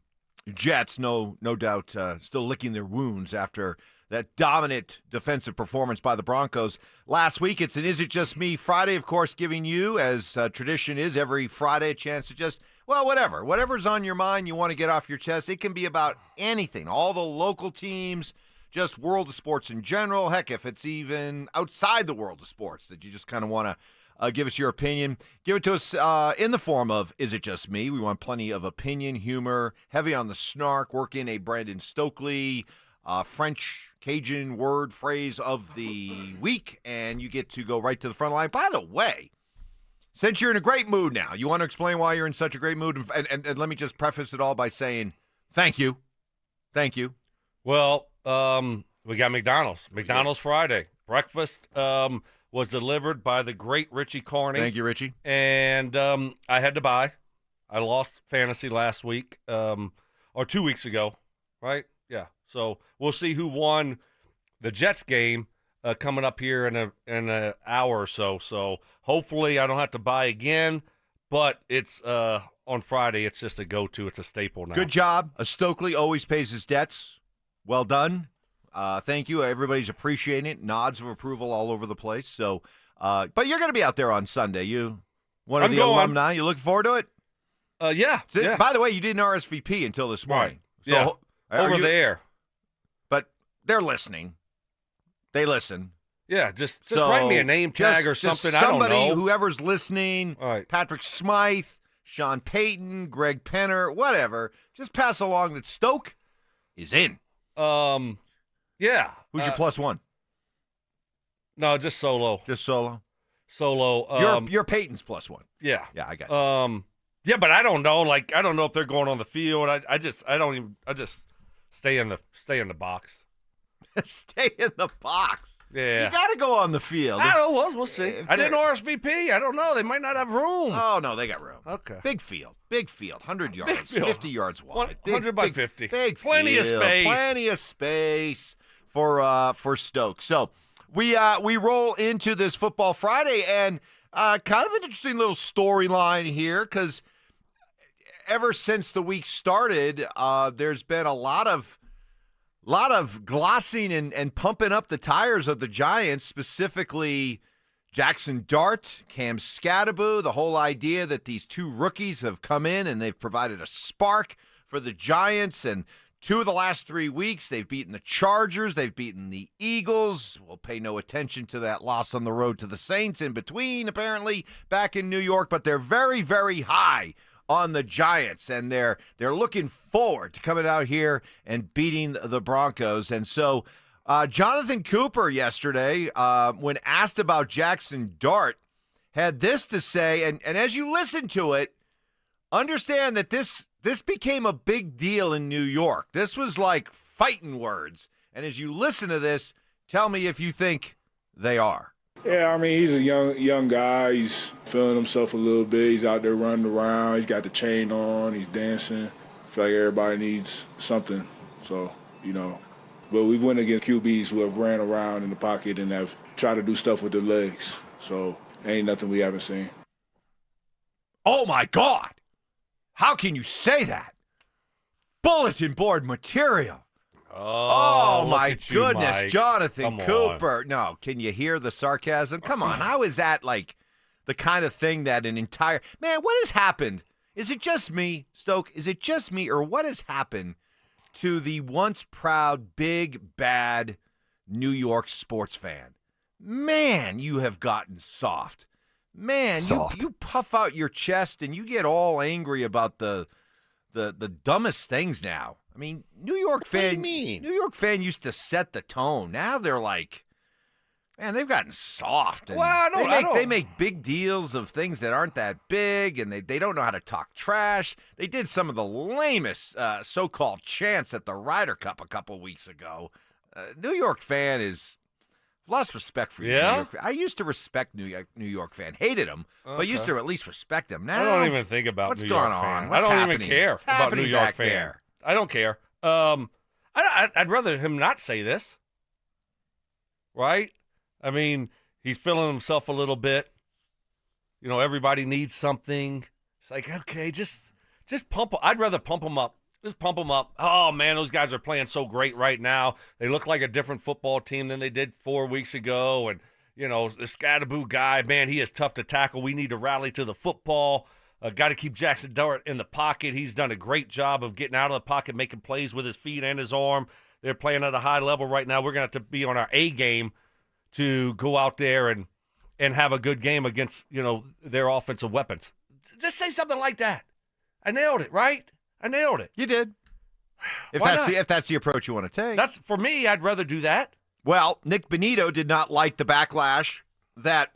S7: Jets, no doubt still licking their wounds after that dominant defensive performance by the Broncos last week. It's an Is It Just Me Friday, of course, giving you, as tradition is, every Friday a chance to just, whatever's on your mind you want to get off your chest. It can be about anything, all the local teams, just world of sports in general. Heck, if it's even outside the world of sports that you just kind of want to give us your opinion, give it to us in the form of Is It Just Me? We want plenty of opinion, humor, heavy on the snark, work in a Brandon Stokley French Cajun word phrase of the week, and you get to go right to the front line. By the way, since you're in a great mood now, you want to explain why you're in such a great mood, and let me just preface it all by saying thank you. Thank you.
S8: Well, We got McDonald's. McDonald's Friday. Breakfast was delivered by the great Richie Carney.
S7: Thank you, Richie.
S8: And I had to buy. I lost fantasy last week, or 2 weeks ago, right? Yeah. So we'll see who won the Jets game coming up here in an hour or so. So hopefully I don't have to buy again, but it's on Friday. It's just a go-to. It's a staple now.
S7: Good job. Stokley always pays his debts. Well done. Thank you. Everybody's appreciating it. Nods of approval all over the place. So, but you're going to be out there on Sunday. You one of the alumni. You looking forward to it?
S8: Yeah.
S7: By the way, you didn't RSVP until this morning.
S8: Right.
S7: So,
S8: yeah. Over there.
S7: But they're listening. They listen.
S8: Yeah, just write me a name tag or something. I don't know.
S7: Somebody, whoever's listening, Patrick Smythe, Sean Payton, Greg Penner, whatever, just pass along that Stoke is in.
S8: Yeah.
S7: Who's your plus one?
S8: No, just Solo.
S7: Just Solo?
S8: Solo.
S7: You're Payton's plus one.
S8: Yeah.
S7: Yeah, I got you.
S8: Yeah, but I don't know. Like, I don't know if they're going on the field. I just stay in the box.
S7: Stay in the box.
S8: Yeah.
S7: You got to go on the field.
S8: I don't know. We'll see. I didn't RSVP. I don't know. They might not have room.
S7: Oh, no, they got room.
S8: Okay.
S7: Big field. 100 yards. 50 yards wide.
S8: 100 by 50.
S7: Big
S8: Plenty
S7: field.
S8: of space.
S7: Plenty of space for Stoke. So we roll into this Football Friday, and kind of an interesting little storyline here because ever since the week started, there's been a lot of glossing and pumping up the tires of the Giants, specifically Jackson Dart, Cam Scatterbo, the whole idea that these two rookies have come in and they've provided a spark for the Giants. And 2 of the last 3 weeks, they've beaten the Chargers, they've beaten the Eagles. We'll pay no attention to that loss on the road to the Saints in between, apparently, back in New York. But they're very, very high on the Giants, and they're looking forward to coming out here and beating the Broncos. And so Jonathan Cooper yesterday, when asked about Jackson Dart, had this to say, and as you listen to it, understand that this became a big deal in New York. This was like fighting words. And as you listen to this, tell me if you think they are.
S1: Yeah, I mean, he's a young guy. He's feeling himself a little bit. He's out there running around. He's got the chain on. He's dancing. I feel like everybody needs something. So, but we've went against QBs who have ran around in the pocket and have tried to do stuff with their legs. So ain't nothing we haven't seen.
S7: Oh, my God. How can you say that? Bulletin board material. Oh my goodness,
S8: Mike.
S7: Jonathan
S8: Come
S7: Cooper. No, can you hear the sarcasm? Come on, how is that like the kind of thing that an entire... Man, what has happened? Is it just me, Stoke? Is it just me, or what has happened to the once proud, big, bad New York sports fan? Man, you have gotten soft. Man, you puff out your chest and you get all angry about the dumbest things now. I mean, New York fan.
S9: What do you mean?
S7: New York fan used to set the tone. Now they're like, man, they've gotten soft. And they make big deals of things that aren't that big, and they don't know how to talk trash. They did some of the lamest so-called chants at the Ryder Cup a couple weeks ago. New York fan is lost respect for you.
S8: Yeah?
S7: New York fan. I used to respect New York fan. Hated him, but used to at least respect him. Now
S8: I don't even think about
S7: what's
S8: New
S7: going
S8: York
S7: on.
S8: fan.
S7: What's
S8: I don't
S7: happening?
S8: even care
S7: What's
S8: about
S7: happening
S8: New York
S7: back
S8: fan.
S7: there?
S8: I don't care. I'd rather him not say this, right? I mean, he's feeling himself a little bit. Everybody needs something. It's like, okay, just pump. I'd rather pump him up. Just pump them up. Oh, man, those guys are playing so great right now. They look like a different football team than they did 4 weeks ago. And, the Scatterbo guy, man, he is tough to tackle. We need to rally to the football. Got to keep Jackson Dart in the pocket. He's done a great job of getting out of the pocket, making plays with his feet and his arm. They're playing at a high level right now. We're going to have to be on our A game to go out there and have a good game against, their offensive weapons. Just say something like that. I nailed it, right? I nailed it.
S7: You did. If that's the approach you want to take.
S8: That's for me, I'd rather do that.
S7: Well, Nick Benito did not like the backlash that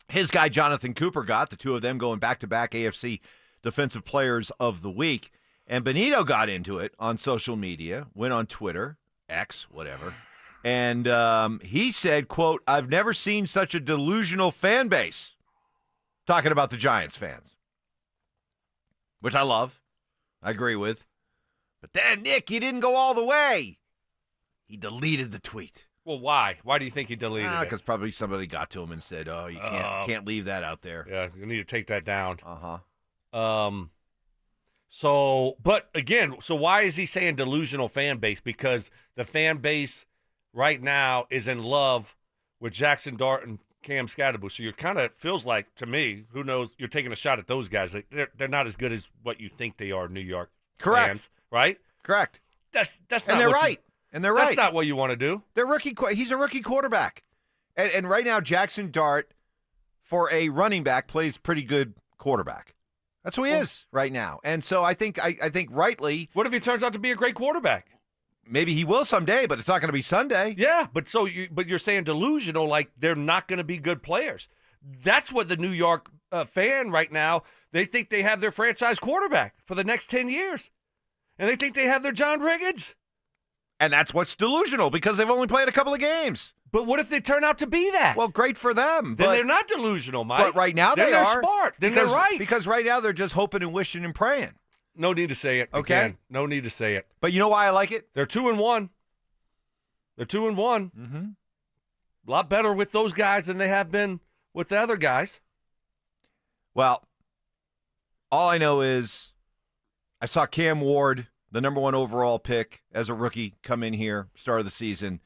S7: his guy Jonathan Cooper got, the two of them going back-to-back AFC Defensive Players of the Week. And Benito got into it on social media, went on Twitter, X, whatever. And he said, quote, "I've never seen such a delusional fan base." Talking about the Giants fans, which I love. I agree with. But then, Nick, he didn't go all the way. He deleted the tweet.
S8: Well, why? Why do you think he deleted it?
S7: Because probably somebody got to him and said, "Oh, you can't leave that out there."
S8: Yeah, you need to take that down.
S7: Uh-huh.
S8: So, but again, so why is he saying delusional fan base? Because the fan base right now is in love with Jackson Dart and Cam Scatterbo. So you're kind of, feels like, to me, who knows, you're taking a shot at those guys. Like, they're not as good as what you think they are, New York
S7: Correct.
S8: fans, right?
S7: Correct.
S8: That's not
S7: And they're
S8: what
S7: right. And they're right.
S8: That's not what you want to do.
S7: He's a rookie quarterback. And right now, Jackson Dart, for a running back, plays pretty good quarterback. That's who he is right now. And so I think rightly.
S8: What if he turns out to be a great quarterback?
S7: Maybe he will someday, but it's not going to be Sunday.
S8: Yeah, but you're saying delusional, like they're not going to be good players. That's what the New York fan right now, they think they have their franchise quarterback for the next 10 years. And they think they have their John Riggins.
S7: And that's what's delusional, because they've only played a couple of games.
S8: But what if they turn out to be that?
S7: Well, great for them.
S8: Then they're not delusional, Mike.
S7: But right now
S8: then
S7: they
S8: they're
S7: are.
S8: Smart. Then
S7: because,
S8: they're right.
S7: Because right now they're just hoping and wishing and praying.
S8: No need to say it.
S7: Okay.
S8: Again. No need to say it.
S7: But you know why I like it?
S8: They're 2-1. They're 2-1.
S7: Mm-hmm.
S8: A lot better with those guys than they have been with the other guys.
S7: Well, all I know is I saw Cam Ward, the number 1 overall pick as a rookie, come in here, start of the season,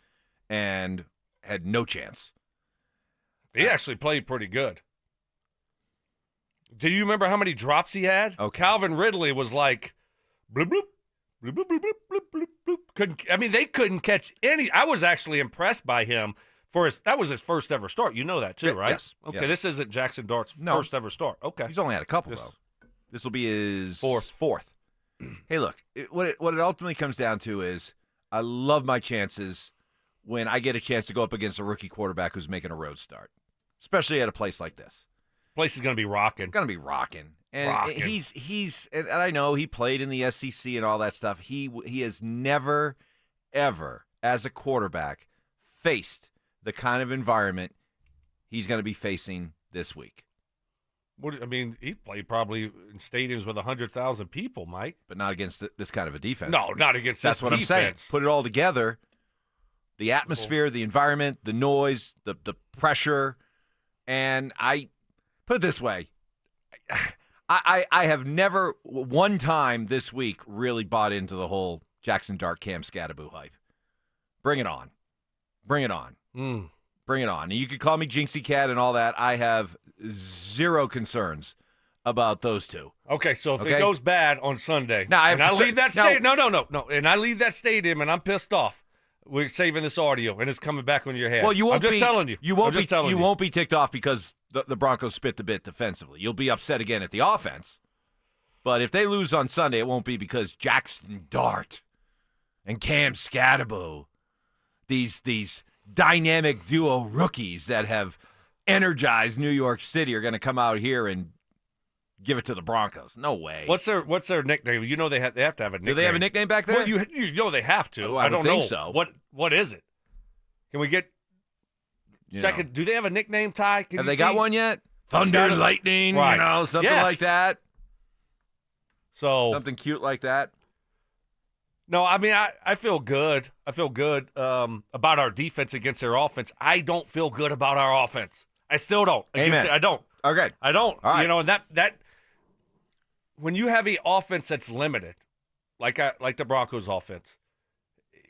S7: and had no chance.
S8: He actually played pretty good. Do you remember how many drops he had?
S7: Okay.
S8: Calvin Ridley was like, bloop, bloop, bloop, bloop, bloop, bloop, bloop, bloop. They couldn't catch any. I was actually impressed by him. That was his first ever start. You know that too, right?
S7: Yes.
S8: Okay,
S7: yes.
S8: This isn't Jackson Dart's first ever start. Okay.
S7: He's only had a couple, though. This will be his
S8: fourth.
S7: Hey, look, what it ultimately comes down to is I love my chances when I get a chance to go up against a rookie quarterback who's making a road start, especially at a place like this.
S8: Place is going to be rocking.
S7: Going to be rocking. And he's and I know he played in the SEC and all that stuff. He has never, ever, as a quarterback, faced the kind of environment he's going to be facing this week.
S8: He played probably in stadiums with 100,000 people, Mike.
S7: But not against this kind of a defense.
S8: No, not against
S7: That's
S8: this
S7: what
S8: defense.
S7: I'm saying. Put it all together, the atmosphere, the environment, the noise, the pressure, and I put it this way. I have never one time this week really bought into the whole Jackson Dart Cam Scatterbo hype. Bring it on. Bring it on. Bring it on. And you could call me Jinxie Cat and all that. I have zero concerns about those two.
S8: Okay, so if it goes bad on Sunday,
S7: now,
S8: and I leave that stadium, no, and I leave that stadium and I'm pissed off, we're saving this audio and it's coming back on your head.
S7: Well, you won't
S8: I'm just telling you.
S7: You won't be ticked off because the Broncos spit the bit defensively. You'll be upset again at the offense. But if they lose on Sunday, it won't be because Jackson Dart and Cam Scatterbo, these dynamic duo rookies that have energized New York City, are going to come out here and give it to the Broncos. No way.
S8: What's their nickname? You know they have to have a nickname.
S7: Do they have a nickname back there?
S8: Well, you know they have to.
S7: I
S8: don't
S7: think
S8: know.
S7: so.
S8: What is it? Can we get second? Do they have a nickname, Ty?
S7: Have they got one yet? Thunder, Lightning,
S8: right.
S7: Something like that.
S8: So
S7: something cute like that.
S8: No, I feel good. I feel good about our defense against their offense. I don't feel good about our offense. I still don't.
S7: Amen.
S8: I don't.
S7: Okay.
S8: I don't.
S7: All right.
S8: And that when you have an offense that's limited, like the Broncos offense,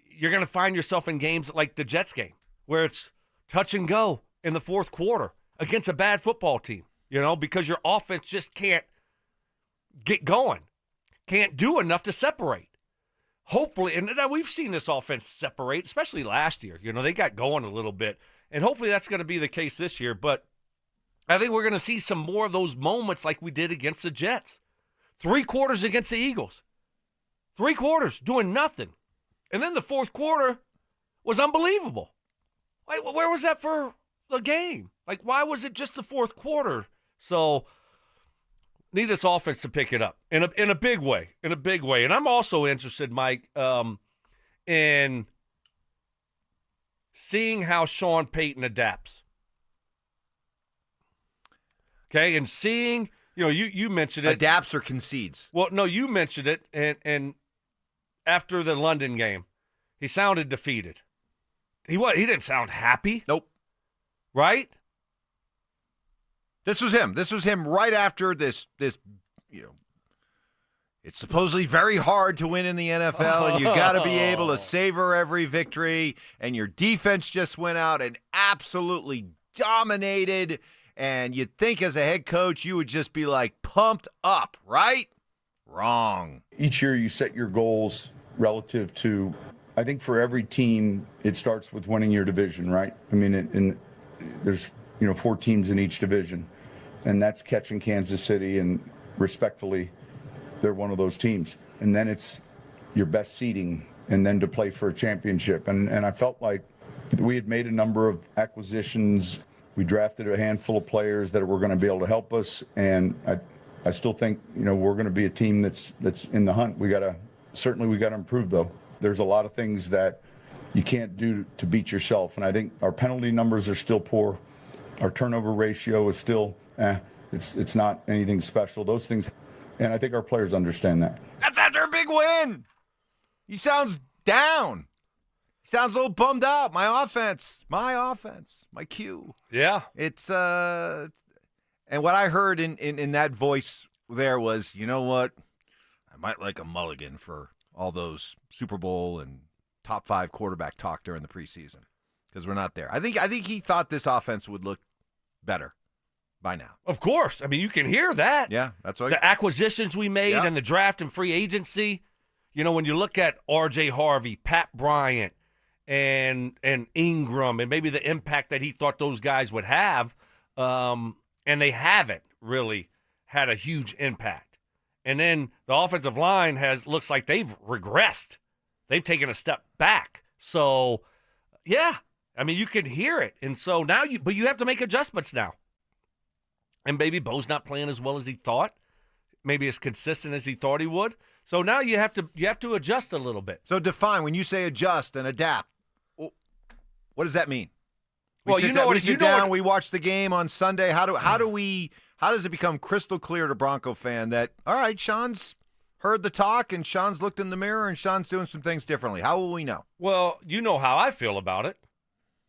S8: you're going to find yourself in games like the Jets game where it's touch and go in the fourth quarter against a bad football team, because your offense just can't get going, can't do enough to separate. Hopefully, and we've seen this offense separate, especially last year. They got going a little bit, and hopefully that's going to be the case this year. But I think we're going to see some more of those moments like we did against the Jets. 3 quarters against the Eagles. 3 quarters doing nothing. And then the fourth quarter was unbelievable. Like, where was that for the game? Like, why was it just the fourth quarter? So need this offense to pick it up in a big way. And I'm also interested, Mike, in seeing how Sean Payton adapts. Okay, and seeing, you mentioned it.
S7: Adapts or concedes?
S8: Well, no, you mentioned it, and after the London game, he sounded defeated. He didn't sound happy.
S7: Nope.
S8: Right?
S7: This was him. This was him right after this, it's supposedly very hard to win in the NFL, and you got to be able to savor every victory, and your defense just went out and absolutely dominated, and you'd think as a head coach you would just be like pumped up, right? Wrong.
S2: Each year you set your goals relative to, I think for every team, it starts with winning your division, right? I mean, there's 4 teams in each division, and that's catching Kansas City, and respectfully, they're one of those teams. And then it's your best seeding, and then to play for a championship. And I felt like we had made a number of acquisitions. We drafted a handful of players that were going to be able to help us, and I still think we're going to be a team that's in the hunt. We got to improve though. There's a lot of things that you can't do to beat yourself, and I think our penalty numbers are still poor. Our turnover ratio is still it's not anything special. Those things, and I think our players understand that.
S7: That's after a big win. He sounds down. He sounds a little bummed out. My offense, my cue.
S8: Yeah.
S7: It's and what I heard in that voice there was, you know what? I might like a mulligan for all those Super Bowl and top 5 quarterback talk during the preseason, because we're not there. I think he thought this offense would look better by now.
S8: Of course. I mean, you can hear that.
S7: Yeah, that's right.
S8: The acquisitions we made and the draft and free agency. When you look at R.J. Harvey, Pat Bryant, and Ingram, and maybe the impact that he thought those guys would have, and they haven't really had a huge impact. And then the offensive line looks like they've regressed. They've taken a step back. So, yeah, I mean, you can hear it. And so now but you have to make adjustments now. And maybe Bo's not playing as well as he thought, maybe as consistent as he thought he would. So now you have to adjust a little bit.
S7: So define, when you say adjust and adapt, what does that mean? We sit down, we watch the game on Sunday. How does it become crystal clear to Bronco fan that, all right, Sean's heard the talk and Sean's looked in the mirror and Sean's doing some things differently? How will we know?
S8: Well, you know how I feel about it.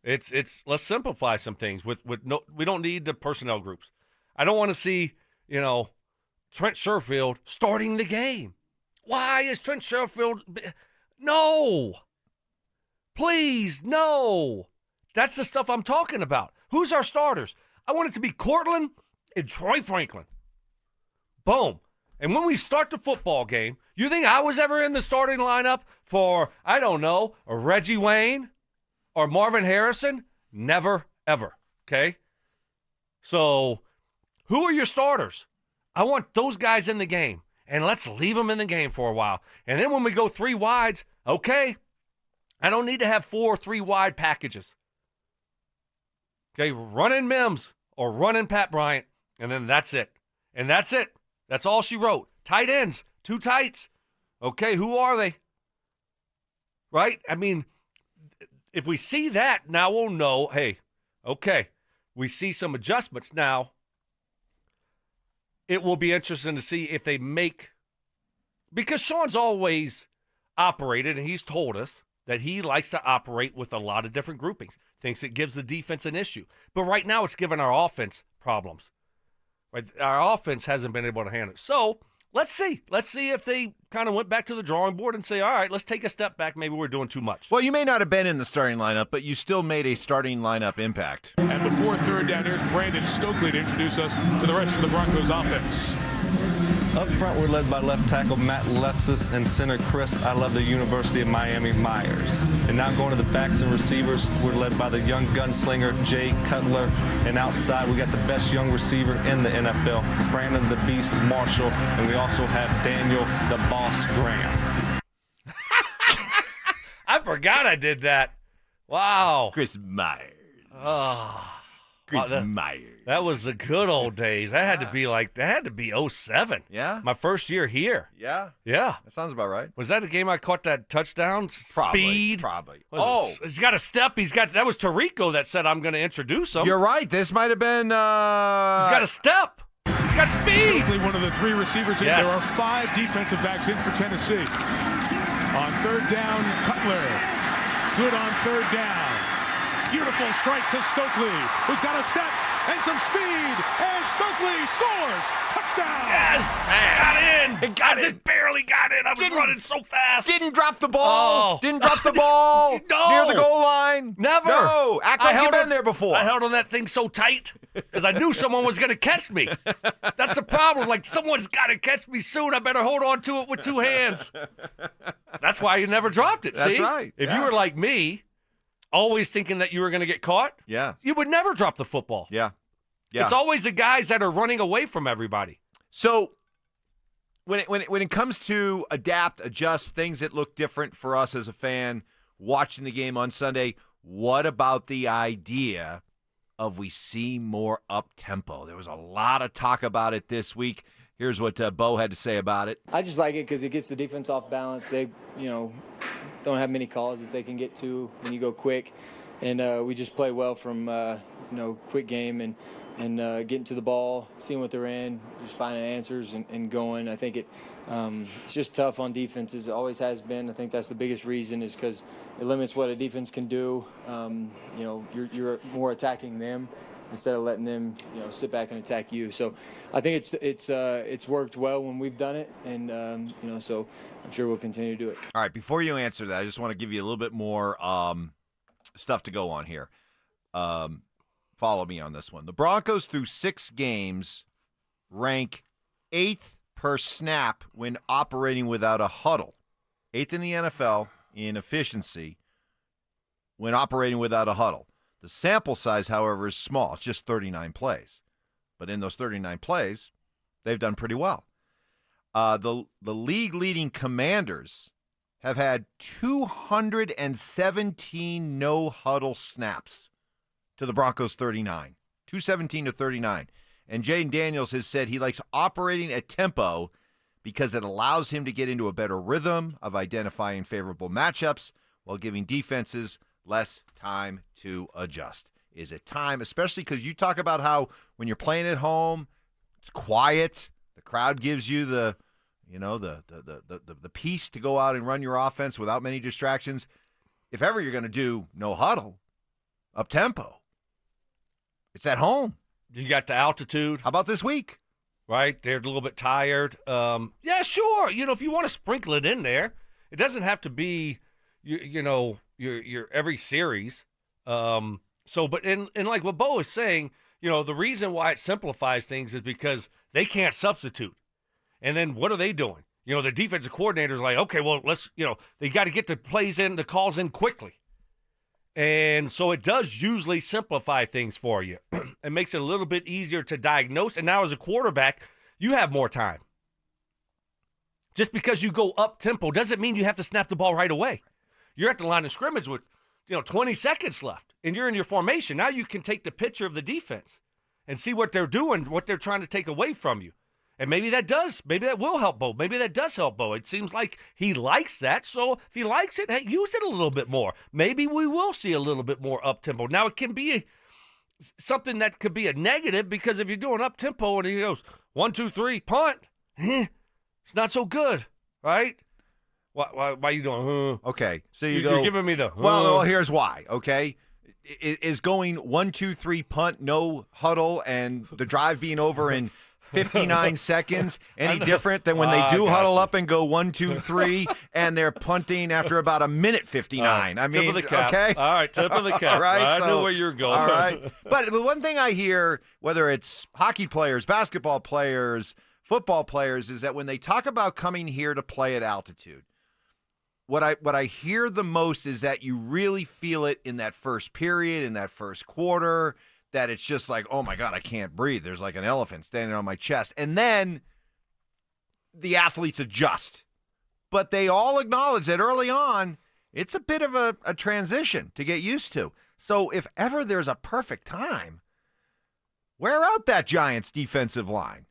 S8: It's let's simplify some things. We don't need the personnel groups. I don't want to see, Trent Sherfield starting the game. Why is Trent Sherfield? No. Please, no. That's the stuff I'm talking about. Who's our starters? I want it to be Cortland and Troy Franklin. Boom. And when we start the football game, you think I was ever in the starting lineup for, I don't know, a Reggie Wayne or Marvin Harrison? Never, ever. Okay? So, who are your starters? I want those guys in the game. And let's leave them in the game for a while. And then when we go 3 wides, okay, I don't need to have 4 3-wide packages. Okay, run in Mims or run in Pat Bryant, and then that's it. And that's it. That's all she wrote. Tight ends, 2 tights. Okay, who are they? Right? I mean, if we see that, now we'll know, hey, okay, we see some adjustments now. It will be interesting to see if they make, because Sean's always operated, and he's told us that he likes to operate with a lot of different groupings, thinks it gives the defense an issue. But right now it's given our offense problems. Right? Our offense hasn't been able to handle it. So let's see. Let's see if they kind of went back to the drawing board and say, all right, let's take a step back. Maybe we're doing too much.
S7: Well, you may not have been in the starting lineup, but you still made a starting lineup impact.
S3: And before third down, here's Brandon Stokley to introduce us to the rest of the Broncos offense.
S14: Up front, we're led by left tackle Matt Lepsis and center Chris, I love the University of Miami, Myers. And now going to the backs and receivers, we're led by the young gunslinger Jay Cutler. And outside, we got the best young receiver in the NFL, Brandon the Beast Marshall. And we also have Daniel the Boss Graham.
S8: I forgot I did that. Wow.
S7: Chris Myers.
S8: Oh. That was the good old days. That had to be 07.
S7: Yeah.
S8: My first year here.
S7: Yeah.
S8: Yeah.
S7: That sounds about right.
S8: Was that the game I caught that touchdown? Speed.
S7: Probably.
S8: He's got a step. That was Tirico that said I'm going to introduce him.
S7: You're right. This might have been.
S8: He's got a step. He's got speed.
S3: Stokley, one of the 3 receivers in.
S8: Yes.
S3: There are 5 defensive backs in for Tennessee. On third down, Cutler. Good on third down. Beautiful strike to Stokley, who's got a step and some speed, and Stokley scores! Touchdown!
S8: Yes! Got in! I just barely got in. I was running so fast.
S7: Didn't drop the ball. Didn't drop the ball
S8: No.
S7: near the goal line.
S8: Never.
S7: No. Act like you've been there before.
S8: I held on that thing so tight because I knew someone was going to catch me. That's the problem. Like, someone's got to catch me soon. I better hold on to it with 2 hands. That's why you never dropped it.
S7: That's
S8: see?
S7: right.
S8: If
S7: Yeah.
S8: you were like me, always thinking that you were going to get caught, you would never drop the football.
S7: Yeah.
S8: It's always the guys that are running away from everybody.
S7: So when it comes to adapt, adjust, things that look different for us as a fan watching the game on Sunday, what about the idea of we see more up-tempo? There was a lot of talk about it this week. Here's what Bo had to say about it.
S4: I just like it because it gets the defense off balance. They, don't have many calls that they can get to when you go quick, and we just play well from quick game and getting to the ball, seeing what they're in, just finding answers and going. I think it's just tough on defenses. It always has been. I think that's the biggest reason is because it limits what a defense can do. You're more attacking them instead of letting them, sit back and attack you. So I think it's worked well when we've done it, and so I'm sure we'll continue to do it.
S7: All right, before you answer that, I just want to give you a little bit more stuff to go on here. Follow me on this one. The Broncos through 6 games rank 8th per snap when operating without a huddle. 8th in the NFL in efficiency when operating without a huddle. The sample size, however, is small. It's just 39 plays. But in those 39 plays, they've done pretty well. The league-leading Commanders have had 217 no-huddle snaps to the Broncos 39. 217 to 39. And Jaden Daniels has said he likes operating at tempo because it allows him to get into a better rhythm of identifying favorable matchups while giving defenses less time to adjust. Is it time, especially because you talk about how when you're playing at home, it's quiet. The crowd gives you the peace to go out and run your offense without many distractions. If ever you're going to do no huddle, up tempo, it's at home.
S8: You got the altitude.
S7: How about this week?
S8: Right, they're a little bit tired. Yeah, sure. If you want to sprinkle it in there, it doesn't have to be, your every series. But like what Bo is saying, the reason why it simplifies things is because they can't substitute. And then what are they doing? The defensive coordinator's like, okay, well, let's, they got to get the plays in, the calls in quickly. And so it does usually simplify things for you. It makes it a little bit easier to diagnose. And now as a quarterback, you have more time. Just because you go up tempo doesn't mean you have to snap the ball right away. You're at the line of scrimmage with, 20 seconds left, and you're in your formation. Now you can take the picture of the defense and see what they're doing, what they're trying to take away from you. And maybe that will help Bo. Maybe that does help Bo. It seems like he likes that. So if he likes it, hey, use it a little bit more. Maybe we will see a little bit more up-tempo. Now, it can be something that could be a negative because if you're doing up-tempo and he goes 1, 2, 3, punt, it's not so good, right? Why are you doing,
S7: Okay, so
S8: you're giving me the,
S7: Well, here's why, okay? Is going 1, 2, 3, punt, no huddle, and the drive being over in 59 seconds any different than when they do huddle up and go 1, 2, 3, and they're punting after about a minute 59? I mean,
S8: tip of the cap.
S7: okay?
S8: All right, tip of the cap.
S7: Right,
S8: I knew where you were going.
S7: All right. But one thing I hear, whether it's hockey players, basketball players, football players, is that when they talk about coming here to play at altitude, what I hear the most is that you really feel it in that first period, in that first quarter, that it's just like, oh, my God, I can't breathe. There's like an elephant standing on my chest. And then the athletes adjust. But they all acknowledge that early on, it's a bit of a transition to get used to. So if ever there's a perfect time Wear out that Giants defensive line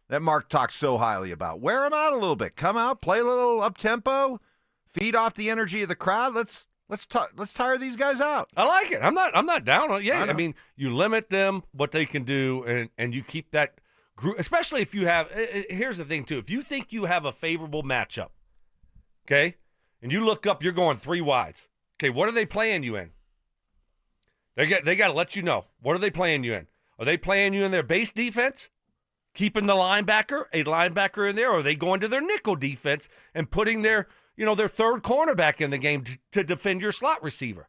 S7: that Mark talks so highly about. Wear them out a little bit. Come out, play a little up-tempo, feed off the energy of the crowd. Let's tire these guys out.
S8: I like it. I'm not down on it. Yeah, I mean, you limit them, what they can do, and you keep that group, especially if you have, here's the thing, too. If you think you have a favorable matchup, okay, and you look up, you're going 3 wides. Okay, what are they playing you in? They got to let you know. What are they playing you in? Are they playing you in their base defense, keeping the a linebacker in there, or are they going to their nickel defense and putting their third cornerback in the game to defend your slot receiver?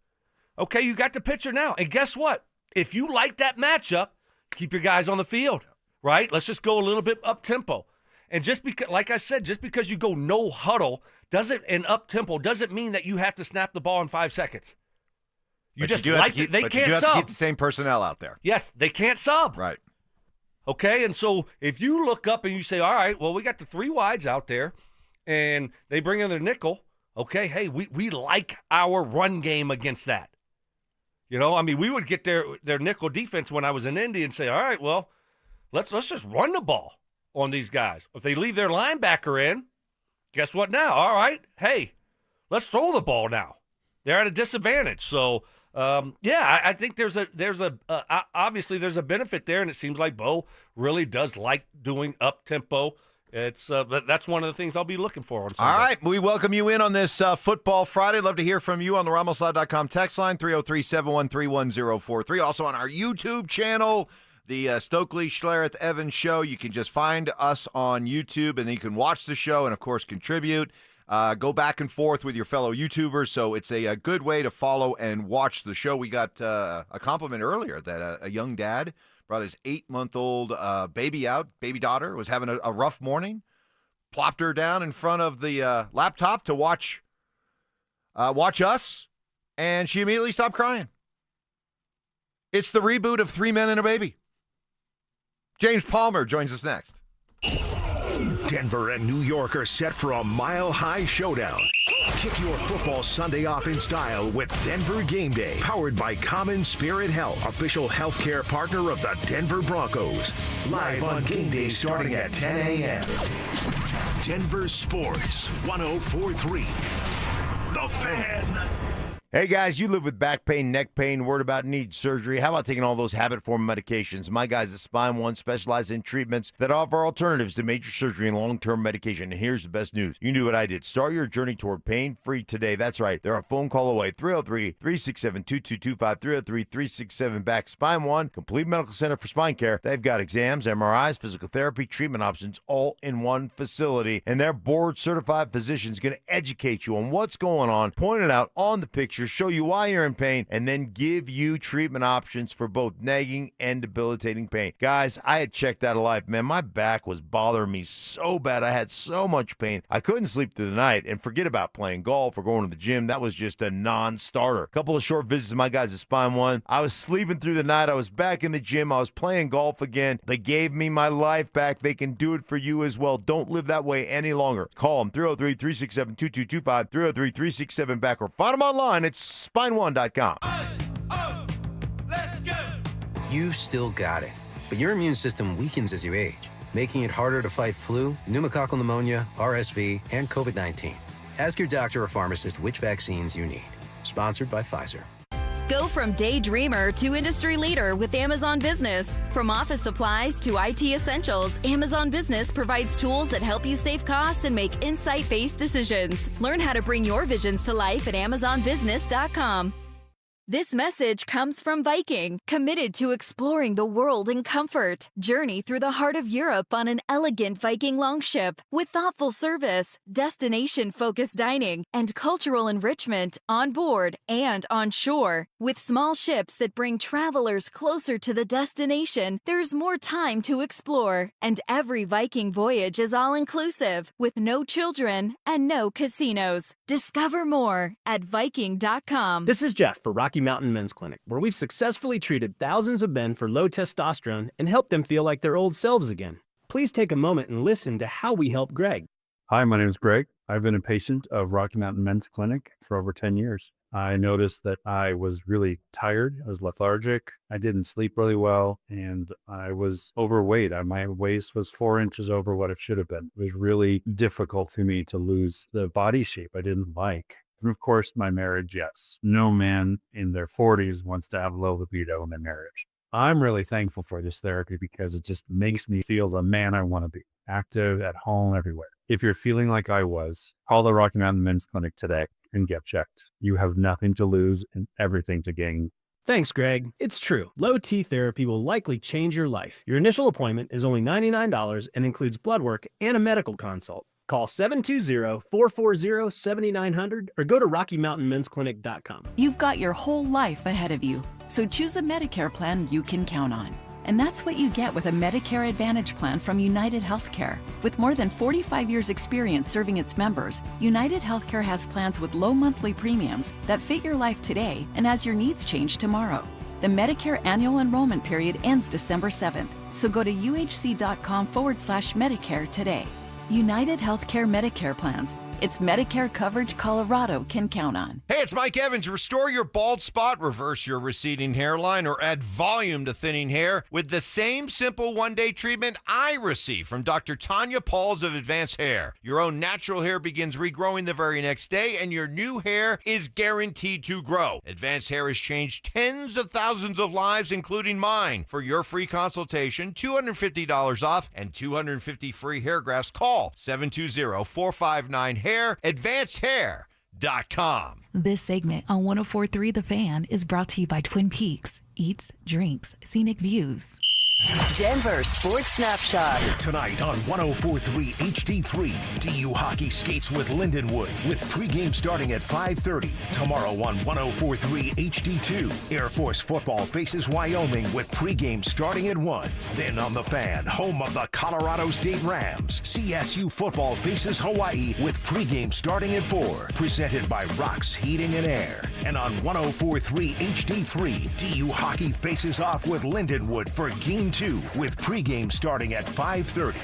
S8: Okay, you got the picture now. And guess what? If you like that matchup, keep your guys on the field, right? Let's just go a little bit up-tempo. And just because, like I said, just because you go no huddle and up-tempo doesn't mean that you have to snap the ball in 5 seconds. They can't
S7: have to
S8: sub.
S7: keep the same personnel out there.
S8: Yes, they can't sub.
S7: Right.
S8: Okay, and so if you look up and you say, all right, well, we got the 3 wides out there, and they bring in their nickel, okay, hey, we like our run game against that. I mean, we would get their nickel defense when I was in Indy and say, all right, well, let's just run the ball on these guys. If they leave their linebacker in, guess what now? All right, hey, let's throw the ball now. They're at a disadvantage. So, I think obviously there's a benefit there, and it seems like Bo really does like doing up-tempo. That's one of the things I'll be looking for on Sunday.
S7: All right, we welcome you in on this Football Friday. Love to hear from you on the RamosLaw.com text line, 303-713-1043. Also on our YouTube channel, the Stokley, Schlereth, Evans show. You can just find us on YouTube, and then you can watch the show and, of course, contribute. Go back and forth with your fellow YouTubers, so it's a good way to follow and watch the show. We got a compliment earlier that a young dad brought his 8-month-old baby daughter, was having a rough morning, plopped her down in front of the laptop to watch us, and she immediately stopped crying. It's the reboot of 3 Men and a Baby. James Palmer joins us next.
S6: Denver and New York are set for a mile-high showdown. Kick your football Sunday off in style with Denver Game Day, powered by Common Spirit Health, official healthcare partner of the Denver Broncos. Live on Game Day starting at 10 a.m. Denver Sports 104.3. The Fan.
S7: Hey, guys, you live with back pain, neck pain, worried about need surgery. How about taking all those habit-forming medications? My guys at Spine One specialize in treatments that offer alternatives to major surgery and long-term medication. And here's the best news. You can do what I did. Start your journey toward pain-free today. That's right. They're a phone call away. 303-367-2225, 303-367-BACK. Spine One, complete medical center for spine care. They've got exams, MRIs, physical therapy, treatment options, all in one facility. And their board-certified physician's going to educate you on what's going on, point it out on the picture, show you why you're in pain, and then give you treatment options for both nagging and debilitating pain. Guys, I had checked out of life, man. My back was bothering me so bad. I had so much pain. I couldn't sleep through the night, and forget about playing golf or going to the gym. That was just a non-starter. A couple of short visits to my guys at Spine One. I was sleeping through the night. I was back in the gym. I was playing golf again. They gave me my life back. They can do it for you as well. Don't live that way any longer. Call them, 303-367-2225, 303-367-BACK, or find them online. It's spine1.com.
S5: You still got it, but your immune system weakens as you age, making it harder to fight flu, pneumococcal pneumonia, RSV, and COVID-19. Ask your doctor or pharmacist which vaccines you need. Sponsored by Pfizer.
S11: Go from daydreamer to industry leader with Amazon Business. From office supplies to IT essentials, Amazon Business provides tools that help you save costs and make insight-based decisions. Learn how to bring your visions to life at AmazonBusiness.com. This message comes from Viking, committed to exploring the world in comfort. Journey through the heart of Europe on an elegant Viking longship with thoughtful service, destination-focused dining, and cultural enrichment on board and on shore. With small ships that bring travelers closer to the destination, there's more time to explore. And every Viking voyage is all-inclusive, with no children and no casinos. Discover more at Viking.com.
S18: This is Jeff for Rocky Mountain Men's Clinic, where we've successfully treated thousands of men for low testosterone and helped them feel like their old selves again. Please take a moment and listen to how we help Greg.
S15: Hi, my name is Greg.
S10: I've been a patient of Rocky Mountain Men's Clinic for over 10 years. I noticed that I was really tired. I was lethargic. I didn't sleep really well, and I was overweight. My waist was 4 inches over what it should have been. It was really difficult for me to lose the body shape I didn't like. And of course, my marriage, yes. No man in their 40s wants to have low libido in their marriage. I'm really thankful for this therapy because it just makes me feel the man I want to be, active, at home, everywhere. If you're feeling like I was, call the Rocky Mountain Men's Clinic today and get checked. You have nothing to lose and everything to gain.
S18: Thanks, Greg. It's true. Low T therapy will likely change your life. Your initial appointment is only $99 and includes blood work and a medical consult. Call 720-440-7900 or go to RockyMountainMen'sClinic.com.
S20: You've got your whole life ahead of you, so choose a Medicare plan you can count on. And that's what you get with a Medicare Advantage plan from United Healthcare. With more than 45 years' experience serving its members, United Healthcare has plans with low monthly premiums that fit your life today and as your needs change tomorrow. The Medicare annual enrollment period ends December 7th, so go to uhc.com/Medicare today. United Healthcare Medicare plans. It's Medicare coverage Colorado can count on.
S23: Hey, it's Mike Evans. Restore your bald spot, reverse your receding hairline, or add volume to thinning hair with the same simple one-day treatment I receive from Dr. Tanya Pauls of Advanced Hair. Your own natural hair begins regrowing the very next day, and your new hair is guaranteed to grow. Advanced Hair has changed tens of thousands of lives, including mine. For your free consultation, $250 off and 250 free hair grafts. Call 720-459-HAIR. AdvancedHair.com.
S20: This segment on 104.3 The Fan is brought to you by Twin Peaks. Eats, drinks, scenic views.
S12: Denver Sports Snapshot.
S6: Tonight on 104.3 HD3, DU Hockey skates with Lindenwood with pregame starting at 5:30. Tomorrow on 104.3 HD2, Air Force football faces Wyoming with pregame starting at 1. Then on The Fan, home of the Colorado State Rams, CSU football faces Hawaii with pregame starting at 4. Presented by Rocks Heating and Air. And on 104.3 HD3, DU Hockey faces off with Lindenwood for Game 2 with pregame starting at 5:30.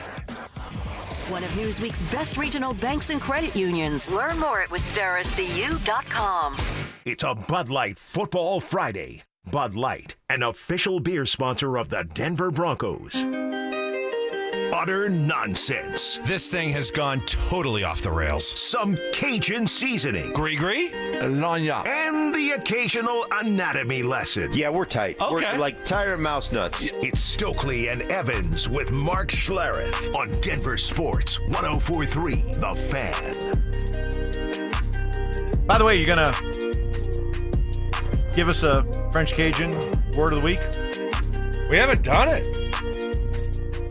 S12: One of Newsweek's best regional banks and credit unions. Learn more at WistaraCU.com.
S6: It's a Bud Light Football Friday. Bud Light, an official beer sponsor of the Denver Broncos. Utter nonsense.
S23: This thing has gone totally off the rails.
S6: Some Cajun seasoning.
S23: Gree-gree?
S8: Lagna.
S6: And the occasional anatomy lesson.
S9: Yeah, we're tight.
S8: Okay.
S9: We're like tired of mouse nuts.
S6: It's Stokley and Evans with Mark Schlereth on Denver Sports 104.3 The Fan.
S7: By the way, you're going to give us a French Cajun word of the week?
S8: We haven't done it.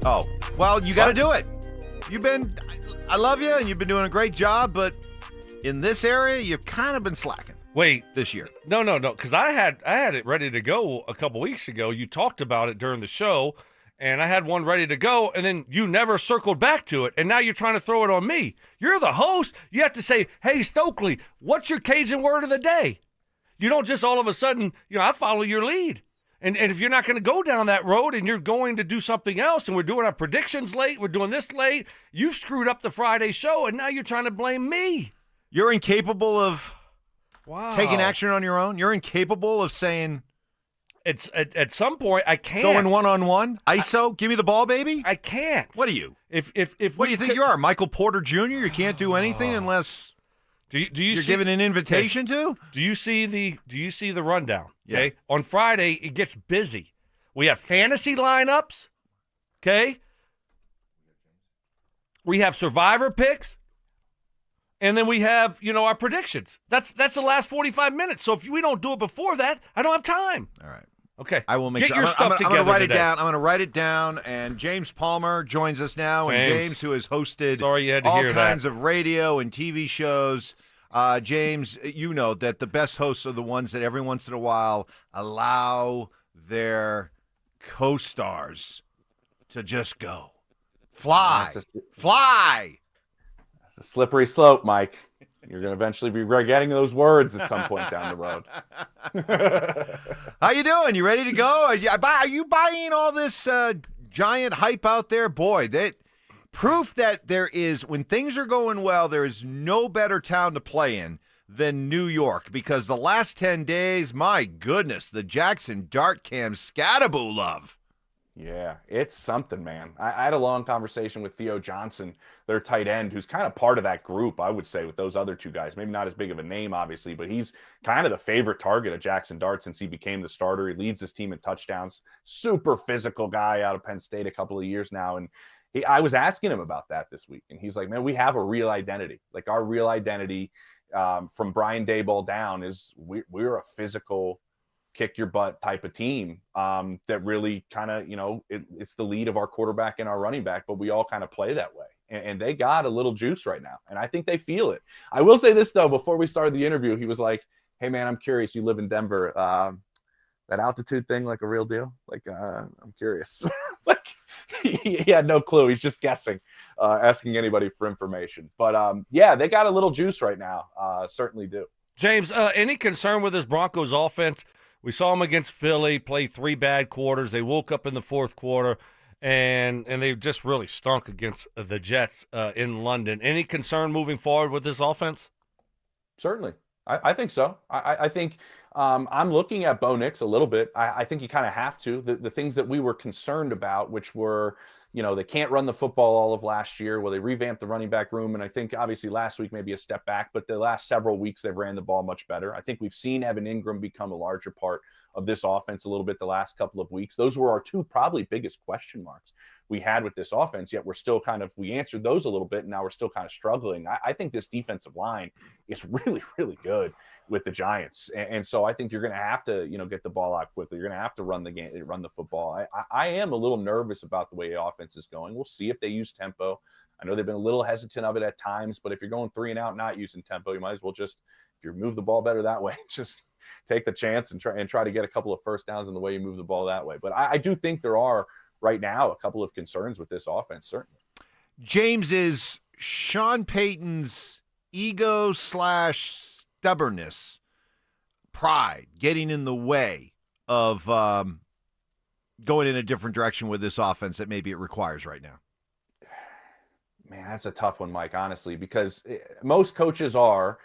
S7: Oh, well, you got to do it. I love you, and you've been doing a great job, but in this area, you've kind of been slacking.
S8: Wait.
S7: This year.
S8: No, because I had it ready to go a couple weeks ago. You talked about it during the show, and I had one ready to go, and then you never circled back to it, and now you're trying to throw it on me. You're the host. You have to say, hey, Stokley, what's your Cajun word of the day? You don't just all of a sudden, I follow your lead. And if you're not going to go down that road and you're going to do something else, and we're doing our predictions late, we're doing this late, you've screwed up the Friday show, and now you're trying to blame me.
S7: You're incapable of taking action on your own? You're incapable of saying...
S8: It's at some point, I can't.
S7: Going one-on-one? ISO? Give me the ball, baby?
S8: I can't.
S7: What are you?
S8: If
S7: what do you think you are, Michael Porter Jr.? You can't do anything unless... You're given an invitation to?
S8: Do you see the rundown?
S7: Yeah.
S8: Okay. On Friday, it gets busy. We have fantasy lineups. Okay. We have survivor picks. And then we have, our predictions. That's the last 45 minutes. So if we don't do it before that, I don't have time.
S7: All right.
S8: Okay.
S7: I will make
S8: Get
S7: sure.
S8: your stuff together.
S7: I'm going to write
S8: today.
S7: it down. I'm going to write it down. And James Palmer joins us now. And James, who has hosted all kinds of radio and TV shows. James, you know that the best hosts are the ones that every once in a while allow their co-stars to just go. Fly. Fly.
S15: It's a slippery slope, Mike. You're going to eventually be getting those words at some point down the road.
S7: How you doing? You ready to go? Are you buying all this giant hype out there? Boy, proof that when things are going well, there is no better town to play in than New York, because the last 10 days, my goodness, the Jackson Dart Cam Scattaboo love.
S15: Yeah, it's something, man. I had a long conversation with Theo Johnson, their tight end, who's kind of part of that group, I would say, with those other two guys. Maybe not as big of a name, obviously, but he's kind of the favorite target of Jackson Dart since he became the starter. He leads his team in touchdowns. Super physical guy out of Penn State a couple of years now. And I was asking him about that this week. And he's like, man, we have a real identity. Like, our real identity from Brian Daboll down is we're a physical, kick your butt type of team that really kind of, it's the lead of our quarterback and our running back, but we all kind of play that way. And they got a little juice right now. And I think they feel it. I will say this, though, before we started the interview, he was like, hey, man, I'm curious. You live in Denver. That altitude thing, like a real deal? Like, I'm curious. Like, he had no clue. He's just guessing, asking anybody for information. But, yeah, they got a little juice right now. Certainly do.
S8: James, any concern with this Broncos offense? We saw them against Philly play 3 bad quarters. They woke up in the fourth quarter, and they just really stunk against the Jets in London. Any concern moving forward with this offense?
S15: Certainly. I think so. I think I'm looking at Bo Nix a little bit. I think you kind of have to. The things that we were concerned about, which were, they can't run the football all of last year. Well, they revamped the running back room. And I think obviously last week maybe a step back, but the last several weeks they've ran the ball much better. I think we've seen Evan Ingram become a larger part of this offense a little bit the last couple of weeks. Those were our 2 probably biggest question marks we had with this offense, yet we're still we answered those a little bit, and now we're still kind of struggling. I think this defensive line is really, really good with the Giants. And so I think you're going to have to, get the ball out quickly. You're going to have to run the football. I am a little nervous about the way the offense is going. We'll see if they use tempo. I know they've been a little hesitant of it at times, but if you're going 3 and out, not using tempo, you might as well just, if you move the ball better that way, just take the chance and try to get a couple of first downs in the way you move the ball that way. But I do think there are right now a couple of concerns with this offense, certainly.
S7: James, is Sean Payton's ego/stubbornness, pride, getting in the way of going in a different direction with this offense that maybe it requires right now?
S15: Man, that's a tough one, Mike, honestly, because most coaches are,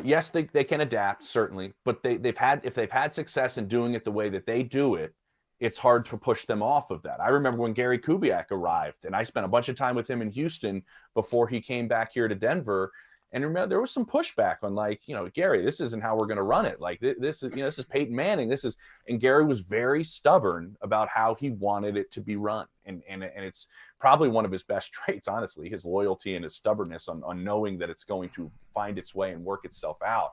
S15: yes, they can adapt, certainly, but if they've had success in doing it the way that they do it, it's hard to push them off of that. I remember when Gary Kubiak arrived, and I spent a bunch of time with him in Houston before he came back here to Denver. And remember, there was some pushback on, like, Gary, this isn't how we're going to run it. Like, this is Peyton Manning. And Gary was very stubborn about how he wanted it to be run. And it's probably one of his best traits, honestly, his loyalty and his stubbornness on knowing that it's going to find its way and work itself out.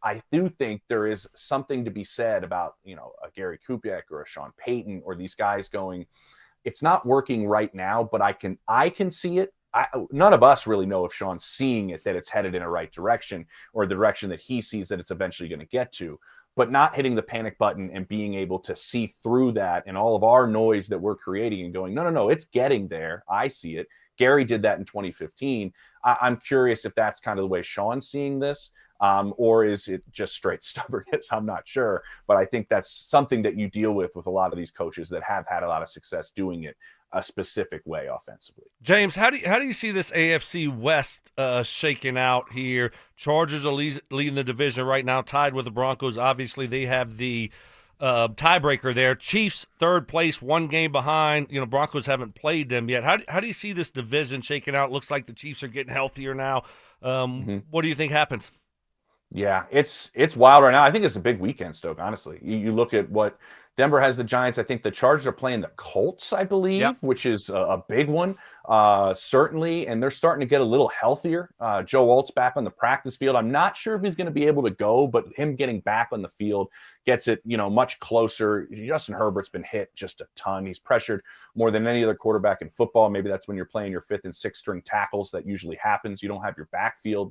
S15: I do think there is something to be said about, a Gary Kubiak or a Sean Payton or these guys going, it's not working right now, but I can see it. None of us really know if Sean's seeing it, that it's headed in a right direction or the direction that he sees that it's eventually going to get to, but not hitting the panic button and being able to see through that and all of our noise that we're creating and going, no, it's getting there. I see it. Gary did that in 2015. I'm curious if that's kind of the way Sean's seeing this. Or is it just straight stubbornness? I'm not sure. But I think that's something that you deal with a lot of these coaches that have had a lot of success doing it a specific way offensively.
S8: James, how do you see this AFC West shaking out here? Chargers are leading the division right now, tied with the Broncos. Obviously, they have the tiebreaker there. Chiefs, 3rd place, 1 game behind. Broncos haven't played them yet. How do you see this division shaking out? Looks like the Chiefs are getting healthier now. What do you think happens?
S15: Yeah, it's wild right now. I think it's a big weekend, Stoke, honestly. You look at what Denver has the Giants. I think the Chargers are playing the Colts, I believe, which is a big one, certainly. And they're starting to get a little healthier. Joe Alt's back on the practice field. I'm not sure if he's going to be able to go, but him getting back on the field gets it, much closer. Justin Herbert's been hit just a ton. He's pressured more than any other quarterback in football. Maybe that's when you're playing your 5th and 6th string tackles. That usually happens. You don't have your backfield.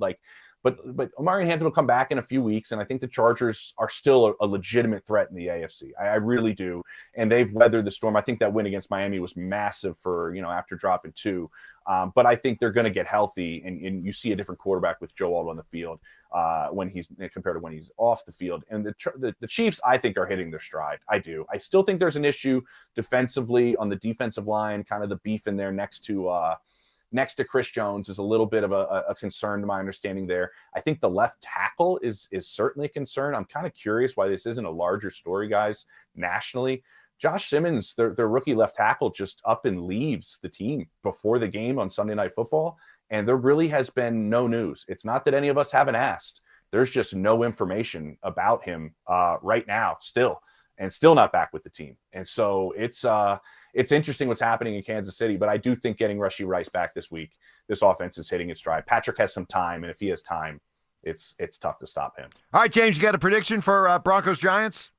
S15: But Omarion Hampton will come back in a few weeks, and I think the Chargers are still a legitimate threat in the AFC. I really do, and they've weathered the storm. I think that win against Miami was massive for, after dropping 2. But I think they're going to get healthy, and you see a different quarterback with Joe Alt on the field when he's compared to when he's off the field. And the Chiefs, I think, are hitting their stride. I do. I still think there's an issue defensively on the defensive line, kind of the beef in there next to next to Chris Jones is a little bit of a concern to my understanding there. I think the left tackle is certainly a concern. I'm kind of curious why this isn't a larger story, guys, nationally. Josh Simmons, their rookie left tackle, just up and leaves the team before the game on Sunday Night Football. And there really has been no news. It's not that any of us haven't asked. There's just no information about him right now still, and still not back with the team. And so it's interesting what's happening in Kansas City, but I do think getting Rashee Rice back this week, this offense is hitting its stride. Patrick has some time, and if he has time, it's tough to stop him.
S7: All right, James, you got a prediction for Broncos-Giants?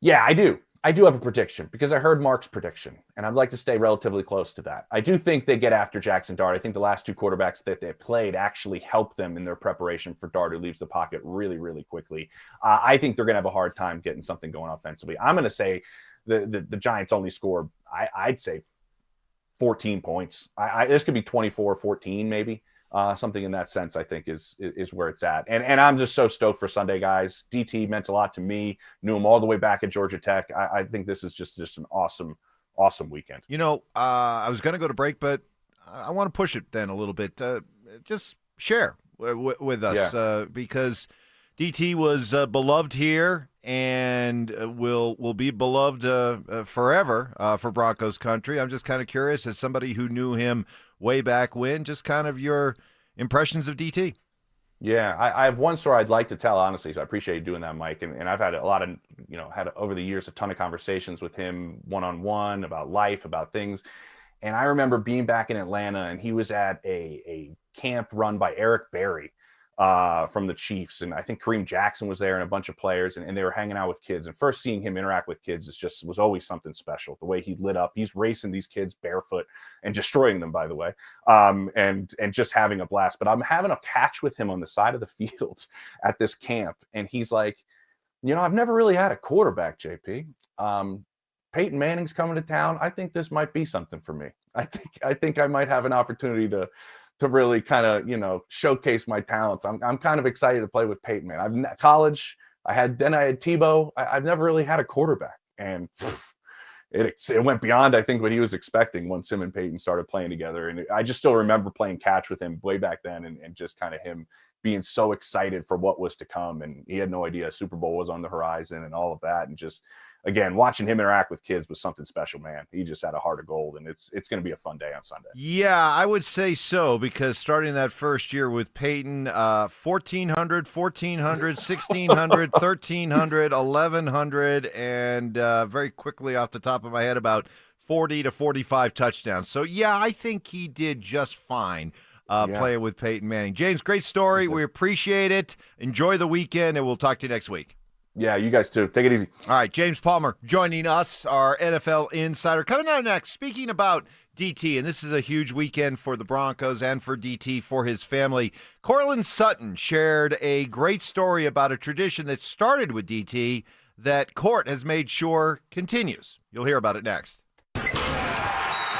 S15: Yeah, I do. I do have a prediction because I heard Mark's prediction, and I'd like to stay relatively close to that. I do think they get after Jackson Dart. I think the last two quarterbacks that they played actually helped them in their preparation for Dart, who leaves the pocket really, really quickly. I think they're going to have a hard time getting something going offensively. I'm going to say the Giants only score, I'd say, 14 points. This could be 24-14 maybe. Something in that sense, I think, is where it's at. And I'm just so stoked for Sunday, guys. DT meant a lot to me. Knew him all the way back at Georgia Tech. I think this is just an awesome weekend.
S7: You know, I was going to go to break, but I want to push it then a little bit. Just share with us because DT was beloved here and will be beloved forever for Broncos country. I'm just kind of curious, as somebody who knew him way back when, just kind of your impressions of DT.
S15: Yeah, I have one story I'd like to tell, honestly, so I appreciate you doing that, Mike. And I've had a lot of, had over the years a ton of conversations with him one-on-one about life, about things. And I remember being back in Atlanta, and he was at a camp run by Eric Berry from the Chiefs. And I think Kareem Jackson was there and a bunch of players, and they were hanging out with kids. And first seeing him interact with kids was always something special. The way he lit up, he's racing these kids barefoot and destroying them, by the way, and just having a blast. But I'm having a catch with him on the side of the field at this camp. And he's like, I've never really had a quarterback, JP. Peyton Manning's coming to town. I think this might be something for me. I think I might have an opportunity to really kind of, showcase my talents. I'm kind of excited to play with Peyton, man. College, I had Tebow. I've never really had a quarterback. And it went beyond, I think, what he was expecting once him and Peyton started playing together. And I just still remember playing catch with him way back then and just kind of him being so excited for what was to come. And he had no idea Super Bowl was on the horizon and all of that. And just, again, watching him interact with kids was something special, man. He just had a heart of gold, and it's going to be a fun day on Sunday.
S7: Yeah, I would say so, because starting that first year with Peyton, 1,400, 1,400, 1,600, 1,300, 1,100, and very quickly off the top of my head, about 40 to 45 touchdowns. So, yeah, I think he did just fine playing with Peyton Manning. James, great story. We appreciate it. Enjoy the weekend, and we'll talk to you next week.
S15: Yeah, you guys too. Take it easy.
S7: All right, James Palmer joining us, our NFL insider. Coming out next, speaking about DT, and this is a huge weekend for the Broncos and for DT, for his family. Cortland Sutton shared a great story about a tradition that started with DT that Court has made sure continues. You'll hear about it next.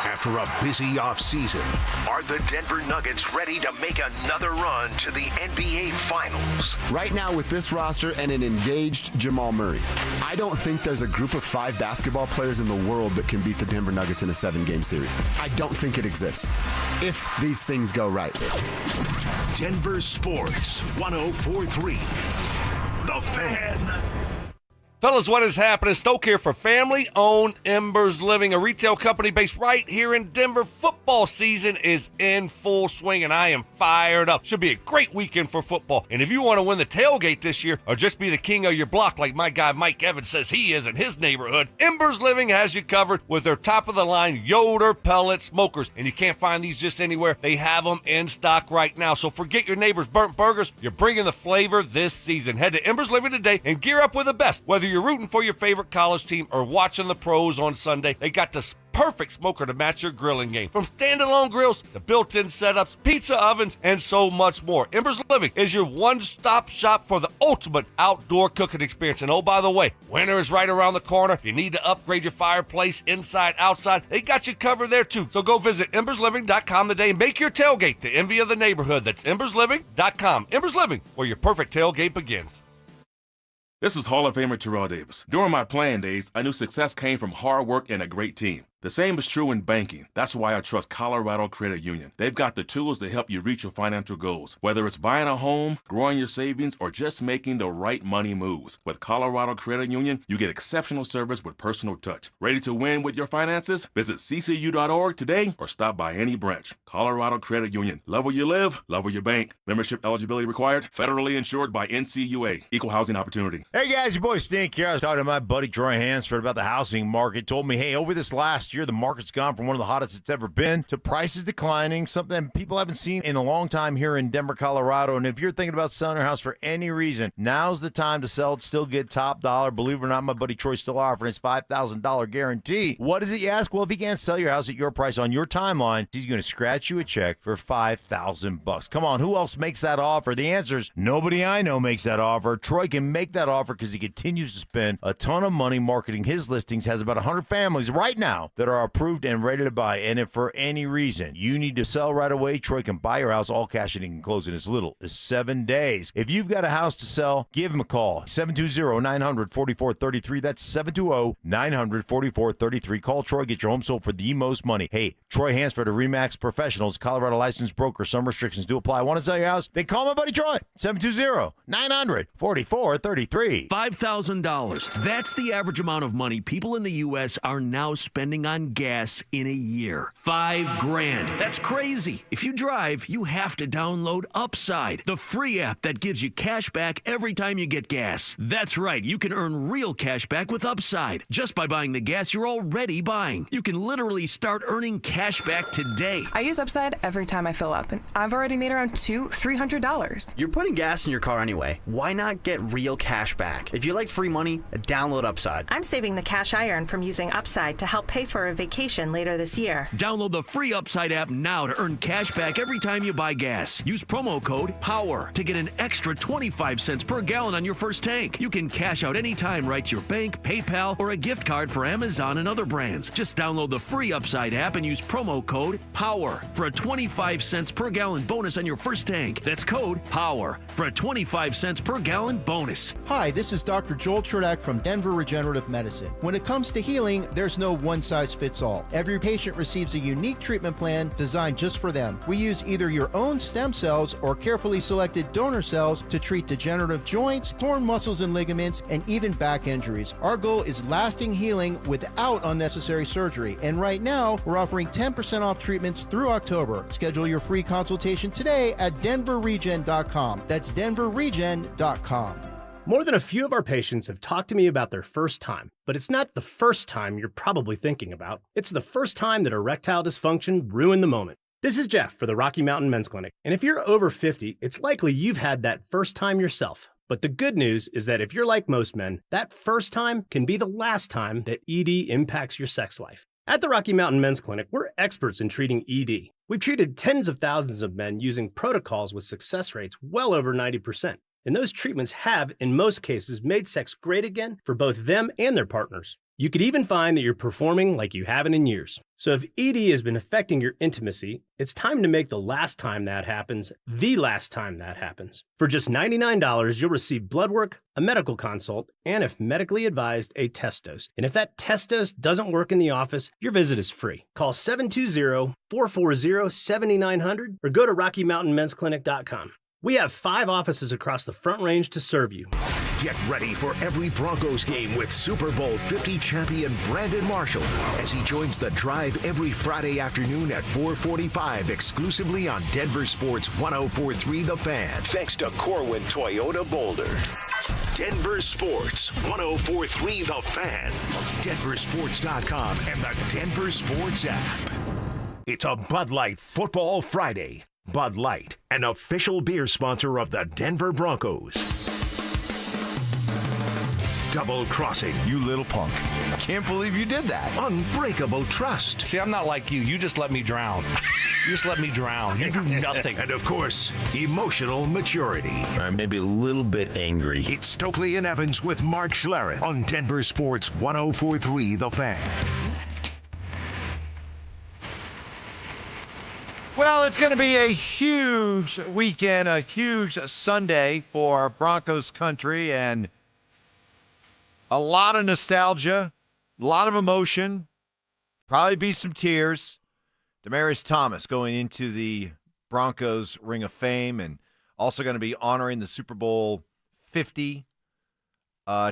S6: After a busy offseason, are the Denver Nuggets ready to make another run to the NBA Finals?
S13: Right now, with this roster and an engaged Jamal Murray, I don't think there's a group of 5 basketball players in the world that can beat the Denver Nuggets in a 7-game series. I don't think it exists, if these things go right.
S6: Denver Sports 104.3. The Fan.
S8: Fellas, what is happening? Stoke here for family-owned Embers Living, a retail company based right here in Denver. Football season is in full swing, and I am fired up. Should be a great weekend for football. And if you want to win the tailgate this year or just be the king of your block like my guy Mike Evans says he is in his neighborhood, Embers Living has you covered with their top-of-the-line Yoder pellet smokers. And you can't find these just anywhere. They have them in stock right now. So forget your neighbor's burnt burgers. You're bringing the flavor this season. Head to Embers Living today and gear up with the best. Whether you're rooting for your favorite college team or watching the pros on Sunday, they got the perfect smoker to match your grilling game. From standalone grills to built-in setups, pizza ovens, and so much more. Embers Living is your one-stop shop for the ultimate outdoor cooking experience. And oh, by the way, winter is right around the corner. If you need to upgrade your fireplace inside, outside, they got you covered there too. So go visit embersliving.com today and make your tailgate the envy of the neighborhood. That's embersliving.com. Embers Living, where your perfect tailgate begins.
S17: This is Hall of Famer Terrell Davis. During my playing days, I knew success came from hard work and a great team.
S16: The same is true in banking. That's why I trust Colorado Credit Union. They've got the tools to help you reach your financial goals, whether it's buying a home, growing your savings, or just making the right money moves. With Colorado Credit Union, you get exceptional service with personal touch. Ready to win with your finances? Visit ccu.org today or stop by any branch. Colorado Credit Union. Love where you live, love where you bank. Membership eligibility required. Federally insured by NCUA. Equal housing opportunity.
S19: Hey guys, your boy Stink here. I was talking to my buddy Troy Hansford about the housing market. Told me, hey, over this last year, the market's gone from one of the hottest it's ever been to prices declining, something people haven't seen in a long time here in Denver, Colorado. And if you're thinking about selling your house for any reason, now's the time to sell it, still get top dollar. Believe it or not, my buddy Troy's still offering his $5,000 guarantee. What is it, you ask? Well, if he can't sell your house at your price on your timeline, he's going to scratch you a check for $5,000. Come on, who else makes that offer? The answer is nobody I know makes that offer. Troy can make that offer because he continues to spend a ton of money marketing his listings, has about 100 families right now that are approved and ready to buy. And if for any reason you need to sell right away, Troy can buy your house all cash and he can close in as little as 7 days. If you've got a house to sell, give him a call. 720-900-4433. That's 720-900-4433. Call Troy. Get your home sold for the most money. Hey, Troy Hansford of RE/MAX Professionals, Colorado licensed broker. Some restrictions do apply. Want to sell your house? Then call my buddy Troy. 720-900-4433.
S17: $5,000. That's the average amount of money people in the U.S. are now spending on gas in a year. $5,000. That's crazy. If you drive, you have to download Upside, the free app that gives you cash back every time you get gas. That's right. You can earn real cash back with Upside just by buying the gas you're already buying. You can literally start earning cash back today.
S21: I use Upside every time I fill up, and I've already made around $300.
S22: You're putting gas in your car anyway. Why not get real cash back? If you like free money, download Upside.
S24: I'm saving the cash I earn from using Upside to help pay for a vacation later this year.
S17: Download the free Upside app now to earn cash back every time you buy gas. Use promo code POWER to get an extra 25 cents per gallon on your first tank. You can cash out anytime right to your bank, PayPal, or a gift card for Amazon and other brands. Just download the free Upside app and use promo code POWER for a 25 cents per gallon bonus on your first tank. That's code POWER for a 25 cents per gallon bonus.
S25: Hi, this is Dr. Joel Chernak from Denver Regenerative Medicine. When it comes to healing, there's no one-size-fits-all. Every patient receives a unique treatment plan designed just for them. We use either your own stem cells or carefully selected donor cells to treat degenerative joints, torn muscles and ligaments, and even back injuries. Our goal is lasting healing without unnecessary surgery. And right now, we're offering 10% off treatments through October. Schedule your free consultation today at DenverRegen.com. That's DenverRegen.com.
S18: More than a few of our patients have talked to me about their first time, but it's not the first time you're probably thinking about. It's the first time that erectile dysfunction ruined the moment. This is Jeff for the Rocky Mountain Men's Clinic, and if you're over 50, it's likely you've had that first time yourself. But the good news is that if you're like most men, that first time can be the last time that ED impacts your sex life. At the Rocky Mountain Men's Clinic, we're experts in treating ED. We've treated tens of thousands of men using protocols with success rates well over 90%. And those treatments have, in most cases, made sex great again for both them and their partners. You could even find that you're performing like you haven't in years. So if ED has been affecting your intimacy, it's time to make the last time that happens the last time that happens. For just $99, you'll receive blood work, a medical consult, and if medically advised, a test dose. And if that test dose doesn't work in the office, your visit is free. Call 720-440-7900 or go to RockyMountainMen'sClinic.com. We have 5 offices across the Front Range to serve you.
S6: Get ready for every Broncos game with Super Bowl 50 champion Brandon Marshall as he joins the drive every Friday afternoon at 4:45 exclusively on Denver Sports 104.3 The Fan. Thanks to Corwin Toyota Boulder. Denver Sports 104.3 The Fan. DenverSports.com and the Denver Sports app. It's a Bud Light Football Friday. Bud Light, an official beer sponsor of the Denver Broncos. Double crossing, you little punk.
S19: Can't believe you did that.
S6: Unbreakable trust.
S8: See, I'm not like you. You just let me drown. You just let me drown. You do nothing.
S6: And of course, emotional maturity.
S26: I'm maybe a little bit angry.
S6: It's Stokley and Evans with Mark Schlereth on Denver Sports 104.3 The Fan.
S7: Well, it's going to be a huge weekend, a huge Sunday for Broncos country, and a lot of nostalgia, a lot of emotion Probably be some tears. Demaryius Thomas going into the Broncos Ring of Fame and also going to be honoring the Super Bowl 50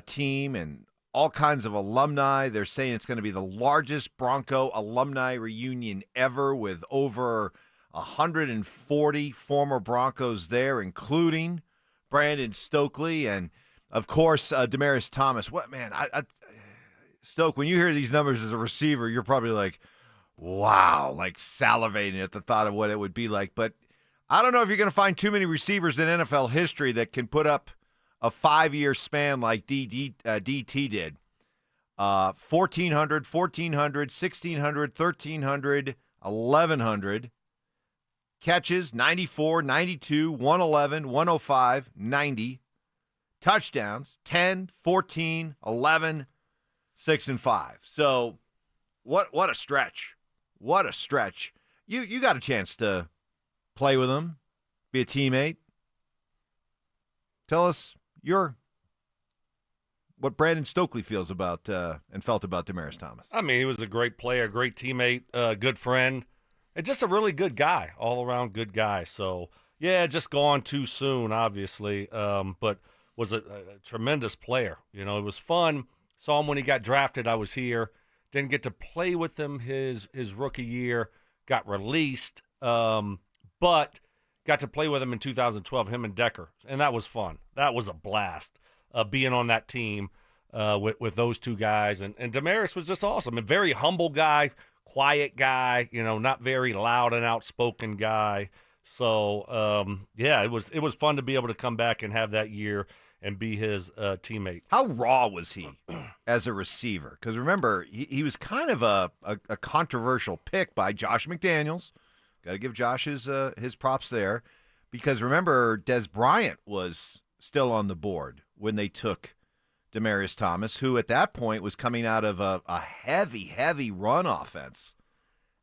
S7: team and all kinds of alumni. They're saying it's going to be the largest Bronco alumni reunion ever with over 140 former Broncos there, including Brandon Stokley and, of course, Demaryius Thomas. What, man, Stoke, when you hear these numbers as a receiver, you're probably like, wow, like salivating at the thought of what it would be like. But I don't know if you're going to find too many receivers in NFL history that can put up a 5-year span like DT did. 1,400, 1,600, 1,300, 1,100. Catches, 94, 92, 111, 105, 90. Touchdowns, 10, 14, 11, 6, and 5. So what a stretch. What a stretch. You got a chance to play with him, be a teammate. Tell us what Brandon Stokley feels about and felt about Demaryius Thomas.
S8: I mean, he was a great player, great teammate, good friend, and just a really good guy, all-around good guy. So, yeah, just gone too soon, obviously, but was a tremendous player. You know, it was fun. Saw him when he got drafted. I was here. Didn't get to play with him his rookie year. Got released, but got to play with him in 2012, him and Decker, and that was fun. That was a blast, being on that team with those two guys. And Demaryius was just awesome. A very humble guy, quiet guy, you know, not very loud and outspoken guy. So, yeah, it was fun to be able to come back and have that year and be his teammate.
S7: How raw was he as a receiver? Because remember, he was kind of a controversial pick by Josh McDaniels. Got to give Josh his props there. Because remember, Des Bryant was still on the board when they took Demaryius Thomas, who at that point was coming out of a heavy run offense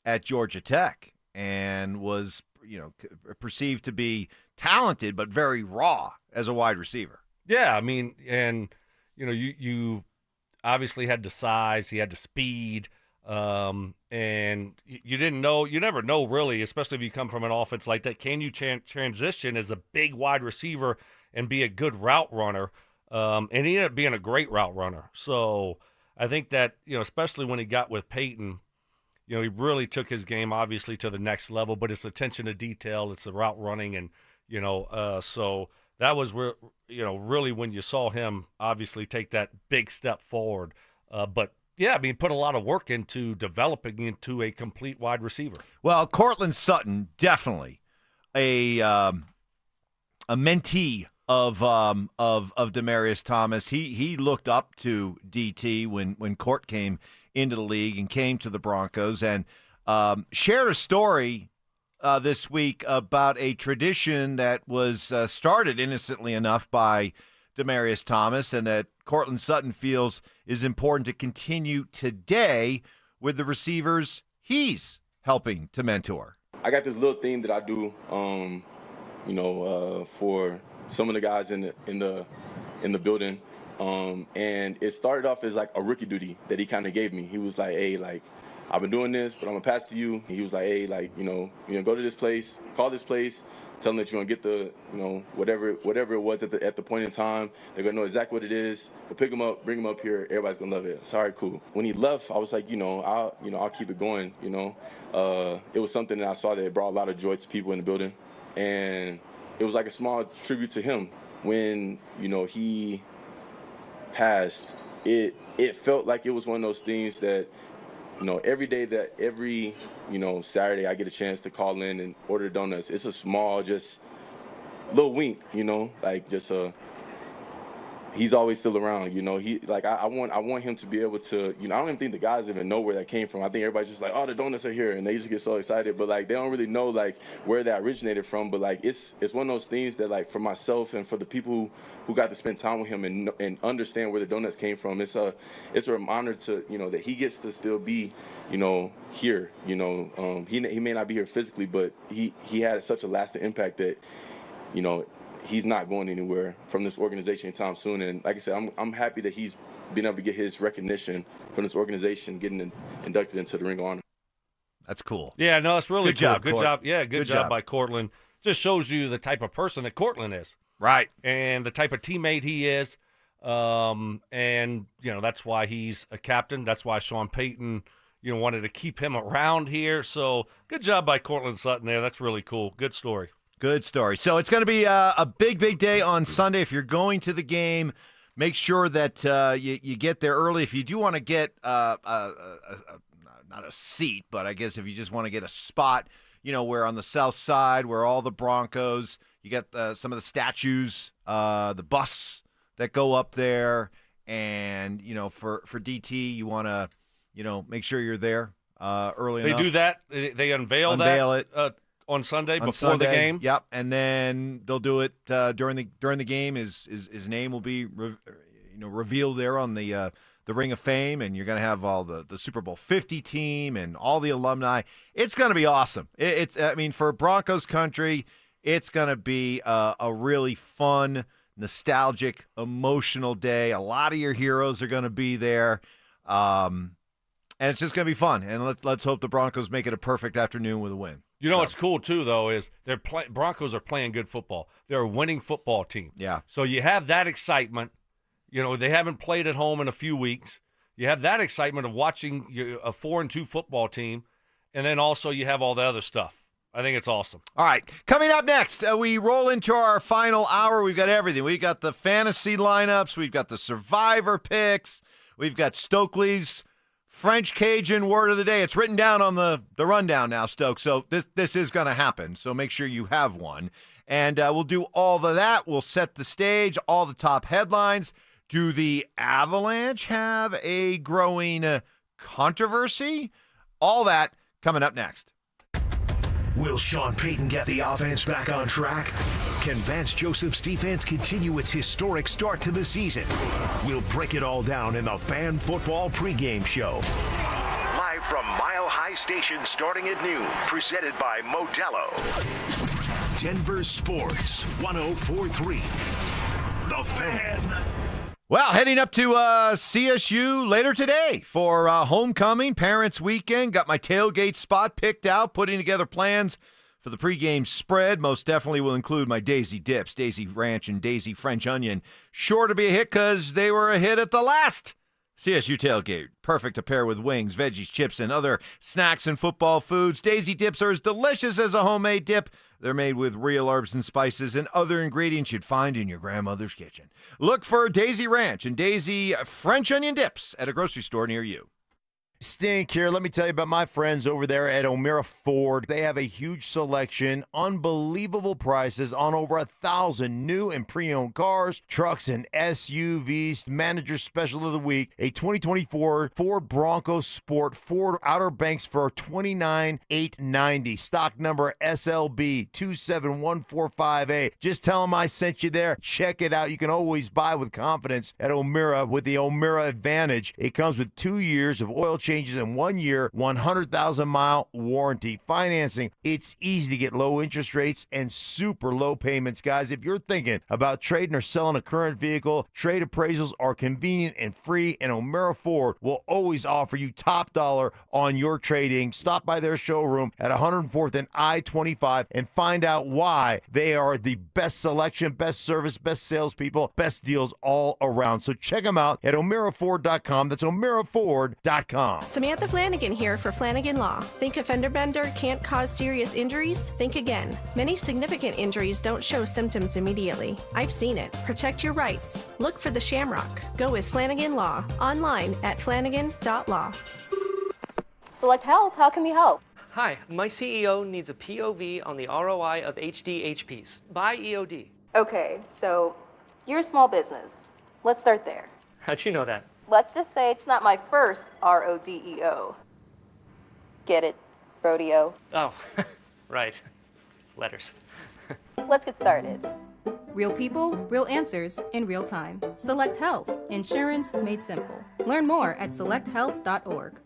S7: at Georgia Tech and was, you know, perceived to be talented but very raw as a wide receiver.
S8: Yeah, I mean, and, you know, you obviously had the size, he had the speed, and you didn't know, you never know really, especially if you come from an offense like that. Can you transition as a big wide receiver and be a good route runner? And he ended up being a great route runner. So I think that, you know, especially when he got with Payton, you know, he really took his game obviously to the next level, but it's attention to detail, it's the route running, and, you know, so that was where, you know, really when you saw him obviously take that big step forward. But yeah, I mean, put a lot of work into developing into a complete wide receiver.
S7: Well, Cortland Sutton, definitely a mentee of Demaryius Thomas. He looked up to DT when Court came into the league and came to the Broncos, and shared a story this week about a tradition that was started innocently enough by Demaryius Thomas and that Cortland Sutton feels is important to continue today with the receivers he's helping to mentor.
S1: I got this little thing that I do, for some of the guys in the building, and it started off as like a rookie duty that he kind of gave me. He was like, "Hey, like, I've been doing this, but I'm gonna pass to you." He was like, "Hey, like, go to this place, call this place, tell them that you're gonna get the, whatever it was at the point in time. They're gonna know exactly what it is. Go pick them up, bring them up here. Everybody's gonna love it." It's all right, cool. When he left, I was like, I'll keep it going. It was something that I saw that brought a lot of joy to people in the building, and it was like a small tribute to him. When he passed, it felt like it was one of those things that, every Saturday I get a chance to call in and order donuts. It's a small, just little wink, like just he's always still around, I want him to be able to, I don't even think the guys even know where that came from. I think everybody's just like, "Oh, the donuts are here," and they just get so excited, but like they don't really know like where that originated from. But like it's one of those things that, like, for myself and for the people who got to spend time with him and understand where the donuts came from, it's a reminder to, that he gets to still be, here. He may not be here physically, but he had such a lasting impact that, he's not going anywhere from this organization anytime soon. And like I said, I'm happy that he's being able to get his recognition from this organization, getting inducted into the Ring of Honor.
S7: That's cool.
S8: Yeah, no, it's really
S7: Good
S8: cool.
S7: job,
S8: Good
S7: Court.
S8: job. Yeah, good
S7: Good
S8: job
S7: job.
S8: by Cortland. Just shows you the type of person that Cortland is.
S7: Right.
S8: And the type of teammate he is. And, that's why he's a captain. That's why Sean Payton, wanted to keep him around here. So good job by Cortland Sutton there. That's really cool. Good story.
S7: Good story. So it's going to be a big, big day on Sunday. If you're going to the game, make sure that you get there early. If you do want to get not a seat, but I guess if you just want to get a spot, where on the south side, where all the Broncos, you got some of the statues, the bus that go up there, and for DT, you want to make sure you're there early enough.
S8: They do that. They unveil
S7: it
S8: on Sunday
S7: on
S8: before
S7: Sunday.
S8: the game.
S7: Yep, and then they'll do it during the game. His name will be revealed there on the Ring of Fame, and you're going to have all the Super Bowl 50 team and all the alumni. It's going to be awesome. For Broncos country, it's going to be a really fun, nostalgic, emotional day. A lot of your heroes are going to be there, and it's just going to be fun. And let's hope the Broncos make it a perfect afternoon with a win.
S8: What's cool too, though, is Broncos are playing good football. They're a winning football team.
S7: Yeah.
S8: So you have that excitement. They haven't played at home in a few weeks. You have that excitement of watching a 4-2 football team, and then also you have all the other stuff. I think it's awesome.
S7: All right, coming up next, we roll into our final hour. We've got everything. We've got the fantasy lineups. We've got the Survivor picks. We've got Stokley's French Cajun word of the day. It's written down on the rundown now, Stoke. So this is going to happen. So make sure you have one. And we'll do all of that. We'll set the stage, all the top headlines. Do the Avalanche have a growing controversy? All that coming up next.
S6: Will Sean Payton get the offense back on track? Can Vance Joseph's defense continue its historic start to the season? We'll break it all down in the Fan Football pregame show. Live from Mile High Station starting at noon. Presented by Modelo. Denver Sports 104.3. The Fan.
S7: Well, heading up to CSU later today for homecoming, parents' weekend. Got my tailgate spot picked out, putting together plans for the pregame spread. Most definitely will include my Daisy Dips, Daisy Ranch, and Daisy French Onion. Sure to be a hit because they were a hit at the last CSU tailgate. Perfect to pair with wings, veggies, chips, and other snacks and football foods. Daisy Dips are as delicious as a homemade dip. They're made with real herbs and spices and other ingredients you'd find in your grandmother's kitchen. Look for Daisy Ranch and Daisy French Onion Dips at a grocery store near you.
S19: Stink here. Let me tell you about my friends over there at O'Meara Ford. They have a huge selection, unbelievable prices on over 1,000 new and pre-owned cars, trucks, and SUVs. Manager Special of the Week, a 2024 Ford Bronco Sport Ford Outer Banks for $29,890. Stock number SLB 27145A. Just tell them I sent you there. Check it out. You can always buy with confidence at O'Meara with the O'Meara Advantage. It comes with 2 years of oil changes in 1 year, 100,000-mile warranty. Financing, it's easy to get low interest rates and super low payments. Guys, if you're thinking about trading or selling a current vehicle, trade appraisals are convenient and free, and O'Meara Ford will always offer you top dollar on your trading. Stop by their showroom at 104th and I-25 and find out why they are the best selection, best service, best salespeople, best deals all around. So check them out at O'MearaFord.com. That's O'MearaFord.com.
S2: Samantha Flanagan here for Flanagan Law. Think a fender bender can't cause serious injuries? Think again. Many significant injuries don't show symptoms immediately. I've seen it. Protect your rights. Look for the Shamrock. Go with Flanagan Law. Online at flanagan.law.
S3: Select Help. How can we help?
S4: Hi, my CEO needs a POV on the ROI of HDHPs. Buy EOD.
S3: Okay, so you're a small business. Let's start there.
S4: How'd you know that?
S3: Let's just say it's not my first RODEO. Get it? Rodeo.
S4: Oh, right. Letters.
S3: Let's get started.
S5: Real people, real answers in real time. Select Health. Insurance made simple. Learn more at selecthealth.org.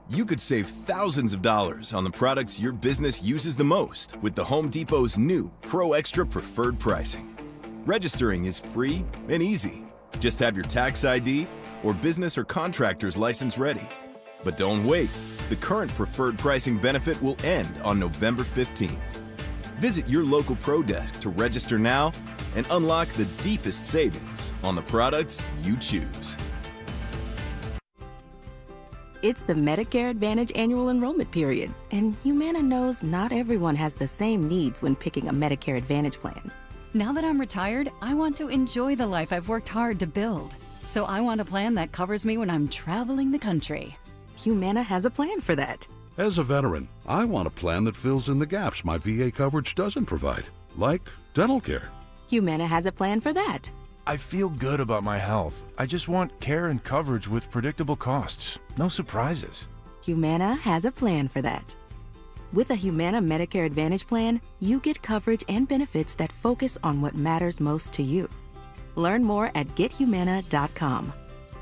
S11: You could save thousands of dollars on the products your business uses the most with the Home Depot's new Pro Extra Preferred Pricing. Registering is free and easy. Just have your tax ID or business or contractor's license ready. But don't wait. The current preferred pricing benefit will end on November 15th. Visit your local Pro Desk to register now and unlock the deepest savings on the products you choose.
S9: It's the Medicare Advantage annual enrollment period, and Humana knows not everyone has the same needs when picking a Medicare Advantage plan.
S10: Now that I'm retired, I want to enjoy the life I've worked hard to build. So I want a plan that covers me when I'm traveling the country.
S9: Humana has a plan for that.
S12: As a veteran, I want a plan that fills in the gaps my VA coverage doesn't provide, like dental care.
S9: Humana has a plan for that.
S14: I feel good about my health. I just want care and coverage with predictable costs. No surprises.
S9: Humana has a plan for that. With a Humana Medicare Advantage plan, you get coverage and benefits that focus on what matters most to you. Learn more at gethumana.com.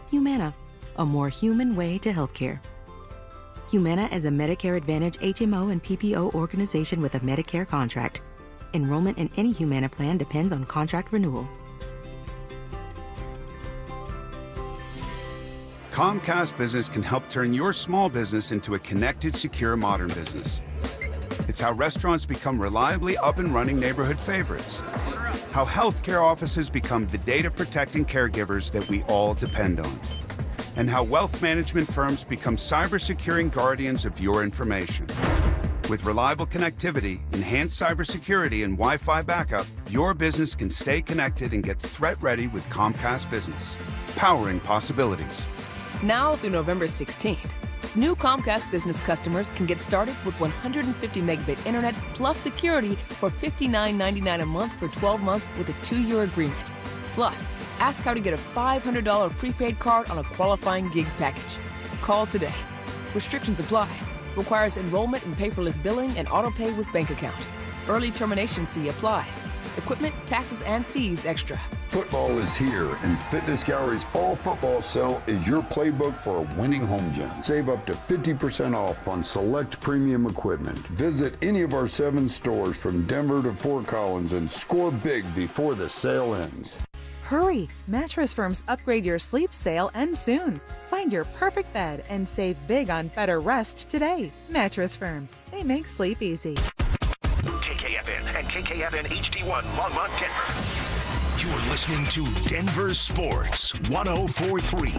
S9: Humana, a more human way to healthcare. Humana is a Medicare Advantage HMO and PPO organization with a Medicare contract. Enrollment in any Humana plan depends on contract renewal.
S20: Comcast Business can help turn your small business into a connected, secure, modern business. It's how restaurants become reliably up and running neighborhood favorites. How healthcare offices become the data-protecting caregivers that we all depend on. And how wealth management firms become cyber-securing guardians of your information. With reliable connectivity, enhanced cybersecurity, and Wi-Fi backup, your business can stay connected and get threat-ready with Comcast Business. Powering possibilities.
S23: Now through November 16th, new Comcast Business customers can get started with 150 megabit internet plus security for $59.99 a month for 12 months with a 2-year agreement. Plus, ask how to get a $500 prepaid card on a qualifying gig package. Call today. Restrictions apply. Requires enrollment in paperless billing and auto-pay with bank account. Early termination fee applies. Equipment, taxes, and fees extra.
S27: Football is here, and Fitness Gallery's fall football sale is your playbook for a winning home gym. Save up to 50% off on select premium equipment. Visit any of our 7 stores from Denver to Fort Collins and score big before the sale ends.
S28: Hurry! Mattress Firm's Upgrade Your Sleep sale ends soon. Find your perfect bed and save big on better rest today. Mattress Firm. They make sleep easy.
S6: KKFN and KKFN HD1 Longmont, Denver.
S17: You're listening to Denver Sports 104.3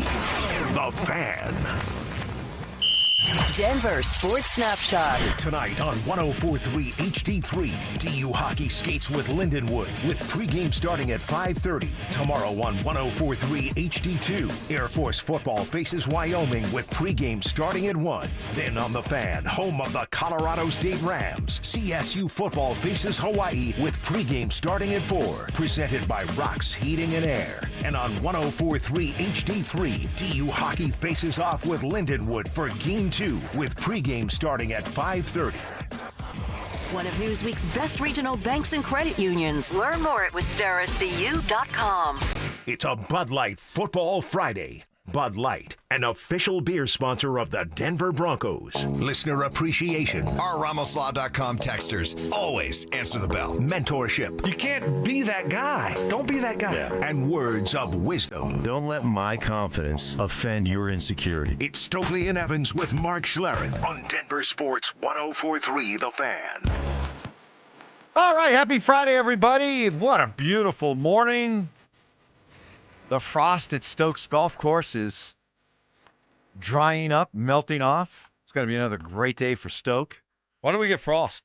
S17: The Fan.
S29: Denver Sports Snapshot.
S17: Tonight on 104.3 HD3, DU Hockey skates with Lindenwood with pregame starting at 5:30. Tomorrow on 104.3 HD2, Air Force football faces Wyoming with pregame starting at 1. Then on The Fan, home of the Colorado State Rams, CSU football faces Hawaii with pregame starting at 4. Presented by Rocks Heating and Air. And on 104.3 HD3, DU Hockey faces off with Lindenwood for Game 2 with pregame starting at 5:30.
S29: One of Newsweek's best regional banks and credit unions. Learn more at wistaracu.com.
S17: It's a Bud Light Football Friday. Bud Light, an official beer sponsor of the Denver Broncos. Listener appreciation.
S30: Our RamosLaw.com texters always answer the bell.
S17: Mentorship.
S8: You can't be that guy. Don't be that guy.
S17: Yeah. And words of wisdom.
S26: Don't let my confidence offend your insecurity.
S17: It's Stokley and Evans with Mark Schlereth on Denver Sports 104.3 The Fan.
S7: All right, happy Friday, everybody. What a beautiful morning. The frost at Stokes Golf Course is drying up, melting off. It's going to be another great day for Stoke.
S8: Why do we get frost?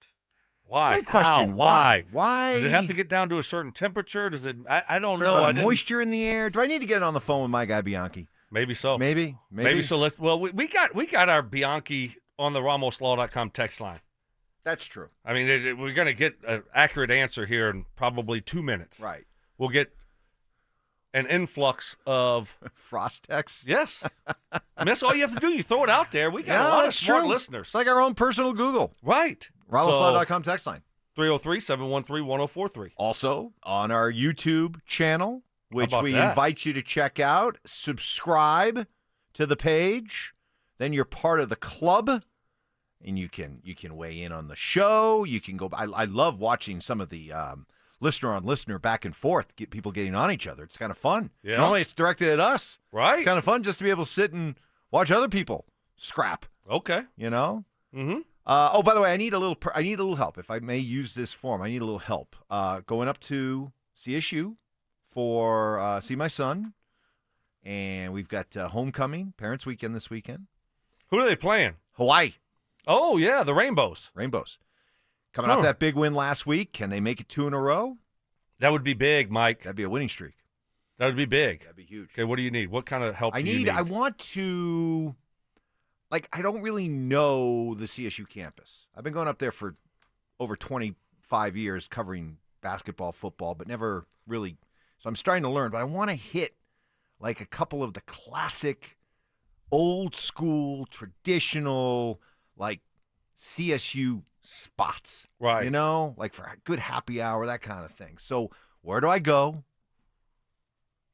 S8: Why?
S7: Great question.
S8: How? Why?
S7: Why?
S8: Does it have to get down to a certain temperature? Does it? I don't know.
S7: Moisture in the air. Do I need to get on the phone with my guy Bianchi?
S8: Maybe so.
S7: Maybe
S8: so. We got our Bianchi on the RamosLaw.com text line.
S7: That's true.
S8: I mean, we're going to get an accurate answer here in probably 2 minutes.
S7: Right.
S8: We'll get an influx of
S7: frost texts.
S8: Yes. I mean, that's all you have to do. You throw it out there. We got a lot of smart listeners.
S7: It's like our own personal Google.
S8: Right.
S7: RamosLaw.com text line.
S8: 303-713-1043.
S7: Also on our YouTube channel, which we invite you to check out. Subscribe to the page. Then you're part of the club. And you can weigh in on the show. You can go. I love watching some of the listener on listener back and forth, get people getting on each other. It's kind of fun.
S8: Yeah.
S7: Normally it's directed at us.
S8: Right.
S7: It's kind of fun just to be able to sit and watch other people scrap.
S8: Okay.
S7: You know?
S8: Mm-hmm.
S7: Oh, by the way, I need a little help. If I may use this form, I need a little help. Going up to CSU for see my son, and we've got homecoming, parents' weekend this weekend.
S8: Who are they playing?
S7: Hawaii.
S8: Oh yeah, the Rainbows.
S7: Coming off that big win last week. Can they make it 2 in a row?
S8: That would be big, Mike.
S7: That'd be a winning streak.
S8: That would be big.
S7: That'd be huge.
S8: Okay, what do you need? What kind of help do you need?
S7: I want to, I don't really know the CSU campus. I've been going up there for over 25 years covering basketball, football, but never really. So I'm starting to learn, but I want to hit a couple of the classic, old school, traditional, CSU spots.
S8: Right.
S7: You know, for a good happy hour, that kind of thing. So where do I go?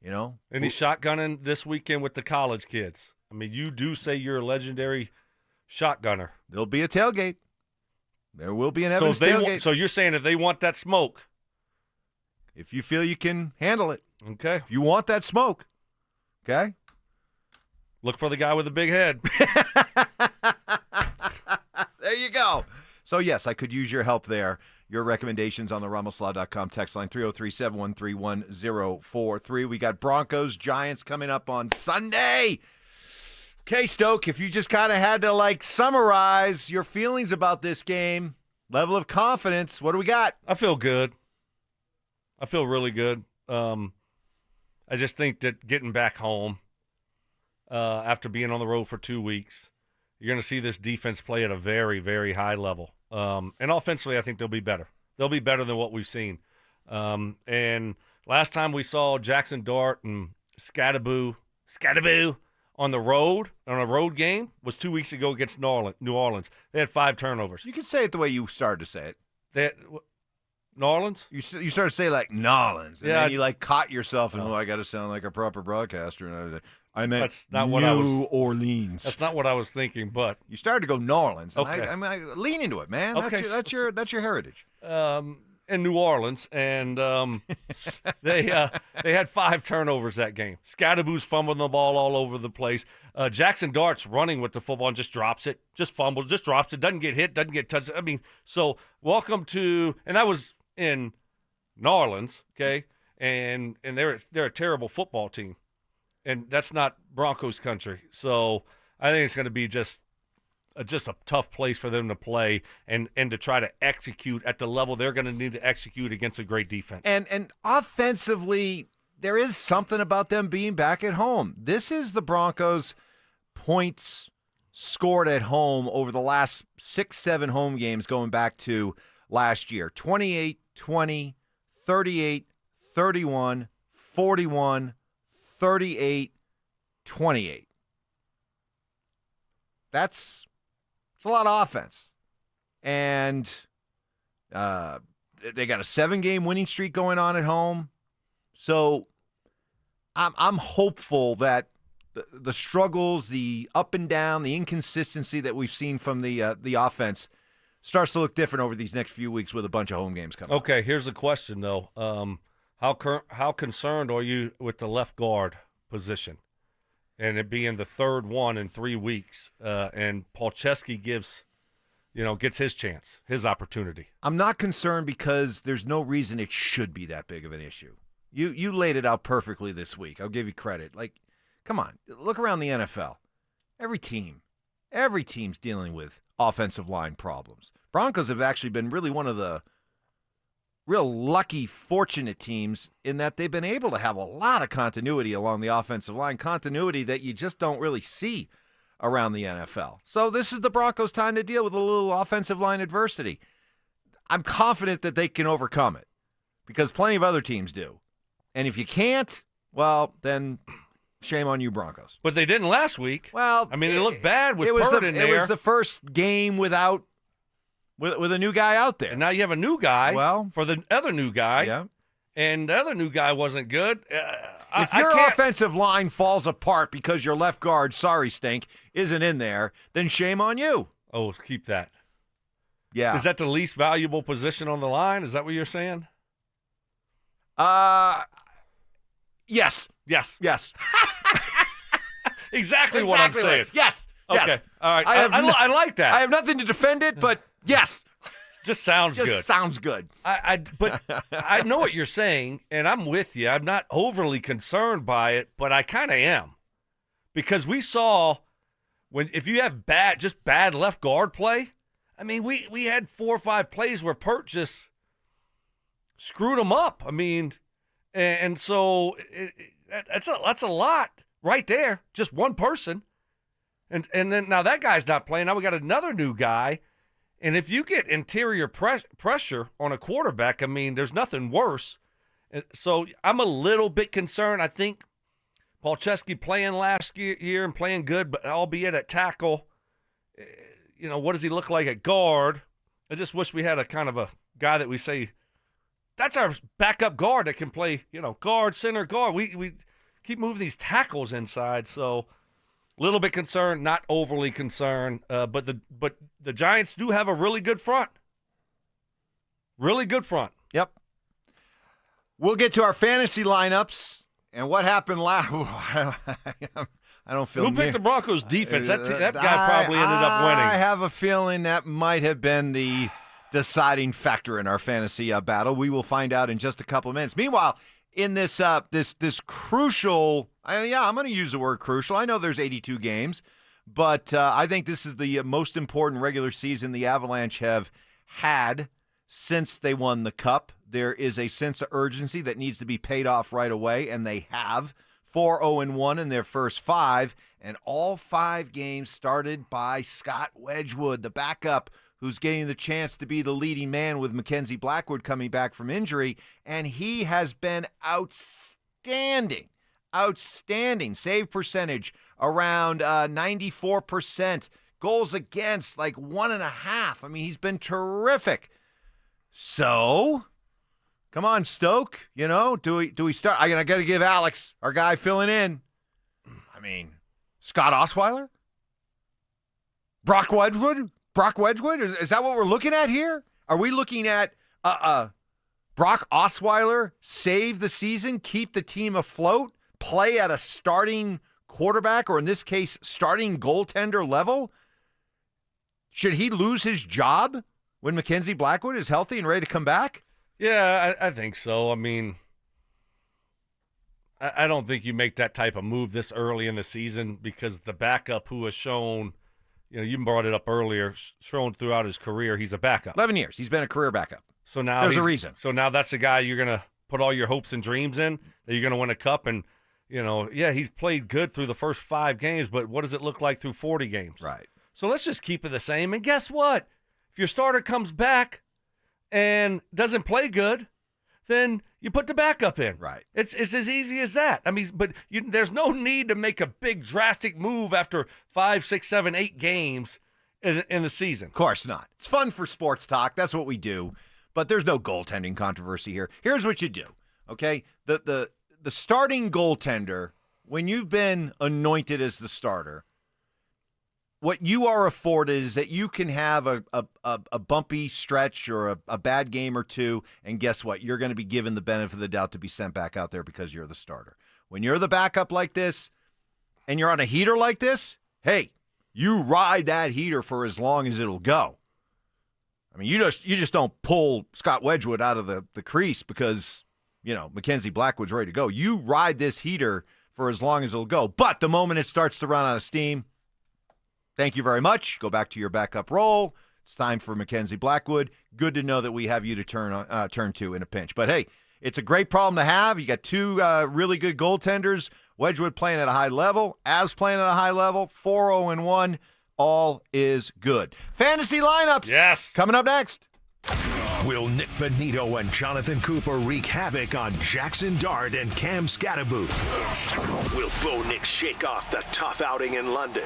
S7: You know?
S8: Any shotgunning this weekend with the college kids? I mean, you do say you're a legendary shotgunner.
S7: There'll be a tailgate. There will be an Evans tailgate.
S8: So you're saying if they want that smoke.
S7: If you feel you can handle it.
S8: Okay.
S7: If you want that smoke. Okay?
S8: Look for the guy with the big head.
S7: There you go. So, yes, I could use your help there. Your recommendations on the RamosLaw.com text line 303-713-1043. We got Broncos, Giants coming up on Sunday. Okay, Stoke, if you just kind of had to, summarize your feelings about this game, level of confidence, what do we got?
S8: I feel good. I feel really good. I just think that getting back home after being on the road for 2 weeks, you're going to see this defense play at a very, very high level. And offensively, I think they'll be better. They'll be better than what we've seen. And last time we saw Jackson Dart and Scadaboo on the road, on a road game, was 2 weeks ago against New Orleans. They had 5 turnovers.
S7: You can say it the way you started to say it.
S8: New Orleans?
S7: You started to say Nolans, and
S8: Yeah,
S7: then you caught yourself, and I got to sound like a proper broadcaster. And I meant
S8: That's not what I was-
S7: Orleans.
S8: That's not what I was thinking, but
S7: You started to go New Orleans. And
S8: Okay.
S7: I lean into it, man.
S8: Okay,
S7: That's your heritage.
S8: in New Orleans, and they had 5 turnovers that game. Scadaboo's fumbling the ball all over the place. Jackson Dart's running with the football and just drops it, just fumbles, just drops it, doesn't get hit, doesn't get touched. I mean, so welcome to, and that was in New Orleans, okay, and they're a terrible football team, and that's not Broncos country. So I think it's going to be just a tough place for them to play and to try to execute at the level they're going to need to execute against a great defense.
S7: And offensively, there is something about them being back at home. This is the Broncos' points scored at home over the last 6-7 home games going back to last year. 28-20, 38-31, 41, 38-28. It's a lot of offense. And they got a 7-game winning streak going on at home. So I'm hopeful that the struggles, the up and down, the inconsistency that we've seen from the offense starts to look different over these next few weeks with a bunch of home games coming.
S8: Okay, here's the question, though. How concerned are you with the left guard position? And it being the third one in 3 weeks, and Palczewski gets his chance, his opportunity.
S7: I'm not concerned because there's no reason it should be that big of an issue. You laid it out perfectly this week. I'll give you credit. Come on, look around the NFL. Every team's dealing with offensive line problems. Broncos have actually been really one of the real lucky, fortunate teams in that they've been able to have a lot of continuity along the offensive line, continuity that you just don't really see around the NFL. So this is the Broncos' time to deal with a little offensive line adversity. I'm confident that they can overcome it because plenty of other teams do. And if you can't, well, then shame on you, Broncos.
S8: But they didn't last week.
S7: Well,
S8: I mean, it looked bad with
S7: Payton
S8: Payton in there.
S7: It was the first game with a new guy out there.
S8: And now you have a new guy for the other new guy.
S7: Yeah.
S8: And the other new guy wasn't good.
S7: If your offensive line falls apart because your left guard, sorry, Stink, isn't in there, then shame on you.
S8: Oh, keep that.
S7: Yeah.
S8: Is that the least valuable position on the line? Is that what you're saying?
S7: Yes.
S8: Yes.
S7: Yes.
S8: Exactly what I'm saying.
S7: Yes.
S8: Okay.
S7: Yes.
S8: All right. I like that.
S7: I have nothing to defend it, but yes.
S8: Just sounds good.
S7: Just sounds good.
S8: But I know what you're saying, and I'm with you. I'm not overly concerned by it, but I kind of am. Because we saw if you have bad left guard play, I mean, we had 4 or 5 plays where Pert just screwed them up. I mean, and so that's a lot right there, just one person. And then now that guy's not playing. Now we got another new guy. And if you get interior pressure on a quarterback, I mean, there's nothing worse. And so I'm a little bit concerned. I think Palczewski playing last year and playing good, but albeit at tackle, what does he look like at guard? I just wish we had a kind of a guy that we say, that's our backup guard that can play, guard, center, guard. We keep moving these tackles inside, so a little bit concerned, not overly concerned. But the Giants do have a really good front. Really good front.
S7: Yep. We'll get to our fantasy lineups and what happened last. I don't feel.
S8: Who picked the Broncos defense? That guy probably ended up winning.
S7: I have a feeling that might have been the deciding factor in our fantasy battle. We will find out in just a couple of minutes. Meanwhile, in this this crucial, I'm going to use the word crucial. I know there's 82 games, but I think this is the most important regular season the Avalanche have had since they won the Cup. There is a sense of urgency that needs to be paid off right away, and they have. 4-0-1 in their first 5, and all 5 games started by Scott Wedgwood, the backup, who's getting the chance to be the leading man with Mackenzie Blackwood coming back from injury, and he has been outstanding. Outstanding. Save percentage around 94%. Goals against like 1.5. I mean, he's been terrific. So, come on, Stoke. Do we start? I got to give Alex, our guy filling in. I mean, Scott Osweiler? Brock Wedgwood? Is that what we're looking at here? Are we looking at Brock Osweiler save the season, keep the team afloat, play at a starting quarterback, or in this case, starting goaltender level? Should he lose his job when Mackenzie Blackwood is healthy and ready to come back?
S8: Yeah, I think so. I mean, I don't think you make that type of move this early in the season because the backup who has shown, you brought it up earlier, shown throughout his career, he's a backup.
S7: 11 years. He's been a career backup.
S8: So now
S7: there's a reason.
S8: So now that's the guy you're going to put all your hopes and dreams in, that you're going to win a cup. And, he's played good through the first 5 games, but what does it look like through 40 games?
S7: Right.
S8: So let's just keep it the same. And guess what? If your starter comes back and doesn't play good, then you put the backup in.
S7: Right.
S8: It's as easy as that. I mean, but there's no need to make a big drastic move after 5, 6, 7, 8 games in the season.
S7: Of course not. It's fun for sports talk. That's what we do. But there's no goaltending controversy here. Here's what you do, okay? The starting goaltender, when you've been anointed as the starter, what you are afforded is that you can have a bumpy stretch or a bad game or two, and guess what? You're going to be given the benefit of the doubt to be sent back out there because you're the starter. When you're the backup like this and you're on a heater like this, hey, you ride that heater for as long as it'll go. I mean, you just don't pull Scott Wedgwood out of the crease because, Mackenzie Blackwood's ready to go. You ride this heater for as long as it'll go. But the moment it starts to run out of steam, thank you very much. Go back to your backup role. It's time for Mackenzie Blackwood. Good to know that we have you to turn to in a pinch. But, hey, it's a great problem to have. You got 2 really good goaltenders. Wedgwood playing at a high level. Avs playing at a high level. 4-0-1. All is good. Fantasy lineups.
S8: Yes.
S7: Coming up next.
S6: Will Nick Benito and Jonathan Cooper wreak havoc on Jackson Dart and Cam Scatterboot? Will Bo Nix shake off the tough outing in London?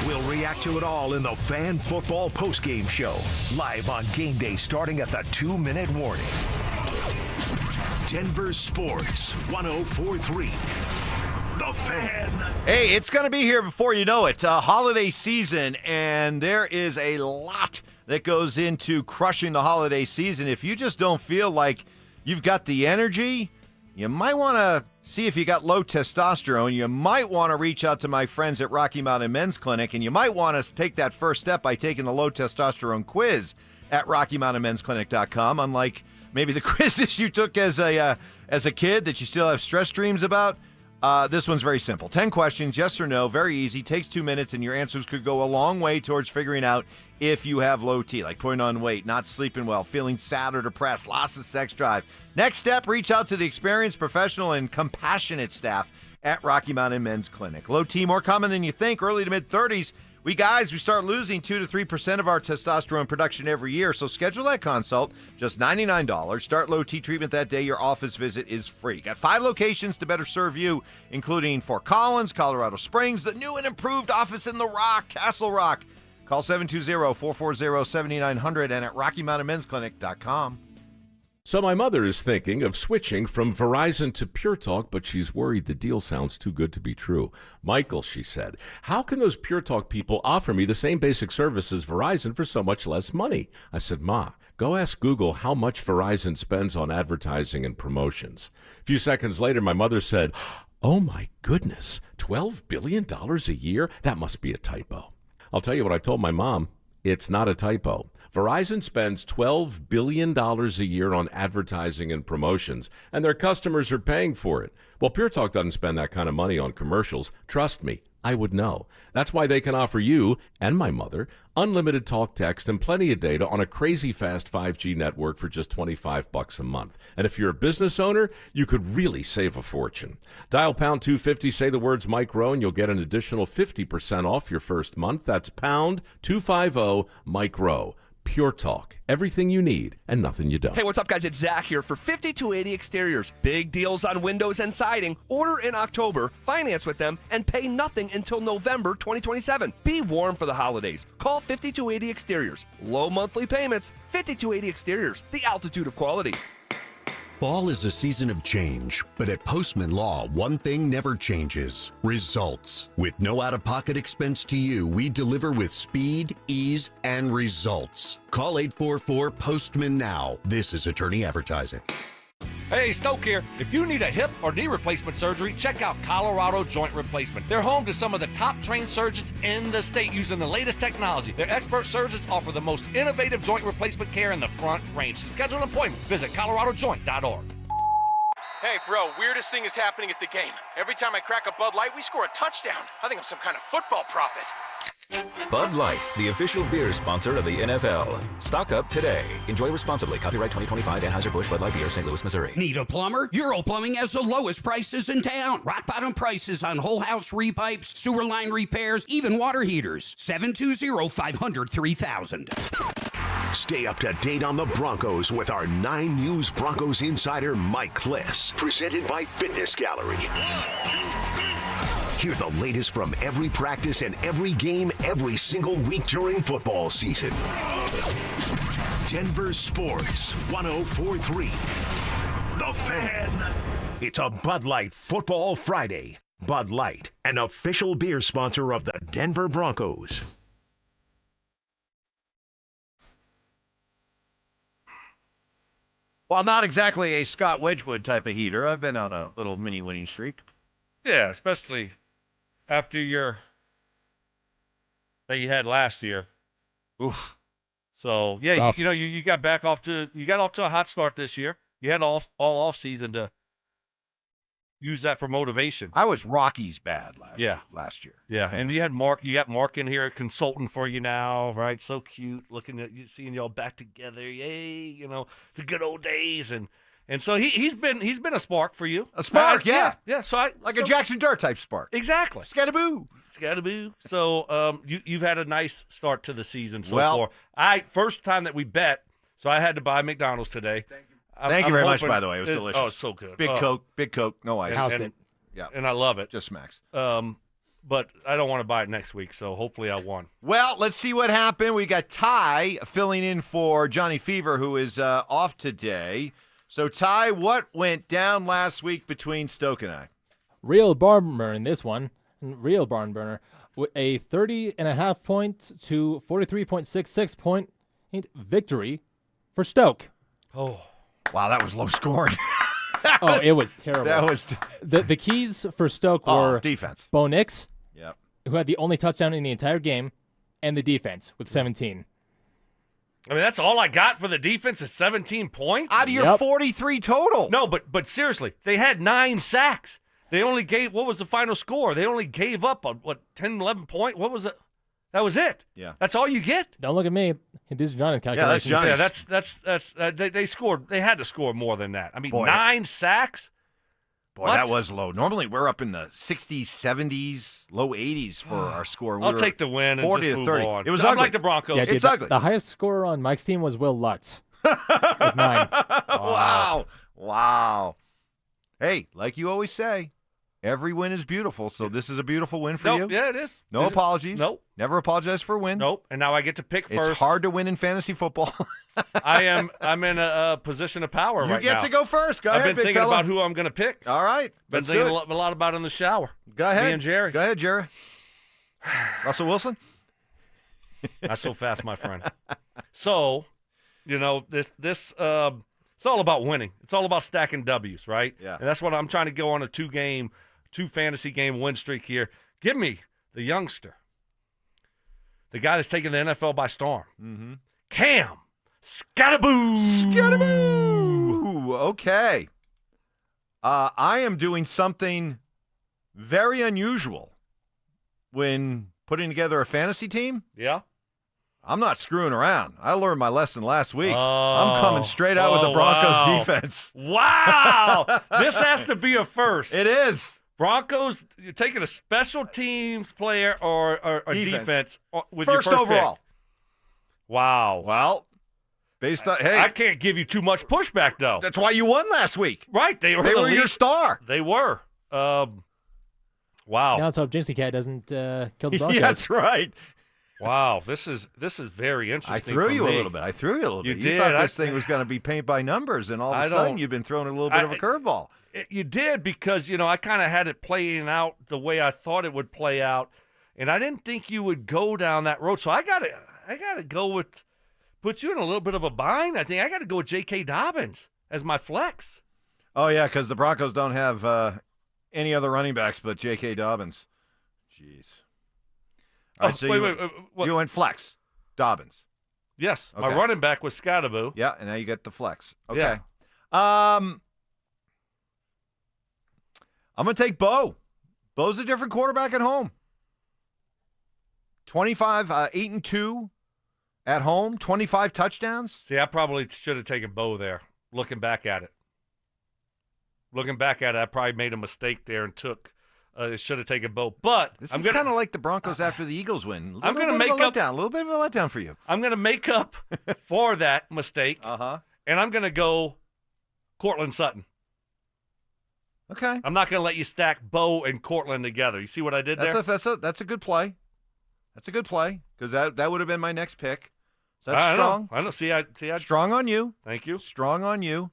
S6: We'll react to it all in the Fan Football Postgame Show, live on game day starting at the 2-minute warning. Denver Sports 104.3. The Fan.
S7: Hey, it's going to be here before you know it. Holiday season, and there is a lot that goes into crushing the holiday season. If you just don't feel like you've got the energy you might want to see if you got low testosterone. You might want to reach out to my friends at Rocky Mountain Men's Clinic, and you might want to take that first step by taking the low testosterone quiz at RockyMountainMen'sClinic.com. Unlike maybe the quizzes you took as a kid that you still have stress dreams about, this one's very simple. 10 questions, yes or no, very easy, takes 2 minutes, and your answers could go a long way towards figuring out if you have low T, like putting on weight, not sleeping well, feeling sad or depressed, loss of sex drive. Next step, reach out to the experienced, professional, and compassionate staff at Rocky Mountain Men's Clinic. Low T, more common than you think, early to mid-30s. We start losing 2 to 3% of our testosterone production every year, so schedule that consult, just $99. Start Low T treatment that day. Your office visit is free. Got 5 locations to better serve you, including Fort Collins, Colorado Springs, the new and improved office in The Rock, Castle Rock. Call 720-440-7900 and at RockyMountainMen'sClinic.com.
S1: So my mother is thinking of switching from Verizon to Pure Talk, but she's worried the deal sounds too good to be true. Michael, she said, how can those Pure Talk people offer me the same basic service as Verizon for so much less money? I said, Ma, go ask Google how much Verizon spends on advertising and promotions. A few seconds later, my mother said, oh my goodness, $12 billion a year? That must be a typo. I'll tell you what I told my mom. It's not a typo. Verizon spends $12 billion a year on advertising and promotions, and their customers are paying for it. Well, Pure Talk doesn't spend that kind of money on commercials. Trust me, I would know. That's why they can offer you and my mother unlimited talk, text, and plenty of data on a crazy fast 5G network for just $25 a month. And if you're a business owner, you could really save a fortune. Dial pound 250, say the words Mike Rowe, and you'll get an additional 50% off your first month. That's pound 250 Mike Rowe. Pure Talk. Everything you need and nothing you don't.
S13: Hey, what's up, guys? It's Zach here for 5280 Exteriors. Big deals on windows and siding. Order in October, finance with them, and pay nothing until November 2027. Be warm for the holidays. Call 5280 Exteriors. Low monthly payments. 5280 Exteriors. The altitude of quality.
S30: Fall is a season of change, but at Postman Law, one thing never changes: results. With no out-of-pocket expense to you, we deliver with speed, ease, and results. Call 844-POSTMAN now. This is attorney advertising.
S8: Hey, Stoke here. If you need a hip or knee replacement surgery, check out Colorado Joint Replacement. They're home to some of the top trained surgeons in the state using the latest technology. Their expert surgeons offer the most innovative joint replacement care in the Front Range. To schedule an appointment, visit coloradojoint.org.
S15: Hey, bro, weirdest thing is happening at the game. Every time I crack a Bud Light, we score a touchdown. I think I'm some kind of football prophet.
S16: Bud Light, the official beer sponsor of the NFL. Stock up today. Enjoy responsibly. Copyright 2025 Anheuser-Busch Bud Light Beer, St. Louis, Missouri.
S18: Need a plumber? Euro Plumbing has the lowest prices in town. Rock bottom prices on whole house repipes, sewer line repairs, even water heaters. 720-500-3000.
S6: Stay up to date on the Broncos with our 9 News Broncos insider Mike Kliss. Presented by Fitness Gallery. Hear the latest from every practice and every game every single week during football season. Denver Sports 104.3. The Fan. It's a Bud Light Football Friday. Bud Light, an official beer sponsor of the Denver Broncos.
S7: Well, not exactly a Scott Wedgwood type of heater. I've been on a little mini winning streak.
S8: Yeah, especially after that you had last year. Oof. So yeah, you got off to a hot start this year. You had all off season to use that for motivation.
S7: I was Rockies bad last year.
S8: Yeah, and you got Mark in here consulting for you now, right? So cute, looking at you, seeing y'all back together. Yay, the good old days, and so he's been a spark for you.
S7: A spark, yeah.
S8: So
S7: a Jackson Dart type spark.
S8: Exactly.
S7: Scattaboo.
S8: So you've had a nice start to the season so far. First time that we bet, so I had to buy McDonald's today.
S7: Thank you very much, by the way. It was delicious.
S8: Oh, it's so good.
S7: Big Coke, no ice.
S8: And I love it.
S7: Just smacks.
S8: But I don't want to buy it next week, so hopefully I won.
S7: Well, let's see what happened. We got Ty filling in for Johnny Fever, who is off today. So, Ty, what went down last week between Stoke and I?
S19: Real barn burner in this one. Real barn burner. With a 30.5 point to 43.66 point victory for Stoke.
S8: Oh.
S7: Wow, that was low scoring.
S19: It was terrible.
S7: That was
S19: the keys for Stoke were
S7: defense.
S19: Bo Nix,
S7: Yep.
S19: who had the only touchdown in the entire game, and the defense with 17.
S8: I mean, that's all I got for the defense is 17 points?
S7: Out of your 43 total.
S8: No, but seriously, they had 9 sacks. They only gave, what was the final score? They only gave up, 10, 11 points? What was it? That was it.
S7: Yeah.
S8: That's all you get?
S19: Don't look at me. These are Johnny's calculations.
S8: Yeah, that's they scored. They had to score more than that. I mean,
S7: Boy,
S8: 9 sacks?
S7: Boy, that was low. Normally, we're up in the 60s, 70s, low 80s for our score.
S8: I'll take the win and
S7: 40
S8: just
S7: to
S8: move
S7: 30.
S8: on.
S7: It was
S8: I'm
S7: ugly.
S8: like the Broncos.
S19: Yeah, dude,
S7: it's ugly.
S19: The highest scorer on Mike's team was Will Lutz with 9.
S7: Wow. Hey, like you always say, every win is beautiful, so this is a beautiful win for you.
S8: Yeah, it is.
S7: No apologies.
S8: Nope.
S7: Never apologize for a win.
S8: Nope. And now I get to pick first.
S7: It's hard to win in fantasy football.
S8: I'm in a position of power right now.
S7: You get to go first. Go
S8: I've
S7: ahead,
S8: been
S7: big
S8: thinking
S7: fella.
S8: about who I'm going to pick.
S7: All right.
S8: Been
S7: Let's
S8: thinking
S7: do it.
S8: a lot about it in the shower.
S7: Go ahead.
S8: Me and Jerry.
S7: Go ahead, Jerry. Russell Wilson?
S8: Not so fast, my friend. So, this it's all about winning. It's all about stacking W's, right?
S7: Yeah.
S8: And that's what I'm trying to go on a 2 fantasy game win streak here. Give me the youngster, the guy that's taking the NFL by storm.
S7: Mm-hmm.
S8: Cam Scatterboo.
S7: Scatterboo. Okay. I am doing something very unusual when putting together a fantasy team.
S8: Yeah.
S7: I'm not screwing around. I learned my lesson last week. I'm coming straight out with the Broncos defense.
S8: Wow. This has to be a first.
S7: It is.
S8: Broncos, you're taking a special teams player or a defense with
S7: first
S8: your first
S7: overall.
S8: Pick. Wow.
S7: Well, based on
S8: I can't give you too much pushback though.
S7: That's why you won last week.
S8: Right. They were
S7: your
S8: lead.
S7: star.
S8: They were. Wow.
S19: Now let's hope Jinxie Cat doesn't kill the Broncos.
S7: Yeah, that's right.
S8: Wow, this is very interesting.
S7: I threw you
S8: for
S7: a
S8: me.
S7: little bit. You
S8: did.
S7: thought this thing was going to be paint by numbers, and all of a sudden you've been thrown a little bit of a curveball.
S8: You did because, I kind of had it playing out the way I thought it would play out, and I didn't think you would go down that road. So I got to go with put you in a little bit of a bind. I think I got to go with J.K. Dobbins as my flex.
S7: Oh, yeah, because the Broncos don't have any other running backs but J.K. Dobbins. Jeez. All right, so you went flex, Dobbins.
S8: Yes,
S7: Okay.
S8: my running back was Scatterboo.
S7: Yeah, and now you get the flex. Okay.
S8: Yeah.
S7: I'm going to take Bo. Bo's a different quarterback at home. 8-2 at home, 25 touchdowns.
S8: See, I probably should have taken Bo there, looking back at it. I probably made a mistake there and took should have taken Bo. But
S7: This
S8: I'm
S7: is kind of like the Broncos after the Eagles win.
S8: I'm going to make up
S7: a little bit of a letdown for you.
S8: I'm going to make up for that mistake. And I'm going to go Cortland Sutton.
S7: Okay.
S8: I'm not going to let you stack Bo and Cortland together. You see what I did there?
S7: That's a good play. That's a good play because that would have been my next pick. So that's strong.
S8: I know. See, I
S7: strong on you.
S8: Thank you.
S7: Strong on you.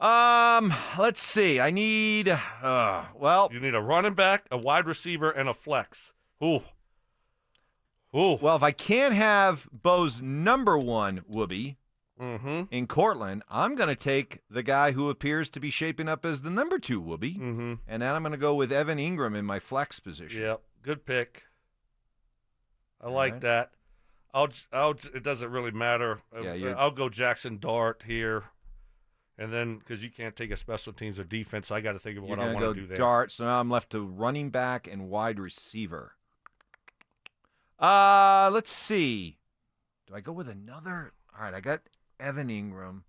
S7: Let's see. I need
S8: you need a running back, a wide receiver, and a flex. Ooh.
S7: Well, if I can't have Bo's number one whoopee in Cortland, I'm going to take the guy who appears to be shaping up as the number 2 whoopee, and then I'm going to go with Evan Ingram in my flex position.
S8: Yep, good pick. I like that. It doesn't really matter. I'll go Jackson Dart here. And then, because you can't take a special teams or defense, so I got to think of what I want to do there.
S7: Dart, so now I'm left to running back and wide receiver. Let's see. Do I go with another? All right, I got Evan Ingram.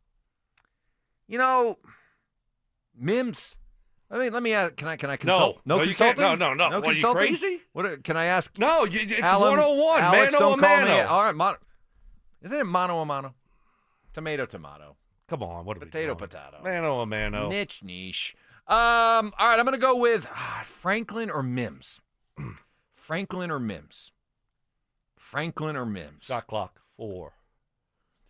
S7: Mims. Let me ask. Can I consult?
S8: No,
S7: consulting?
S8: No.
S7: No
S8: What,
S7: consulting?
S8: are you crazy?
S7: What can I ask?
S8: No, it's
S7: Alan,
S8: 101.
S7: Alex,
S8: Mano
S7: don't
S8: a
S7: call me.
S8: mano.
S7: All right, isn't it mano a mano? Tomato.
S8: Come on, what are
S7: potato,
S8: we doing?
S7: potato.
S8: Mano a mano.
S7: Niche. All right, I'm going to go with Franklin or Mims. Franklin or Mims.
S8: Shot clock. 4,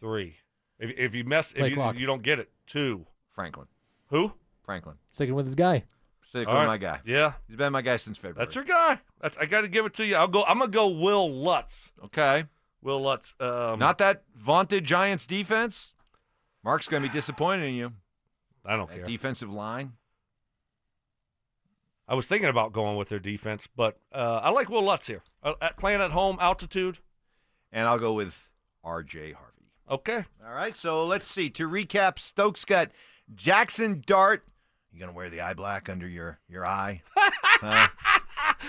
S8: 3. If you you don't get it. 2.
S7: Franklin.
S8: Who?
S7: Franklin.
S19: Sticking with his guy.
S7: Sticking with my guy.
S8: Yeah.
S7: He's been my guy since February.
S8: That's your guy. I got to give it to you. I'm going to go Will Lutz.
S7: Okay.
S8: Will Lutz.
S7: Not that vaunted Giants defense. Mark's going to be disappointed in you.
S8: I don't care.
S7: Defensive line.
S8: I was thinking about going with their defense, but I like Will Lutz here. Playing at home, altitude.
S7: And I'll go with R.J. Harvey.
S8: Okay.
S7: All right, so let's see. To recap, Stokes got Jackson Dart. You going to wear the eye black under your eye?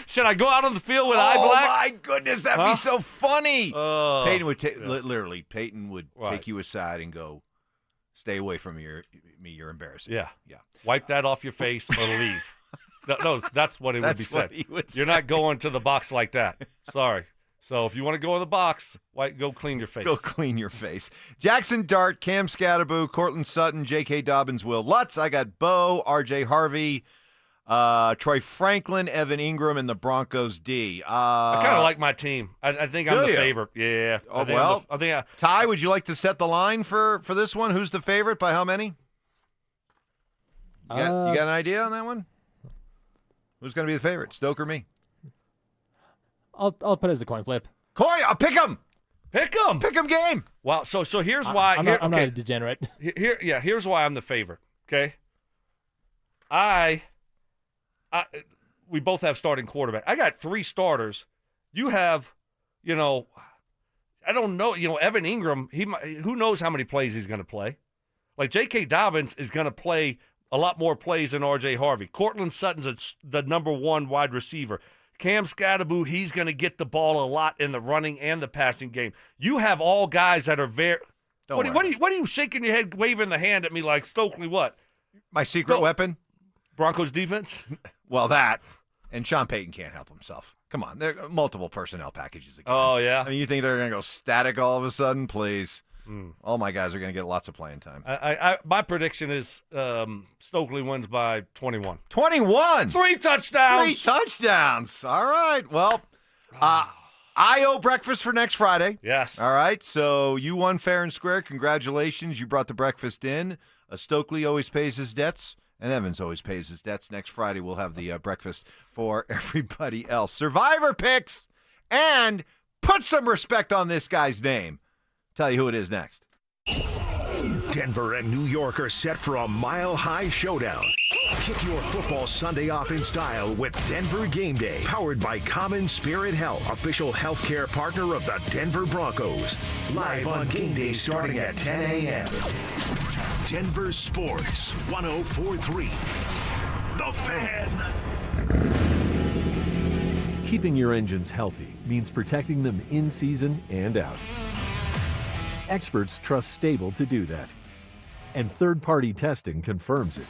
S8: Should I go out on the field with eye black?
S7: Oh, my goodness. That'd be so funny. Payton would literally, Payton would take you aside and go, stay away from me. You're embarrassing.
S8: Yeah.
S7: Yeah.
S8: Wipe that off your face or leave. No, that's what it would be said. You're not going to the box like that. Sorry. So if you want to go in the box, go clean your face.
S7: Go clean your face. Jackson Dart, Cam Scatterboo, Cortland Sutton, J.K. Dobbins, Will Lutz. I got Bo, R.J. Harvey, Troy Franklin, Evan Ingram, and the Broncos D.
S8: I kind of like my team. I think I'm the favorite. Yeah.
S7: Ty, would you like to set the line for this one? Who's the favorite? By how many? You got an idea on that one? Who's going to be the favorite, Stoke or me?
S19: I'll put it as a coin flip.
S7: I'll pick him.
S8: Pick him.
S7: Pick him game.
S8: Well, so here's why.
S19: I'm not a degenerate.
S8: Here's why I'm the favorite. Okay. We both have starting quarterback. I got 3 starters. You have, I don't know. Evan Ingram. Who knows how many plays he's going to play? Like J.K. Dobbins is going to play a lot more plays than R.J. Harvey. Cortland Sutton's the number 1 wide receiver. Cam Scatterboo, he's going to get the ball a lot in the running and the passing game. You have all guys that are very. What are you shaking your head, waving the hand at me like Stokley? What?
S7: My secret weapon?
S8: Broncos defense?
S7: Well, that. And Sean Payton can't help himself. Come on. There are multiple personnel packages again.
S8: Oh, yeah?
S7: I mean, you think they're going to go static all of a sudden? Please. All my guys are going to get lots of playing time.
S8: My prediction is Stokley wins by 21.
S7: 21?
S8: 3 touchdowns.
S7: 3 touchdowns. All right. Well, I owe breakfast for next Friday.
S8: Yes.
S7: All right. So you won fair and square. Congratulations. You brought the breakfast in. Stokley always pays his debts, and Evans always pays his debts. Next Friday, we'll have the breakfast for everybody else. Survivor picks, and put some respect on this guy's name. Tell you who it is next.
S6: Denver and New York are set for a mile-high showdown. Kick your football Sunday off in style with Denver Game Day, powered by Common Spirit Health, official healthcare partner of the Denver Broncos. Live on Game Day starting at 10 a.m. Denver Sports 104.3. The Fan.
S2: Keeping your engines healthy means protecting them in season and out. Experts trust Stable to do that, and third-party testing confirms it.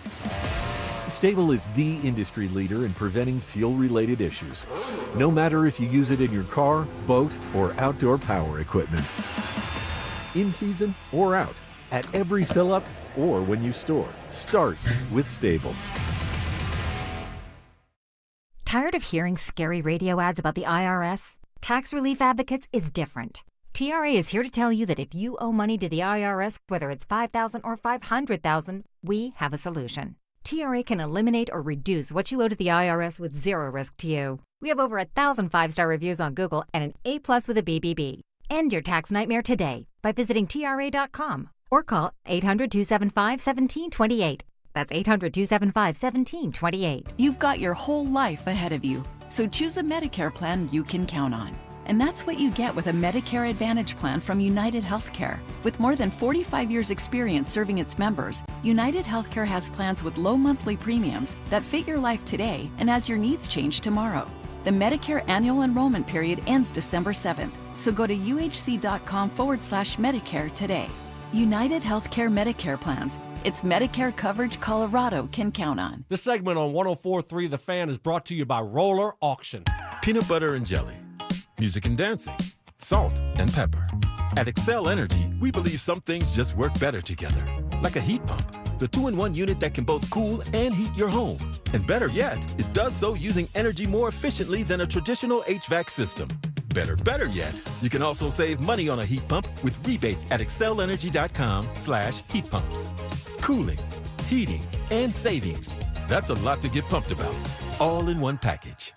S2: Stable is the industry leader in preventing fuel-related issues, no matter if you use it in your car, boat, or outdoor power equipment. In season or out, at every fill-up or when you store, start with Stable.
S3: Tired of hearing scary radio ads about the IRS? Tax Relief Advocates is different. TRA is here to tell you that if you owe money to the IRS, whether it's $5,000 or $500,000, we have a solution. TRA can eliminate or reduce what you owe to the IRS with zero risk to you. We have over 1,000 5-star reviews on Google and an A+ with a BBB. End your tax nightmare today by visiting TRA.com or call 800-275-1728. That's 800-275-1728.
S4: You've got your whole life ahead of you, so choose a Medicare plan you can count on. And that's what you get with a Medicare Advantage plan from United Healthcare. With more than 45 years' experience serving its members, United Healthcare has plans with low monthly premiums that fit your life today and as your needs change tomorrow. The Medicare annual enrollment period ends December 7th, so go to uhc.com/Medicare today. United Healthcare Medicare plans. It's Medicare coverage Colorado can count on.
S5: This segment on 104.3 The Fan is brought to you by Roller Auction.
S10: Peanut butter and jelly. Music and dancing, salt and pepper. At Excel Energy, we believe some things just work better together. Like a heat pump, the 2-in-1 unit that can both cool and heat your home. And better yet, it does so using energy more efficiently than a traditional HVAC system. Better yet, you can also save money on a heat pump with rebates at excelenergy.com/heat pumps. Cooling, heating, and savings. That's a lot to get pumped about. All in one package.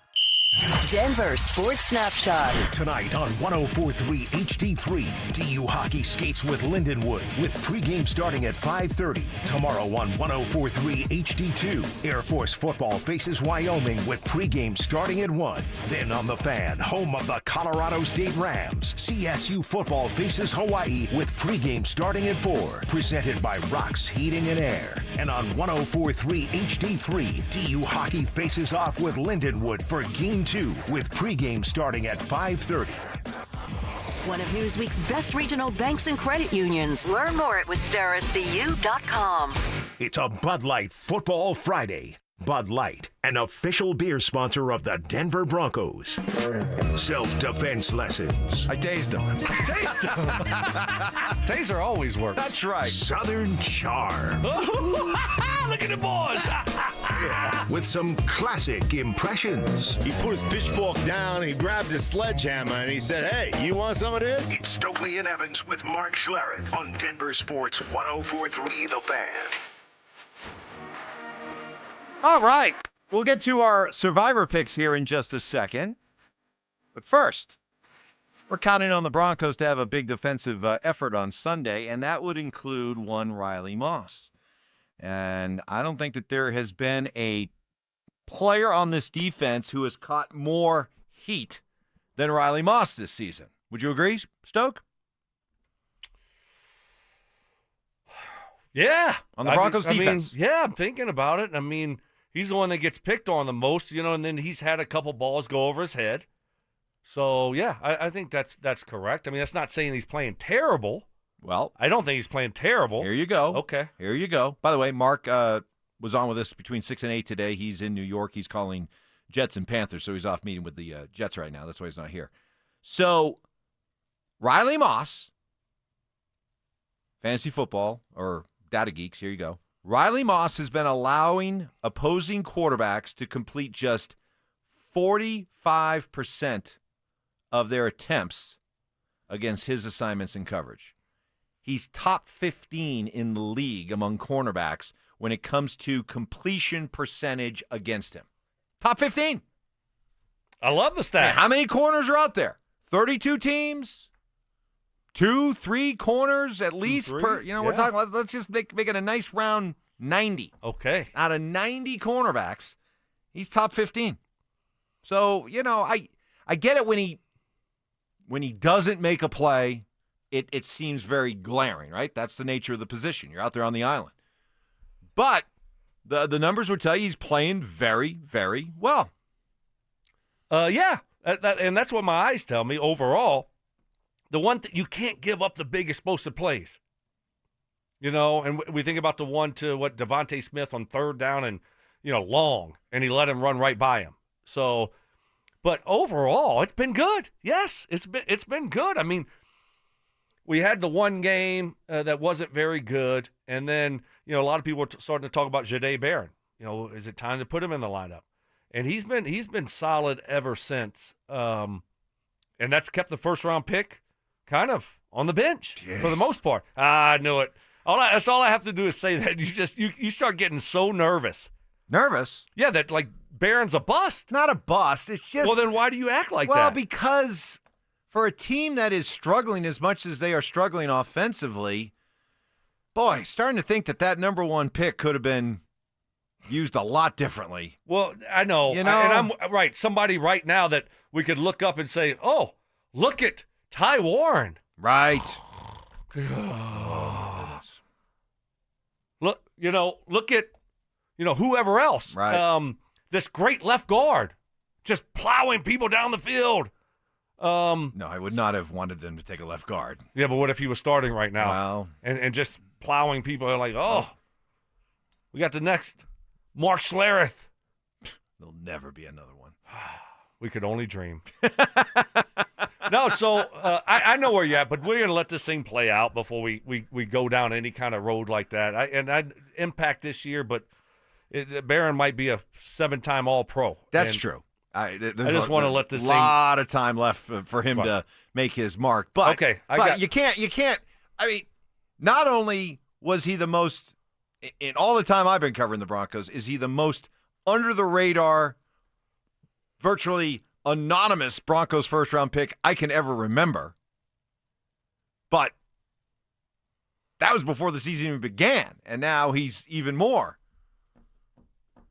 S29: Denver Sports Snapshot.
S6: Tonight on 104.3 HD3, DU Hockey skates with Lindenwood with pregame starting at 5:30. Tomorrow on 104.3 HD2, Air Force football faces Wyoming with pregame starting at 1. Then on the Fan, home of the Colorado State Rams, CSU football faces Hawaii with pregame starting at 4. Presented by Rocks Heating and Air. And on 104.3 HD3, DU Hockey faces off with Lindenwood for Game 2 with pregame starting at 5:30.
S29: One of Newsweek's best regional banks and credit unions. Learn more at wistaracu.com.
S6: It's a Bud Light Football Friday. Bud Light, an official beer sponsor of the Denver Broncos. Self-defense lessons.
S7: I tased him.
S8: Taser always works.
S7: That's right.
S6: Southern charm.
S17: Look at the boys.
S6: With some classic impressions.
S9: He put his pitchfork down, he grabbed his sledgehammer, and he said, "Hey, you want some of this?"
S6: It's Stokley and Evans with Mark Schlereth on Denver Sports 104.3 The Fan.
S7: All right. We'll get to our survivor picks here in just a second. But first, we're counting on the Broncos to have a big defensive effort on Sunday, and that would include one Riley Moss. And I don't think that there has been a player on this defense who has caught more heat than Riley Moss this season. Would you agree, Stoke?
S8: Yeah.
S7: On the Broncos defense.
S8: Yeah, I'm thinking about it. I mean, he's the one that gets picked on the most, and then he's had a couple balls go over his head. So, yeah, I think that's correct. I mean, that's not saying he's playing terrible.
S7: Well,
S8: I don't think he's playing terrible.
S7: Here you go.
S8: Okay.
S7: Here you go. By the way, Mark was on with us between 6 and 8 today. He's in New York. He's calling Jets and Panthers, so he's off meeting with the Jets right now. That's why he's not here. So, Riley Moss, fantasy football, or data geeks, here you go. Riley Moss has been allowing opposing quarterbacks to complete just 45% of their attempts against his assignments and coverage. He's top 15 in the league among cornerbacks when it comes to completion percentage against him. Top 15.
S8: I love the stat.
S7: Man, how many corners are out there? 32 teams? 2-3 corners at least per. We're talking. Let's just make it a nice round 90.
S8: Okay.
S7: Out of 90 cornerbacks, he's top 15. So I get it when he doesn't make a play. It seems very glaring, right? That's the nature of the position. You're out there on the island. But the numbers would tell you he's playing very, very well.
S8: Yeah, and that's what my eyes tell me overall. The one thing, you can't give up the big explosive plays. And we think about the one to Devontae Smith on third down and, long, and he let him run right by him. So, but overall, it's been good. Yes, it's been good. I mean, we had the one game that wasn't very good, and then, a lot of people were starting to talk about Jahdae Barron. Is it time to put him in the lineup? And he's been solid ever since. And that's kept the first-round pick kind of on the bench for the most part. I knew it. That's all I have to do is say that. You start getting so nervous.
S7: Nervous?
S8: Yeah, that like Barron's a bust.
S7: Not a bust. It's just.
S8: Well, then why do you act like that?
S7: Well, because for a team that is struggling as much as they are struggling offensively, boy, starting to think that number one pick could have been used a lot differently.
S8: Well, I know. And I'm right. Somebody right now that we could look up and say, oh, look at Ty Warren.
S7: Right.
S8: Look at, whoever else.
S7: Right.
S8: This great left guard just plowing people down the field.
S7: No, I would not have wanted them to take a left guard.
S8: Yeah, but what if he was starting right now?
S7: Well.
S8: And just plowing people like, we got the next Mark Schlereth.
S7: There'll never be another one.
S8: We could only dream. No, so I know where you're at, but we're going to let this thing play out before we go down any kind of road like that. Impact this year, but Barron might be a 7-time All-Pro.
S7: That's true. I
S8: just want to let this thing.
S7: A lot of time left for him to make his mark. But, you can't. I mean, not only was he the most, in all the time I've been covering the Broncos, is he the most under the radar virtually anonymous Broncos first-round pick I can ever remember. But that was before the season even began, and now he's even more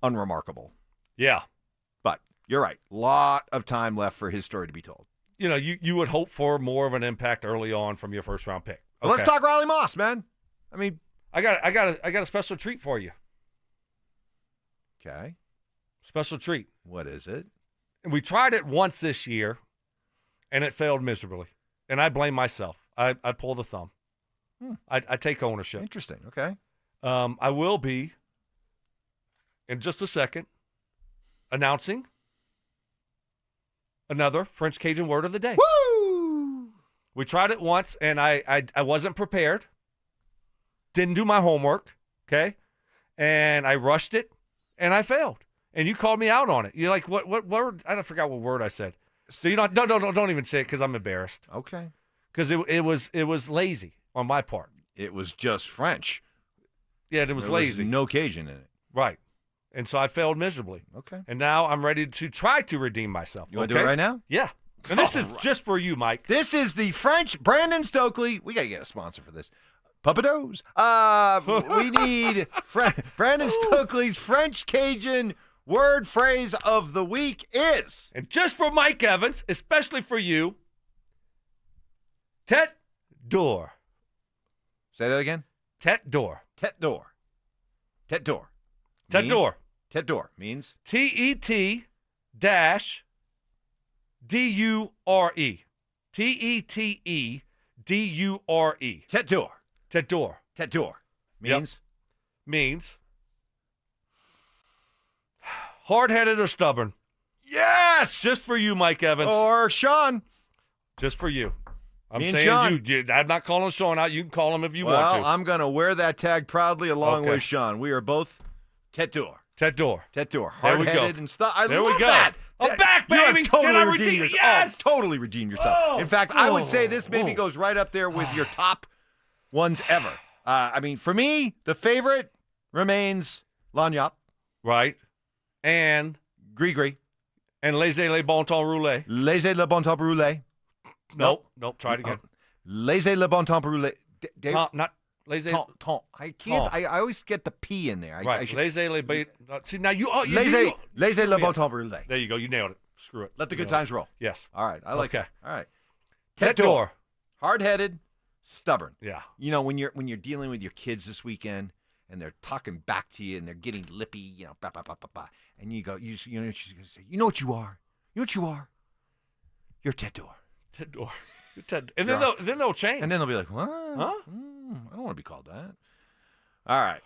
S7: unremarkable.
S8: Yeah.
S7: But you're right. A lot of time left for his story to be told.
S8: You know, you would hope for more of an impact early on from your first-round pick. Okay.
S7: Well, let's talk Riley Moss, man. I mean,
S8: I got a special treat for you.
S7: Okay.
S8: Special treat.
S7: What is it?
S8: We tried it once this year, and it failed miserably. And I blame myself. I pull the thumb. I take ownership.
S7: Interesting. Okay.
S8: I will be, in just a second, announcing another French Cajun word of the day.
S7: Woo!
S8: We tried it once, and I wasn't prepared. Didn't do my homework, okay? And I rushed it, and I failed. And you called me out on it. You're like, what word? I forgot what word I said. So you don't even say it because I'm embarrassed.
S7: Okay.
S8: Because it was lazy on my part.
S7: It was just French.
S8: Yeah, it was lazy.
S7: No Cajun in it.
S8: Right. And so I failed miserably.
S7: Okay.
S8: And now I'm ready to try to redeem myself.
S7: You want to do it right now?
S8: Yeah. And this is just for you, Mike.
S7: This is the French Brandon Stokley. We got to get a sponsor for this. Papados. We need Brandon Stokley's French Cajun word phrase of the week is.
S8: And just for Mike Evans, especially for you, tête d'or.
S7: Say that again?
S8: Tête d'or.
S7: Tête d'or. Tête d'or.
S8: Tête d'or.
S7: Tête d'or means?
S8: TET-DURE. TETEDURE.
S7: Tête d'or.
S8: Tête d'or.
S7: Tête d'or means?
S8: Yep. Means hard-headed or stubborn.
S7: Yes!
S8: Just for you, Mike Evans.
S7: Or Sean.
S8: Just for you. I'm
S7: Me and
S8: saying
S7: Sean.
S8: you. I'm not calling Sean out. You can call him if you
S7: Well,
S8: want to.
S7: I'm going to wear that tag proudly along
S8: Okay.
S7: with Sean. We are both tête d'or.
S8: Tête d'or.
S7: Tête d'or.
S8: There we
S7: Hard-headed
S8: go.
S7: and stuff. I
S8: There
S7: love
S8: we go.
S7: that.
S8: I'm back,
S7: You
S8: baby.
S7: have totally
S8: Did I
S7: redeemed
S8: redeem-
S7: yourself.
S8: Yes!
S7: Oh, totally redeemed yourself.
S8: Oh.
S7: In fact, I would say this maybe
S8: Oh.
S7: goes right up there with your top ones ever. I mean, for me, the favorite remains Lagniappe.
S8: Right. And
S7: Gris-Gris.
S8: And laissez les bon temps rouler.
S7: Laissez le bon temps brûler.
S8: Nope. Try it again.
S7: Laissez le bon temps brûler.
S8: Not laissez.
S7: Temps. I can't. I always get the P in there.
S8: Right. Laissez les see now you.
S7: Laissez le bon temps brûler.
S8: There you go. You nailed it. Screw it.
S7: Let the
S8: You
S7: good
S8: nailed
S7: times
S8: it.
S7: roll.
S8: Yes.
S7: All right. I like it.
S8: Okay.
S7: All right.
S8: Tête d'or.
S7: Hard-headed, stubborn.
S8: Yeah.
S7: You know, when you're dealing with your kids this weekend and they're talking back to you and they're getting lippy, you know, bah, bah, bah, bah, bah, and you go, you know, she's going to say, you know what you are? You know what you are? You're tête d'or.
S8: Tête d'or. And then they'll change.
S7: And then they'll be like, what?
S8: Huh?
S7: I don't want to be called that. All right.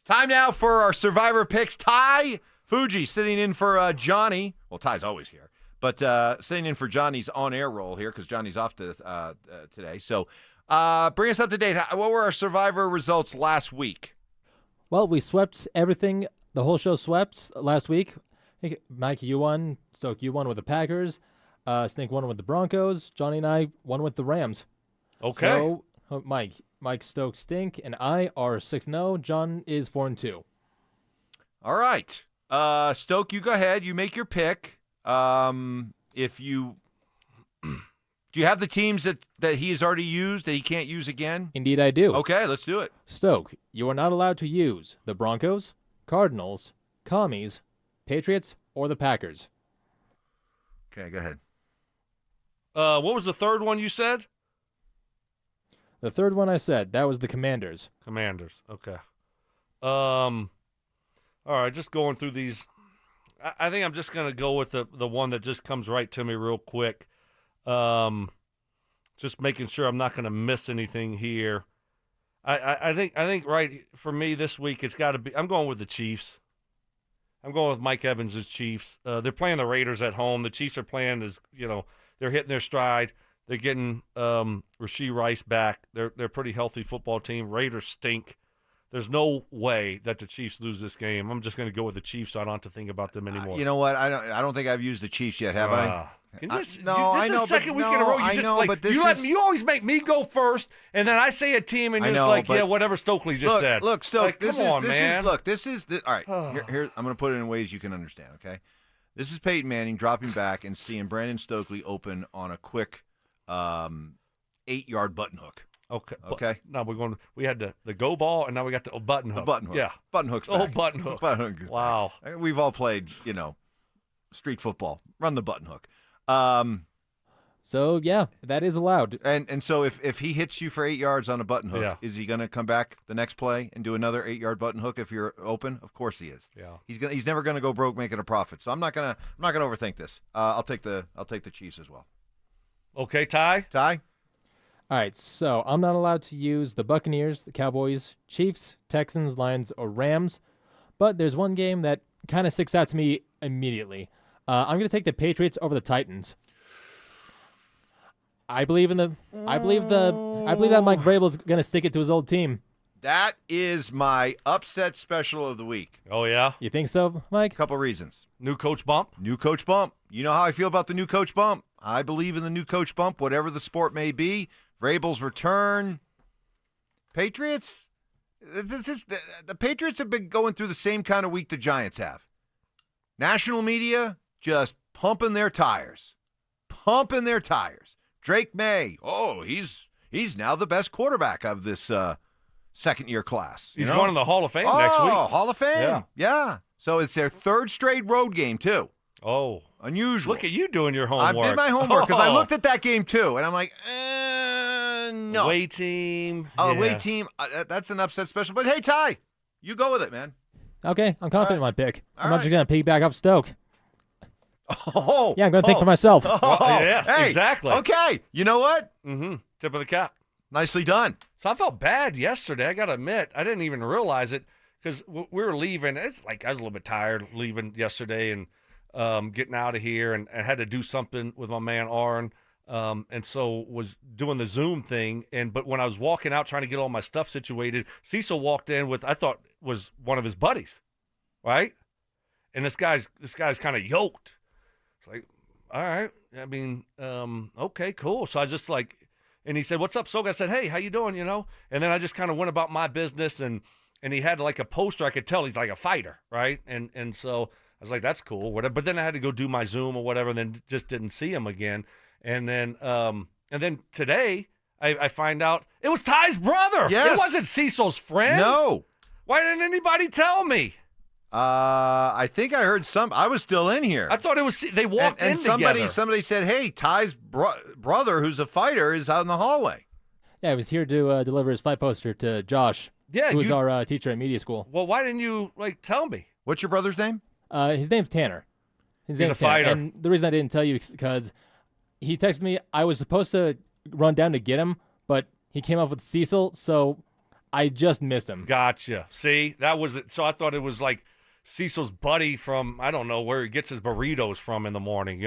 S7: Time now for our Survivor picks. Ty Fuji sitting in for Johnny. Well, Ty's always here. But sitting in for Johnny's on-air role here because Johnny's off today. So bring us up to date. What were our Survivor results last week?
S19: Well, we swept everything. The whole show swept last week. I think, Mike, you won. Stoke, you won with the Packers. Snake won with the Broncos. Johnny and I won with the Rams.
S8: Okay.
S19: So, Mike, Stoke, Stink, and I are 6-0. John is 4-2.
S7: All right. Stoke, you go ahead. You make your pick. If you do you have the teams that he has already used that he can't use again?
S19: Indeed, I do.
S7: Okay, let's do it.
S19: Stoke, you are not allowed to use the Broncos, Cardinals, Commies, Patriots, or the Packers.
S7: Okay, go ahead.
S8: What was the third one you said?
S19: The third one I said, that was the Commanders.
S8: Commanders. Okay. All right, just going through these. I think I'm just going to go with the one that just comes right to me real quick. Just making sure I'm not going to miss anything here. I think right for me this week it's got to be. I'm going with the Chiefs. I'm going with Mike Evans' Chiefs. They're playing the Raiders at home. The Chiefs are playing they're hitting their stride. They're getting Rashee Rice back. They're a pretty healthy football team. Raiders stink. There's no way that the Chiefs lose this game. I'm just going to go with the Chiefs. So I don't have to think about them anymore.
S7: You know what? I don't think I've used the Chiefs yet, have I?
S8: This
S7: I
S8: is
S7: know,
S8: the second
S7: but
S8: week in a row.
S7: I
S8: You just
S7: know, but this
S8: you always make me go first, and then I say a team, and you're just like, yeah, whatever Stokley just said.
S7: Look, Stoke.
S8: Like, come on, man.
S7: This is all right. Here, I'm going to put it in ways you can understand. Okay, This is Peyton Manning dropping back and seeing Brandon Stokley open on a quick 8-yard button hook.
S8: Okay. Now we had the go ball, and now we got the button hook.
S7: The button hook.
S8: Yeah.
S7: Button hook's
S8: Oh,
S7: back.
S8: button hook.
S7: Button hook is
S8: Wow.
S7: back. We've all played, street football. Run the button hook.
S19: So, yeah, that is allowed.
S7: And so if he hits you for 8 yards on a button hook,
S8: Yeah.
S7: is he going to come back the next play and do another 8-yard button hook if you're open? Of course he is.
S8: Yeah.
S7: He's never going to go broke making a profit. So I'm not gonna overthink this. I'll take the Chiefs as well.
S8: Okay, Ty?
S19: All right, so I'm not allowed to use the Buccaneers, the Cowboys, Chiefs, Texans, Lions, or Rams, but there's one game that kind of sticks out to me immediately. I'm going to take the Patriots over the Titans. I believe that Mike Vrabel is going to stick it to his old team.
S7: That is my upset special of the week.
S8: Oh, yeah?
S19: You think so, Mike?
S7: Couple reasons.
S8: New coach bump?
S7: New coach bump. You know how I feel about the new coach bump. I believe in the new coach bump, whatever the sport may be. Vrabel's return. Patriots? The Patriots have been going through the same kind of week the Giants have. National media just pumping their tires. Drake May, he's now the best quarterback of this second-year class.
S8: He's going to the Hall of Fame next week.
S7: Oh, Hall of Fame. Yeah. So it's their third straight road game, too.
S8: Oh.
S7: Unusual.
S8: Look at you doing your homework.
S7: I did my homework because I looked at that game, too, and I'm like, no.
S8: Away team.
S7: Away team. That's an upset special. But, hey, Ty, you go with it, man.
S19: Okay, I'm confident in my pick. I'm not
S7: right.
S19: just going to piggyback off Stoke.
S7: Oh.
S19: Yeah, I'm going to think for myself.
S8: Yes,
S7: hey,
S8: exactly.
S7: Okay. You know what?
S8: Mm-hmm. Tip of the cap.
S7: Nicely done.
S8: So I felt bad yesterday. I got to admit, I didn't even realize it because we were leaving. It's like I was a little bit tired leaving yesterday and getting out of here, and I had to do something with my man Aaron, and so was doing the Zoom thing. But when I was walking out trying to get all my stuff situated, Cecil walked in with I thought was one of his buddies, right? And this guy's kind of yoked. It's like, all right. I mean, okay, cool. So I just like. And he said, "What's up, Soga?" I said, "Hey, how you doing?" And then I just kind of went about my business, and he had like a poster. I could tell he's like a fighter, right? And so I was like, "That's cool." Whatever. But then I had to go do my Zoom or whatever, and then just didn't see him again. And then today I find out it was Ty's brother.
S7: Yes.
S8: It wasn't Cecil's friend.
S7: No.
S8: Why didn't anybody tell me?
S7: I think I heard I was still in here.
S8: I thought it was. They walked in
S7: somebody
S8: together.
S7: said, "Hey, Ty's brother, who's a fighter, is out in the hallway."
S19: Yeah, he was here to deliver his fight poster to Josh, who's our teacher at media school.
S8: Well, why didn't you tell me?
S7: What's your brother's name?
S19: His name's Tanner.
S8: He's a fighter.
S19: And the reason I didn't tell you is because he texted me. I was supposed to run down to get him, but he came up with Cecil, so I just missed him.
S8: Gotcha. See, that was it. So I thought it was like Cecil's buddy from, I don't know where he gets his burritos from in the morning,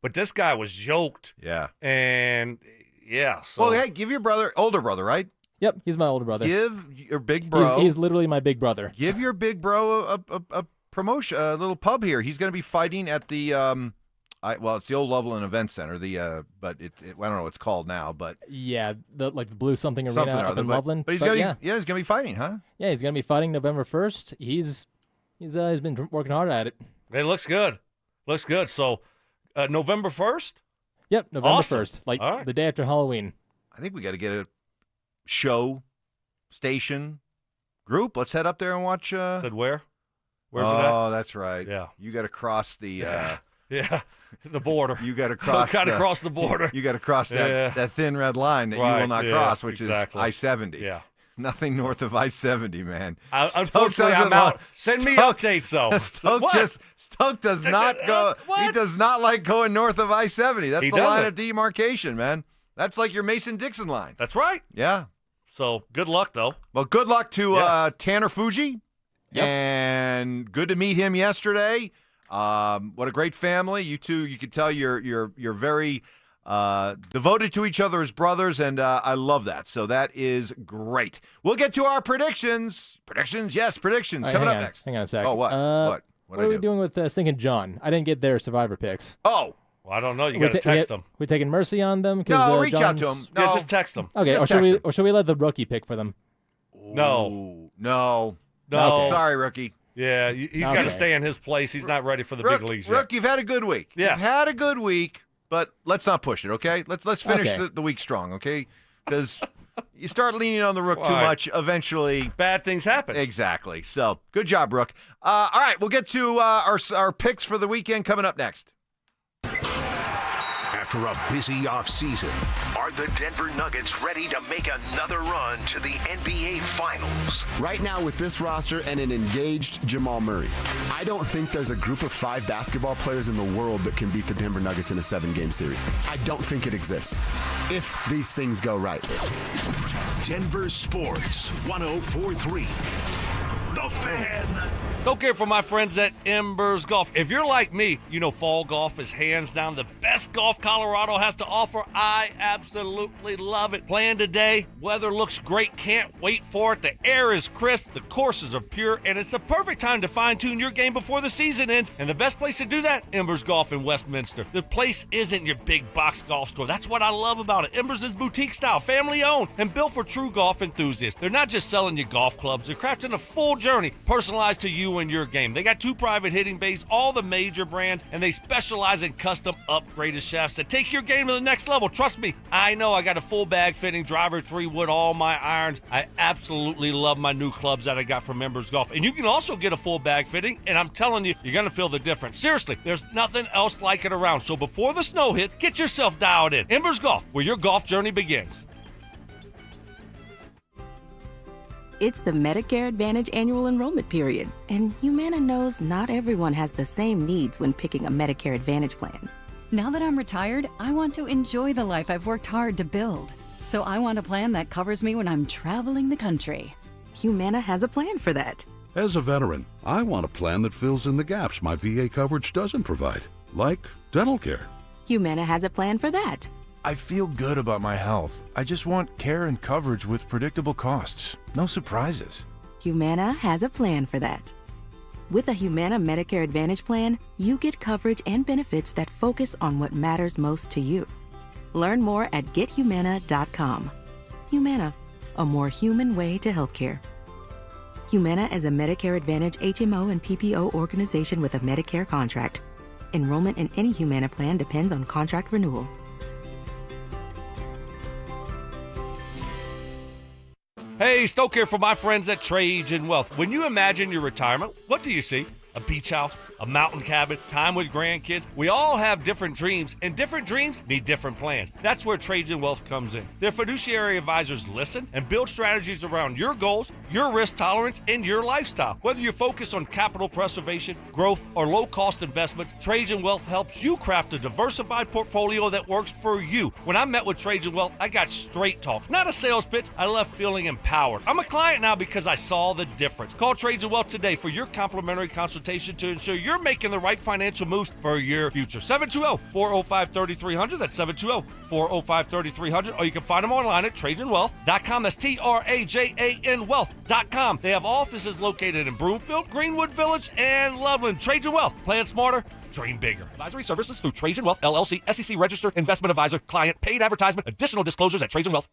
S8: but this guy was yoked.
S7: Yeah.
S8: And, yeah. So.
S7: Well, hey, give your older brother, right?
S19: Yep, he's my older brother.
S7: Give your big bro.
S19: He's literally my big brother.
S7: Give your big bro a promotion, a little pub here. He's going to be fighting at the, it's the old Loveland Event Center. But I don't know what it's called now, but.
S19: Yeah, the Blue Something Arena up in Loveland.
S7: But he's going to be fighting, huh?
S19: Yeah, he's going to be fighting November 1st. He's been working hard at it.
S8: It looks good. Looks good. So, November 1st?
S19: Yep, November
S8: Awesome.
S19: 1st, the day after Halloween.
S7: I think we got to get a show, station, group. Let's head up there and watch.
S8: Said where? Where's it at?
S7: Oh, that's right.
S8: Yeah.
S7: You got to cross the.
S8: Yeah, the border.
S7: You got to cross.
S8: cross the border.
S7: You got to cross that thin red line that you will not cross, which is I-70.
S8: Yeah.
S7: Nothing north of I-70, man.
S8: Unfortunately, I'm out. Send me updates, though.
S7: Stoke does not go. He does not like going north of I-70. That's the line of demarcation, man. That's like your Mason-Dixon line.
S8: That's right.
S7: Yeah.
S8: So good luck, though.
S7: Well, good luck to Tanner Fuji. Yep. And good to meet him yesterday. What a great family. You two, you could tell you're very devoted to each other as brothers, and I love that. So that is great. We'll get to our predictions. Predictions? Yes, predictions.
S19: Right,
S7: Coming up next.
S19: Hang on a sec.
S7: Oh, what?
S19: What are we doing with Stinking John? I didn't get their Survivor picks.
S7: Oh.
S8: Well, I don't know. You got to text them.
S19: We taking mercy on them?
S7: No, reach out to them. No.
S8: Yeah, just text them.
S19: Okay, or should we let the rookie pick for them?
S8: No.
S7: No.
S19: Okay.
S7: Sorry, rookie.
S8: Yeah, he's got to stay in his place. He's not ready for the big leagues yet.
S7: Rook, you've had a good week.
S8: Yes.
S7: You've had a good week, but let's not push it, okay? Let's finish the week strong, okay? Because you start leaning on the Rook too much, eventually
S8: bad things happen.
S7: Exactly. So good job, Rook. All right, we'll get to our picks for the weekend coming up next.
S6: After a busy offseason, are the Denver Nuggets ready to make another run to the NBA Finals?
S11: Right now, with this roster and an engaged Jamal Murray, I don't think there's a group of 5 basketball players in the world that can beat the Denver Nuggets in a 7-game series. I don't think it exists, if these things go right.
S6: Denver Sports 104.3. The Fan.
S8: Don't care for my friends at Embers Golf. If you're like me, you know fall golf is hands down the best golf Colorado has to offer. I absolutely love it. Playing today, weather looks great. Can't wait for it. The air is crisp, the courses are pure, and it's the perfect time to fine-tune your game before the season ends. And the best place to do that? Embers Golf in Westminster. The place isn't your big box golf store. That's what I love about it. Embers is boutique style, family-owned, and built for true golf enthusiasts. They're not just selling you golf clubs. They're crafting a full journey personalized to you and your game. They got 2 private hitting bays, all the major brands, and they specialize in custom upgraded shafts that take your game to the next level. Trust me, I know. I got a full bag fitting driver, 3-wood, all my irons. I absolutely love my new clubs that I got from Embers Golf. And you can also get a full bag fitting, and I'm telling you, you're going to feel the difference. Seriously, there's nothing else like it around. So before the snow hits, get yourself dialed in. Embers Golf, where your golf journey begins.
S12: It's the Medicare Advantage annual enrollment period, and Humana knows not everyone has the same needs when picking a Medicare Advantage plan.
S14: Now that I'm retired, I want to enjoy the life I've worked hard to build. So I want a plan that covers me when I'm traveling the country.
S12: Humana has a plan for that.
S20: As a veteran, I want a plan that fills in the gaps my VA coverage doesn't provide, like dental care.
S12: Humana has a plan for that.
S21: I feel good about my health. I just want care and coverage with predictable costs. No surprises.
S12: Humana has a plan for that. With a Humana Medicare Advantage plan, you get coverage and benefits that focus on what matters most to you. Learn more at gethumana.com. Humana, a more human way to healthcare. Humana is a Medicare Advantage HMO and PPO organization with a Medicare contract. Enrollment in any Humana plan depends on contract renewal.
S8: Hey, Stoke here for my friends at Cajun Wealth. When you imagine your retirement, what do you see? A beach house, a mountain cabin, time with grandkids. We all have different dreams, and different dreams need different plans. That's where Cajun Wealth comes in. Their fiduciary advisors listen and build strategies around your goals, your risk tolerance, and your lifestyle. Whether you're focused on capital preservation, growth, or low-cost investments, Cajun Wealth helps you craft a diversified portfolio that works for you. When I met with Cajun Wealth, I got straight talk, not a sales pitch. I left feeling empowered. I'm a client now because I saw the difference. Call Cajun Wealth today for your complimentary consultation to ensure you're making the right financial moves for your future. 720-405-3300. That's 720-405-3300. Or you can find them online at TrajanWealth.com. That's TRAJAN Wealth.com. They have offices located in Broomfield, Greenwood Village, and Loveland. Trajan Wealth. Plan smarter. Dream bigger. Advisory services through Trajan Wealth, LLC, SEC registered investment advisor, client, paid advertisement, additional disclosures at Trajan Wealth.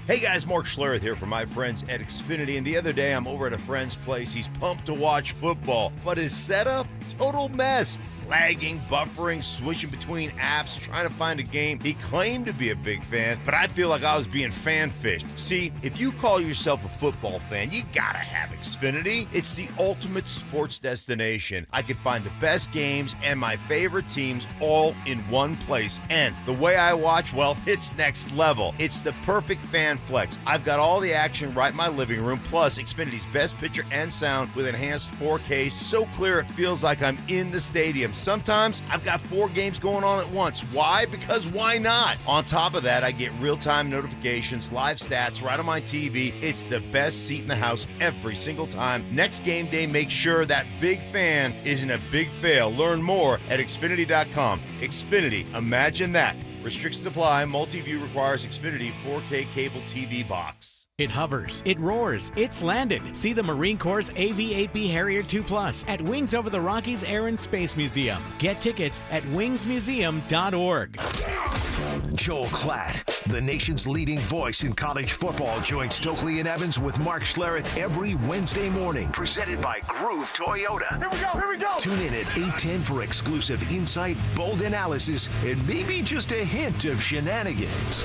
S9: Hey guys, Mark Schlereth here from my friends at Xfinity, and the other day I'm over at a friend's place. He's pumped to watch football, but his setup, total mess. Lagging, buffering, switching between apps, trying to find a game. He claimed to be a big fan, but I feel like I was being fan-fished. See, if you call yourself a football fan, you gotta have Xfinity. It's the ultimate sports destination. I can find the best games and my favorite teams all in one place. And the way I watch, well, it's next level. It's the perfect fan flex. I've got all the action right in my living room, plus Xfinity's best picture and sound with enhanced 4K, so clear it feels like I'm in the stadium. Sometimes I've got 4 games going on at once. Why? Because why not? On top of that, I get real-time notifications, live stats right on my TV. It's the best seat in the house every single time. Next game day, make sure that big fan isn't a big fail. Learn more at Xfinity.com. Xfinity, imagine that. Restrictions apply. Multi-view requires Xfinity 4K cable TV box.
S22: It hovers, it roars, it's landed. See the Marine Corps' AV-8B Harrier II Plus at Wings Over the Rockies Air and Space Museum. Get tickets at wingsmuseum.org.
S6: Joel Klatt, the nation's leading voice in college football, joins Stokley and Evans with Mark Schlereth every Wednesday morning. Presented by Groove Toyota. Here we go. Tune in at 8:10 for exclusive insight, bold analysis, and maybe just a hint of shenanigans.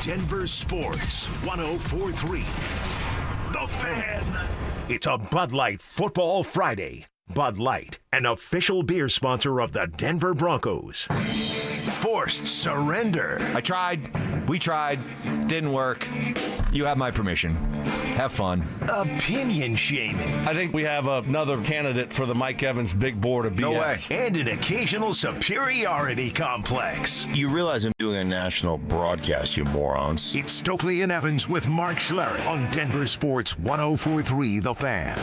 S6: Denver Sports 104.3. The Fan. It's a Bud Light Football Friday. Bud Light, an official beer sponsor of the Denver Broncos. Forced surrender.
S1: I tried. We tried. Didn't work. You have my permission. Have fun.
S6: Opinion shaming.
S8: I think we have another candidate for the Mike Evans big board of BS.
S6: No way. And an occasional superiority complex.
S9: You realize I'm doing a national broadcast, you morons.
S6: It's Stokley and Evans with Mark Schlereth on Denver Sports 104.3 The Fan.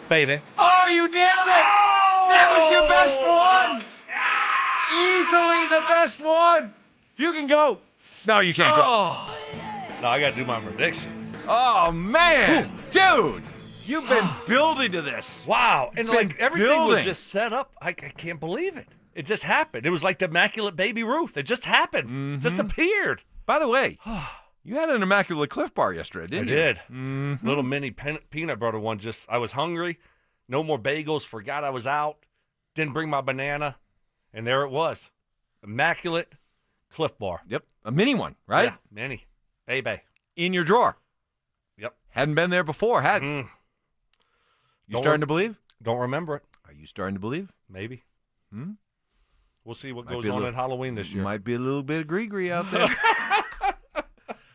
S8: Baby.
S13: Oh, you nailed it! That was your best one! Easily the best one! You can go. No, you can't go.
S8: No, I got to do my prediction.
S13: Oh, man! Dude! You've been building to this.
S8: Wow. And like everything was
S13: building.
S8: just set up. I can't believe it. It just happened. It was like the immaculate baby Ruth. It just happened. Just appeared.
S13: By the way, you had an immaculate Cliff Bar yesterday, didn't you?
S8: I did.
S13: Mm-hmm.
S8: Little mini peanut butter one. I was hungry. No more bagels. Forgot I was out. Didn't bring my banana. And there it was. Immaculate Cliff Bar.
S13: Yep. A mini one, right?
S8: Yeah, mini. Baby.
S13: In your drawer.
S8: Yep.
S13: Hadn't been there before, had it? You starting to believe?
S8: Don't remember it.
S13: Are you starting to believe?
S8: Maybe. We'll see what
S13: Might
S8: goes
S13: be a
S8: on
S13: little-
S8: at Halloween this year.
S13: Might be a little bit of gree-gree out there.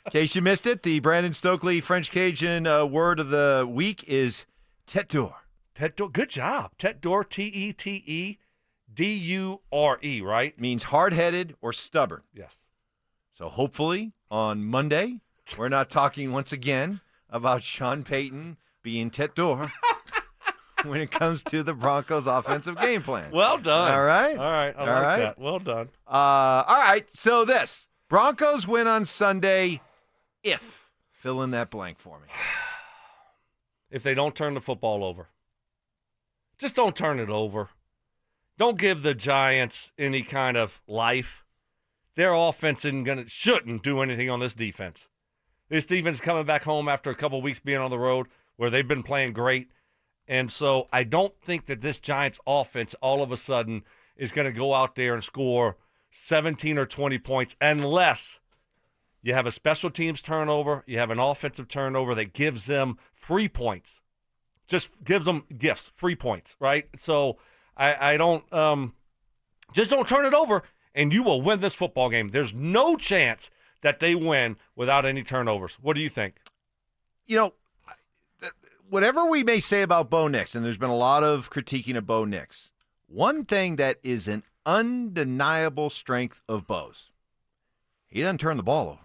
S13: In case you missed it, the Brandon Stokley French Cajun word of the week is tête d'or.
S8: Tête d'or. Good job. Tête d'or, T-E-T-E-D-U-R-E, right?
S13: Means hard-headed or stubborn.
S8: Yes.
S13: So hopefully on Monday, we're not talking once again about Sean Payton being tête d'or when it comes to the Broncos' offensive game plan.
S8: Well done.
S13: All right?
S8: All right. I
S13: All
S8: like
S13: right?
S8: that. Well done.
S13: All right, so this. Broncos win on Sunday if. Fill in that blank for me.
S8: If they don't turn the football over. Just don't turn it over. Don't give the Giants any kind of life. Their offense shouldn't do anything on this defense. This defense is coming back home after a couple weeks being on the road where they've been playing great. And so I don't think that this Giants offense all of a sudden is going to go out there and score 17 or 20 points unless you have a special teams turnover, you have an offensive turnover that gives them free points. Just gives them gifts, free points, right? So I don't just don't turn it over and you will win this football game. There's no chance that they win without any turnovers. What do you think?
S13: You know, whatever we may say about Bo Nix, and there's been a lot of critiquing of Bo Nix, one thing that is an undeniable strength of Bo's, he doesn't turn the ball over.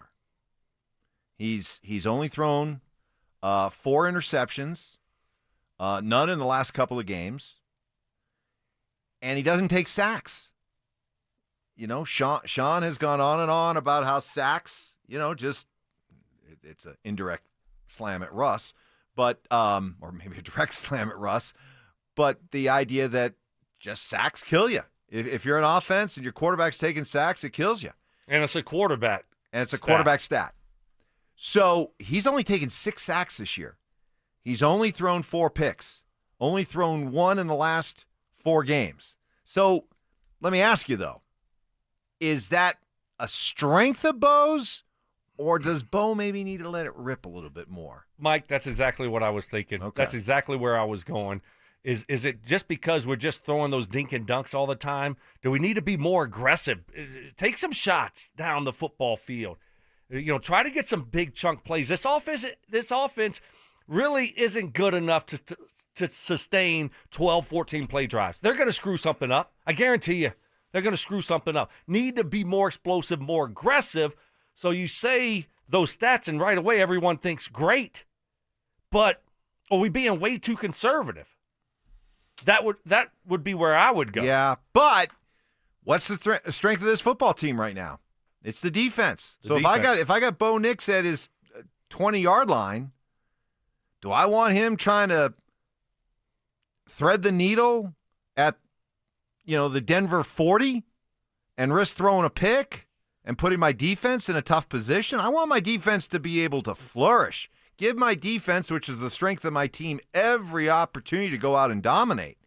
S13: He's only thrown 4 interceptions, none in the last couple of games, and he doesn't take sacks. You know, Sean has gone on and on about how sacks, just it's an indirect slam at Russ, but or maybe a direct slam at Russ, but the idea that just sacks kill you. If you're an offense and your quarterback's taking sacks, it kills you.
S8: And it's a quarterback.
S13: And it's a quarterback stat. So he's only taken 6 sacks this year. He's only thrown 4 picks, only thrown 1 in the last 4 games. So let me ask you, though, is that a strength of Bo's, or does Bo maybe need to let it rip a little bit more?
S8: Mike, that's exactly what I was thinking.
S13: Okay.
S8: That's exactly where I was going. Is it just because we're just throwing those dink and dunks all the time? Do we need to be more aggressive? Take some shots down the football field. Try to get some big chunk plays. This offense really isn't good enough to sustain 12, 14 play drives. They're going to screw something up. I guarantee you. They're going to screw something up. Need to be more explosive, more aggressive. So you say those stats and right away everyone thinks great. But are we being way too conservative? That would be where I would go.
S13: Yeah, but what's the strength of this football team right now? It's the defense. If I got Bo Nix at his 20-yard line, do I want him trying to thread the needle at, the Denver 40 and risk throwing a pick and putting my defense in a tough position? I want my defense to be able to flourish. Give my defense, which is the strength of my team, every opportunity to go out and dominate.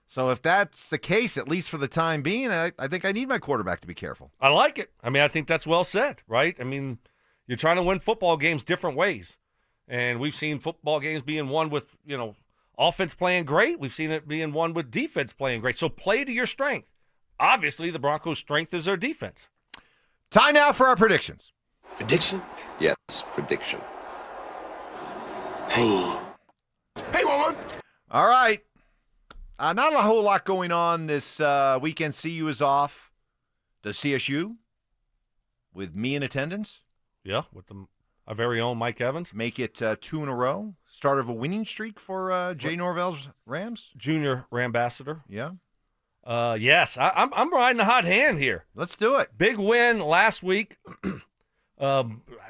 S13: So if that's the case, at least for the time being, I think I need my quarterback to be careful.
S8: I like it. I mean, I think that's well said, right? I mean, you're trying to win football games different ways. And we've seen football games being won with, offense playing great. We've seen it being won with defense playing great. So play to your strength. Obviously, the Broncos' strength is their defense.
S13: Time now for our predictions.
S15: Prediction? Yes, prediction. Hey, woman.
S13: All right. Not a whole lot going on this weekend. CU is off. Does CSU, with me in attendance?
S8: Yeah, with our very own Mike Evans.
S13: Make it 2 in a row. Start of a winning streak for Jay Norvell's Rams?
S8: Junior Rambassador.
S13: Yeah.
S8: Yes, I'm riding a hot hand here.
S13: Let's do it.
S8: Big win last week.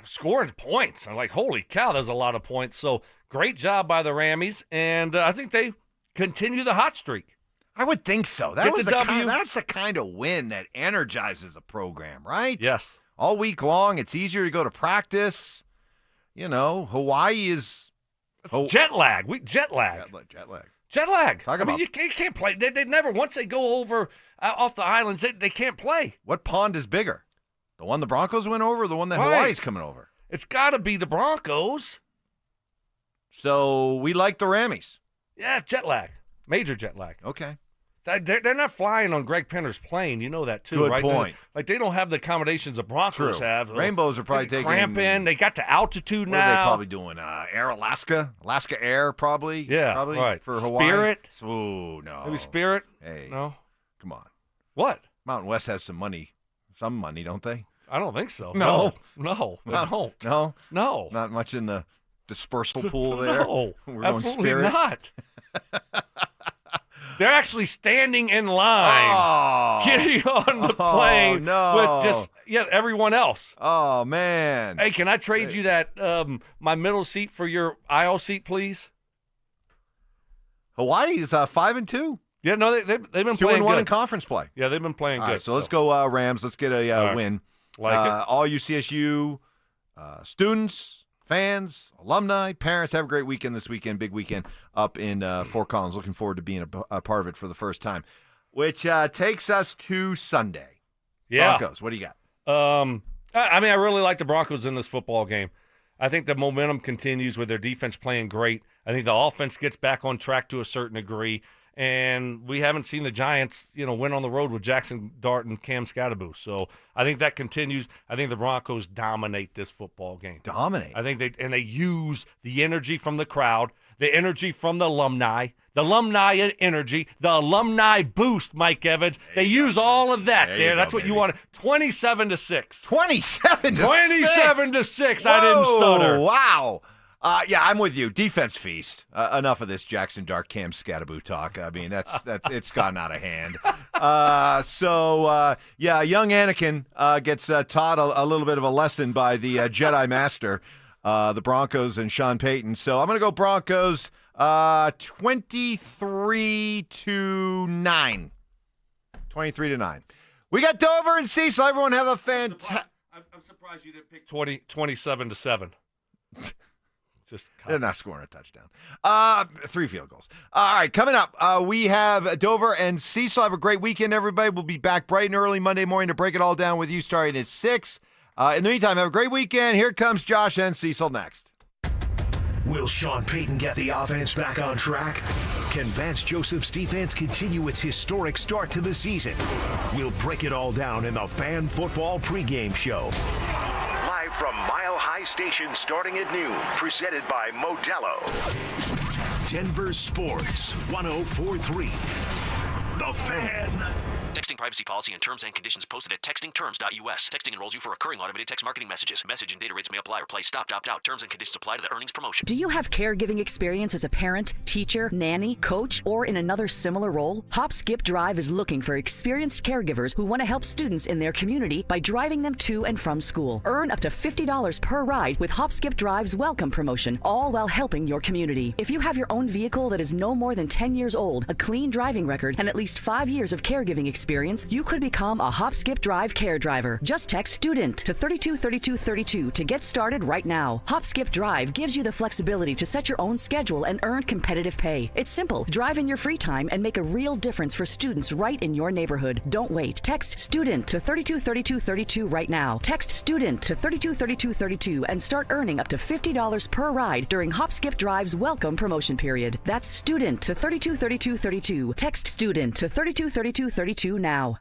S8: Scoring points. I'm like, holy cow, there's a lot of points. So great job by the Rammies, and I think they continue the hot streak.
S13: I would think so.
S8: That's
S13: the kind of win that energizes a program, right?
S8: Yes.
S13: All week long, it's easier to go to practice. Hawaii is
S8: jet lag. Jet lag.
S13: Jet lag.
S8: You can't play. They never. Once they go over off the islands, they can't play.
S13: What pond is bigger? The one the Broncos went over or the one that Hawaii's coming over?
S8: It's got to be the Broncos.
S13: So we like the Rammies.
S8: Yeah, jet lag. Major jet lag.
S13: Okay.
S8: They're not flying on Greg Penner's plane. You know that, too,
S13: Good
S8: right?
S13: point.
S8: They don't have the accommodations the Broncos have.
S13: Rainbows are probably taking
S8: cramping. They got to altitude now.
S13: What are they probably doing? Air Alaska? Alaska Air, probably?
S8: Yeah,
S13: probably,
S8: right.
S13: For Hawaii?
S8: Spirit?
S13: Oh, no.
S8: Maybe Spirit?
S13: Hey.
S8: No?
S13: Come on.
S8: What?
S13: Mountain West has some money, don't they?
S8: I don't think so.
S13: No.
S8: They don't.
S13: No?
S8: No.
S13: Not much in the dispersal pool there?
S8: No,
S13: We're
S8: absolutely
S13: going Spirit?
S8: not. They're actually standing in line, getting on the plane with just everyone else.
S13: Oh, man.
S8: Hey, can I trade you that my middle seat for your aisle seat, please?
S13: Hawaii's 5-2.
S8: Yeah, no, they've been
S13: 2-1
S8: playing good
S13: in conference play.
S8: Yeah, they've been playing
S13: All
S8: good.
S13: right, so let's go Rams. Let's get a win.
S8: Like it.
S13: All you CSU students, fans, alumni, parents, have a great weekend this weekend. Big weekend up in Fort Collins. Looking forward to being a part of it for the first time, which takes us to Sunday.
S8: Yeah.
S13: Broncos, what do you got?
S8: I really like the Broncos in this football game. I think the momentum continues with their defense playing great. I think the offense gets back on track to a certain degree. And we haven't seen the Giants, win on the road with Jackson Dart and Cam Scatterboo. So I think that continues. I think the Broncos dominate this football game.
S13: Dominate.
S8: I think they use the energy from the crowd, the energy from the alumni energy, the alumni boost, Mike Evans. They use all of that there. That's what you want. 27-6.
S13: 27-6.
S8: 27-6. I didn't stutter.
S13: Wow. Yeah, I'm with you. Defense feast. Enough of this Jackson Dart Cam Scatterboo talk. I mean, that's it's gotten out of hand. Young Anakin gets taught a little bit of a lesson by the Jedi Master, the Broncos and Sean Payton. So I'm going to go Broncos 23-9. 23-9. We got Dover and Cecil. Everyone have a fantastic.
S8: I'm surprised you didn't pick 27-7.
S13: They're not scoring a touchdown. 3 field goals. All right, coming up, we have Dover and Cecil. Have a great weekend, everybody. We'll be back bright and early Monday morning to break it all down with you starting at 6. In the meantime, have a great weekend. Here comes Josh and Cecil next.
S6: Will Sean Payton get the offense back on track? Can Vance Joseph's defense continue its historic start to the season? We'll break it all down in the Fan Football pregame show. Live from Mile High Station starting at noon. Presented by Modelo. Denver Sports 104.3. The Fan.
S17: Texting privacy policy and terms and conditions posted at textingterms.us. Texting enrolls you for recurring automated text marketing messages. Message and data rates may apply. Replace stop, opt out. Terms and conditions apply to the earnings promotion.
S2: Do you have caregiving experience as a parent, teacher, nanny, coach, or in another similar role? Hop Skip Drive is looking for experienced caregivers who want to help students in their community by driving them to and from school. Earn up to $50 per ride with Hop Skip Drive's welcome promotion, all while helping your community. If you have your own vehicle that is no more than 10 years old, a clean driving record, and at least 5 years of caregiving experience, you could become a Hop Skip Drive care driver. Just text STUDENT to 323232 to get started right now. Hop Skip Drive gives you the flexibility to set your own schedule and earn competitive pay. It's simple. Drive in your free time and make a real difference for students right in your neighborhood. Don't wait. Text STUDENT to 323232 right now. Text STUDENT to 323232 and start earning up to $50 per ride during Hop Skip Drive's welcome promotion period. That's STUDENT to 323232. Text STUDENT to 323232 now.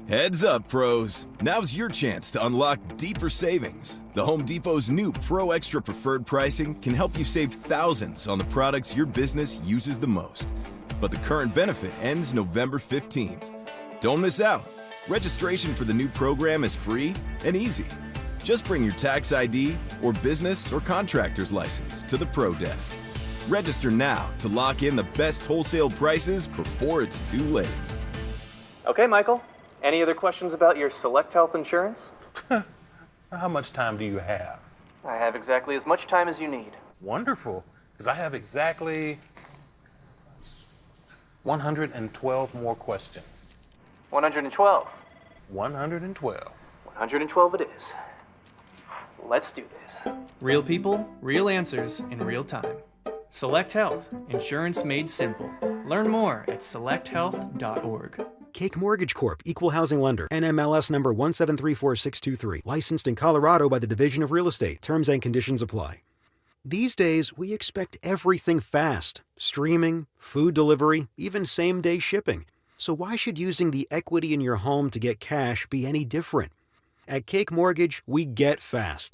S16: Heads up, pros. Now's your chance to unlock deeper savings. The Home Depot's new Pro Extra Preferred pricing can help you save thousands on the products your business uses the most. But the current benefit ends November 15th. Don't miss out. Registration for the new program is free and easy. Just bring your tax ID or business or contractor's license to the Pro Desk. Register now to lock in the best wholesale prices before it's too late.
S18: Okay, Michael. Any other questions about your Select Health insurance?
S23: How much time do you have?
S18: I have exactly as much time as you need.
S23: Wonderful, because I have exactly 112 more questions.
S18: 112.
S23: 112.
S18: 112 it is. Let's do this.
S24: Real people, real answers in real time. Select Health, insurance made simple. Learn more at selecthealth.org.
S25: Cake Mortgage Corp. Equal Housing Lender. NMLS number 1734623. Licensed in Colorado by the Division of Real Estate. Terms and conditions apply. These days, we expect everything fast. Streaming, food delivery, even same-day shipping. So why should using the equity in your home to get cash be any different? At Cake Mortgage, we get fast.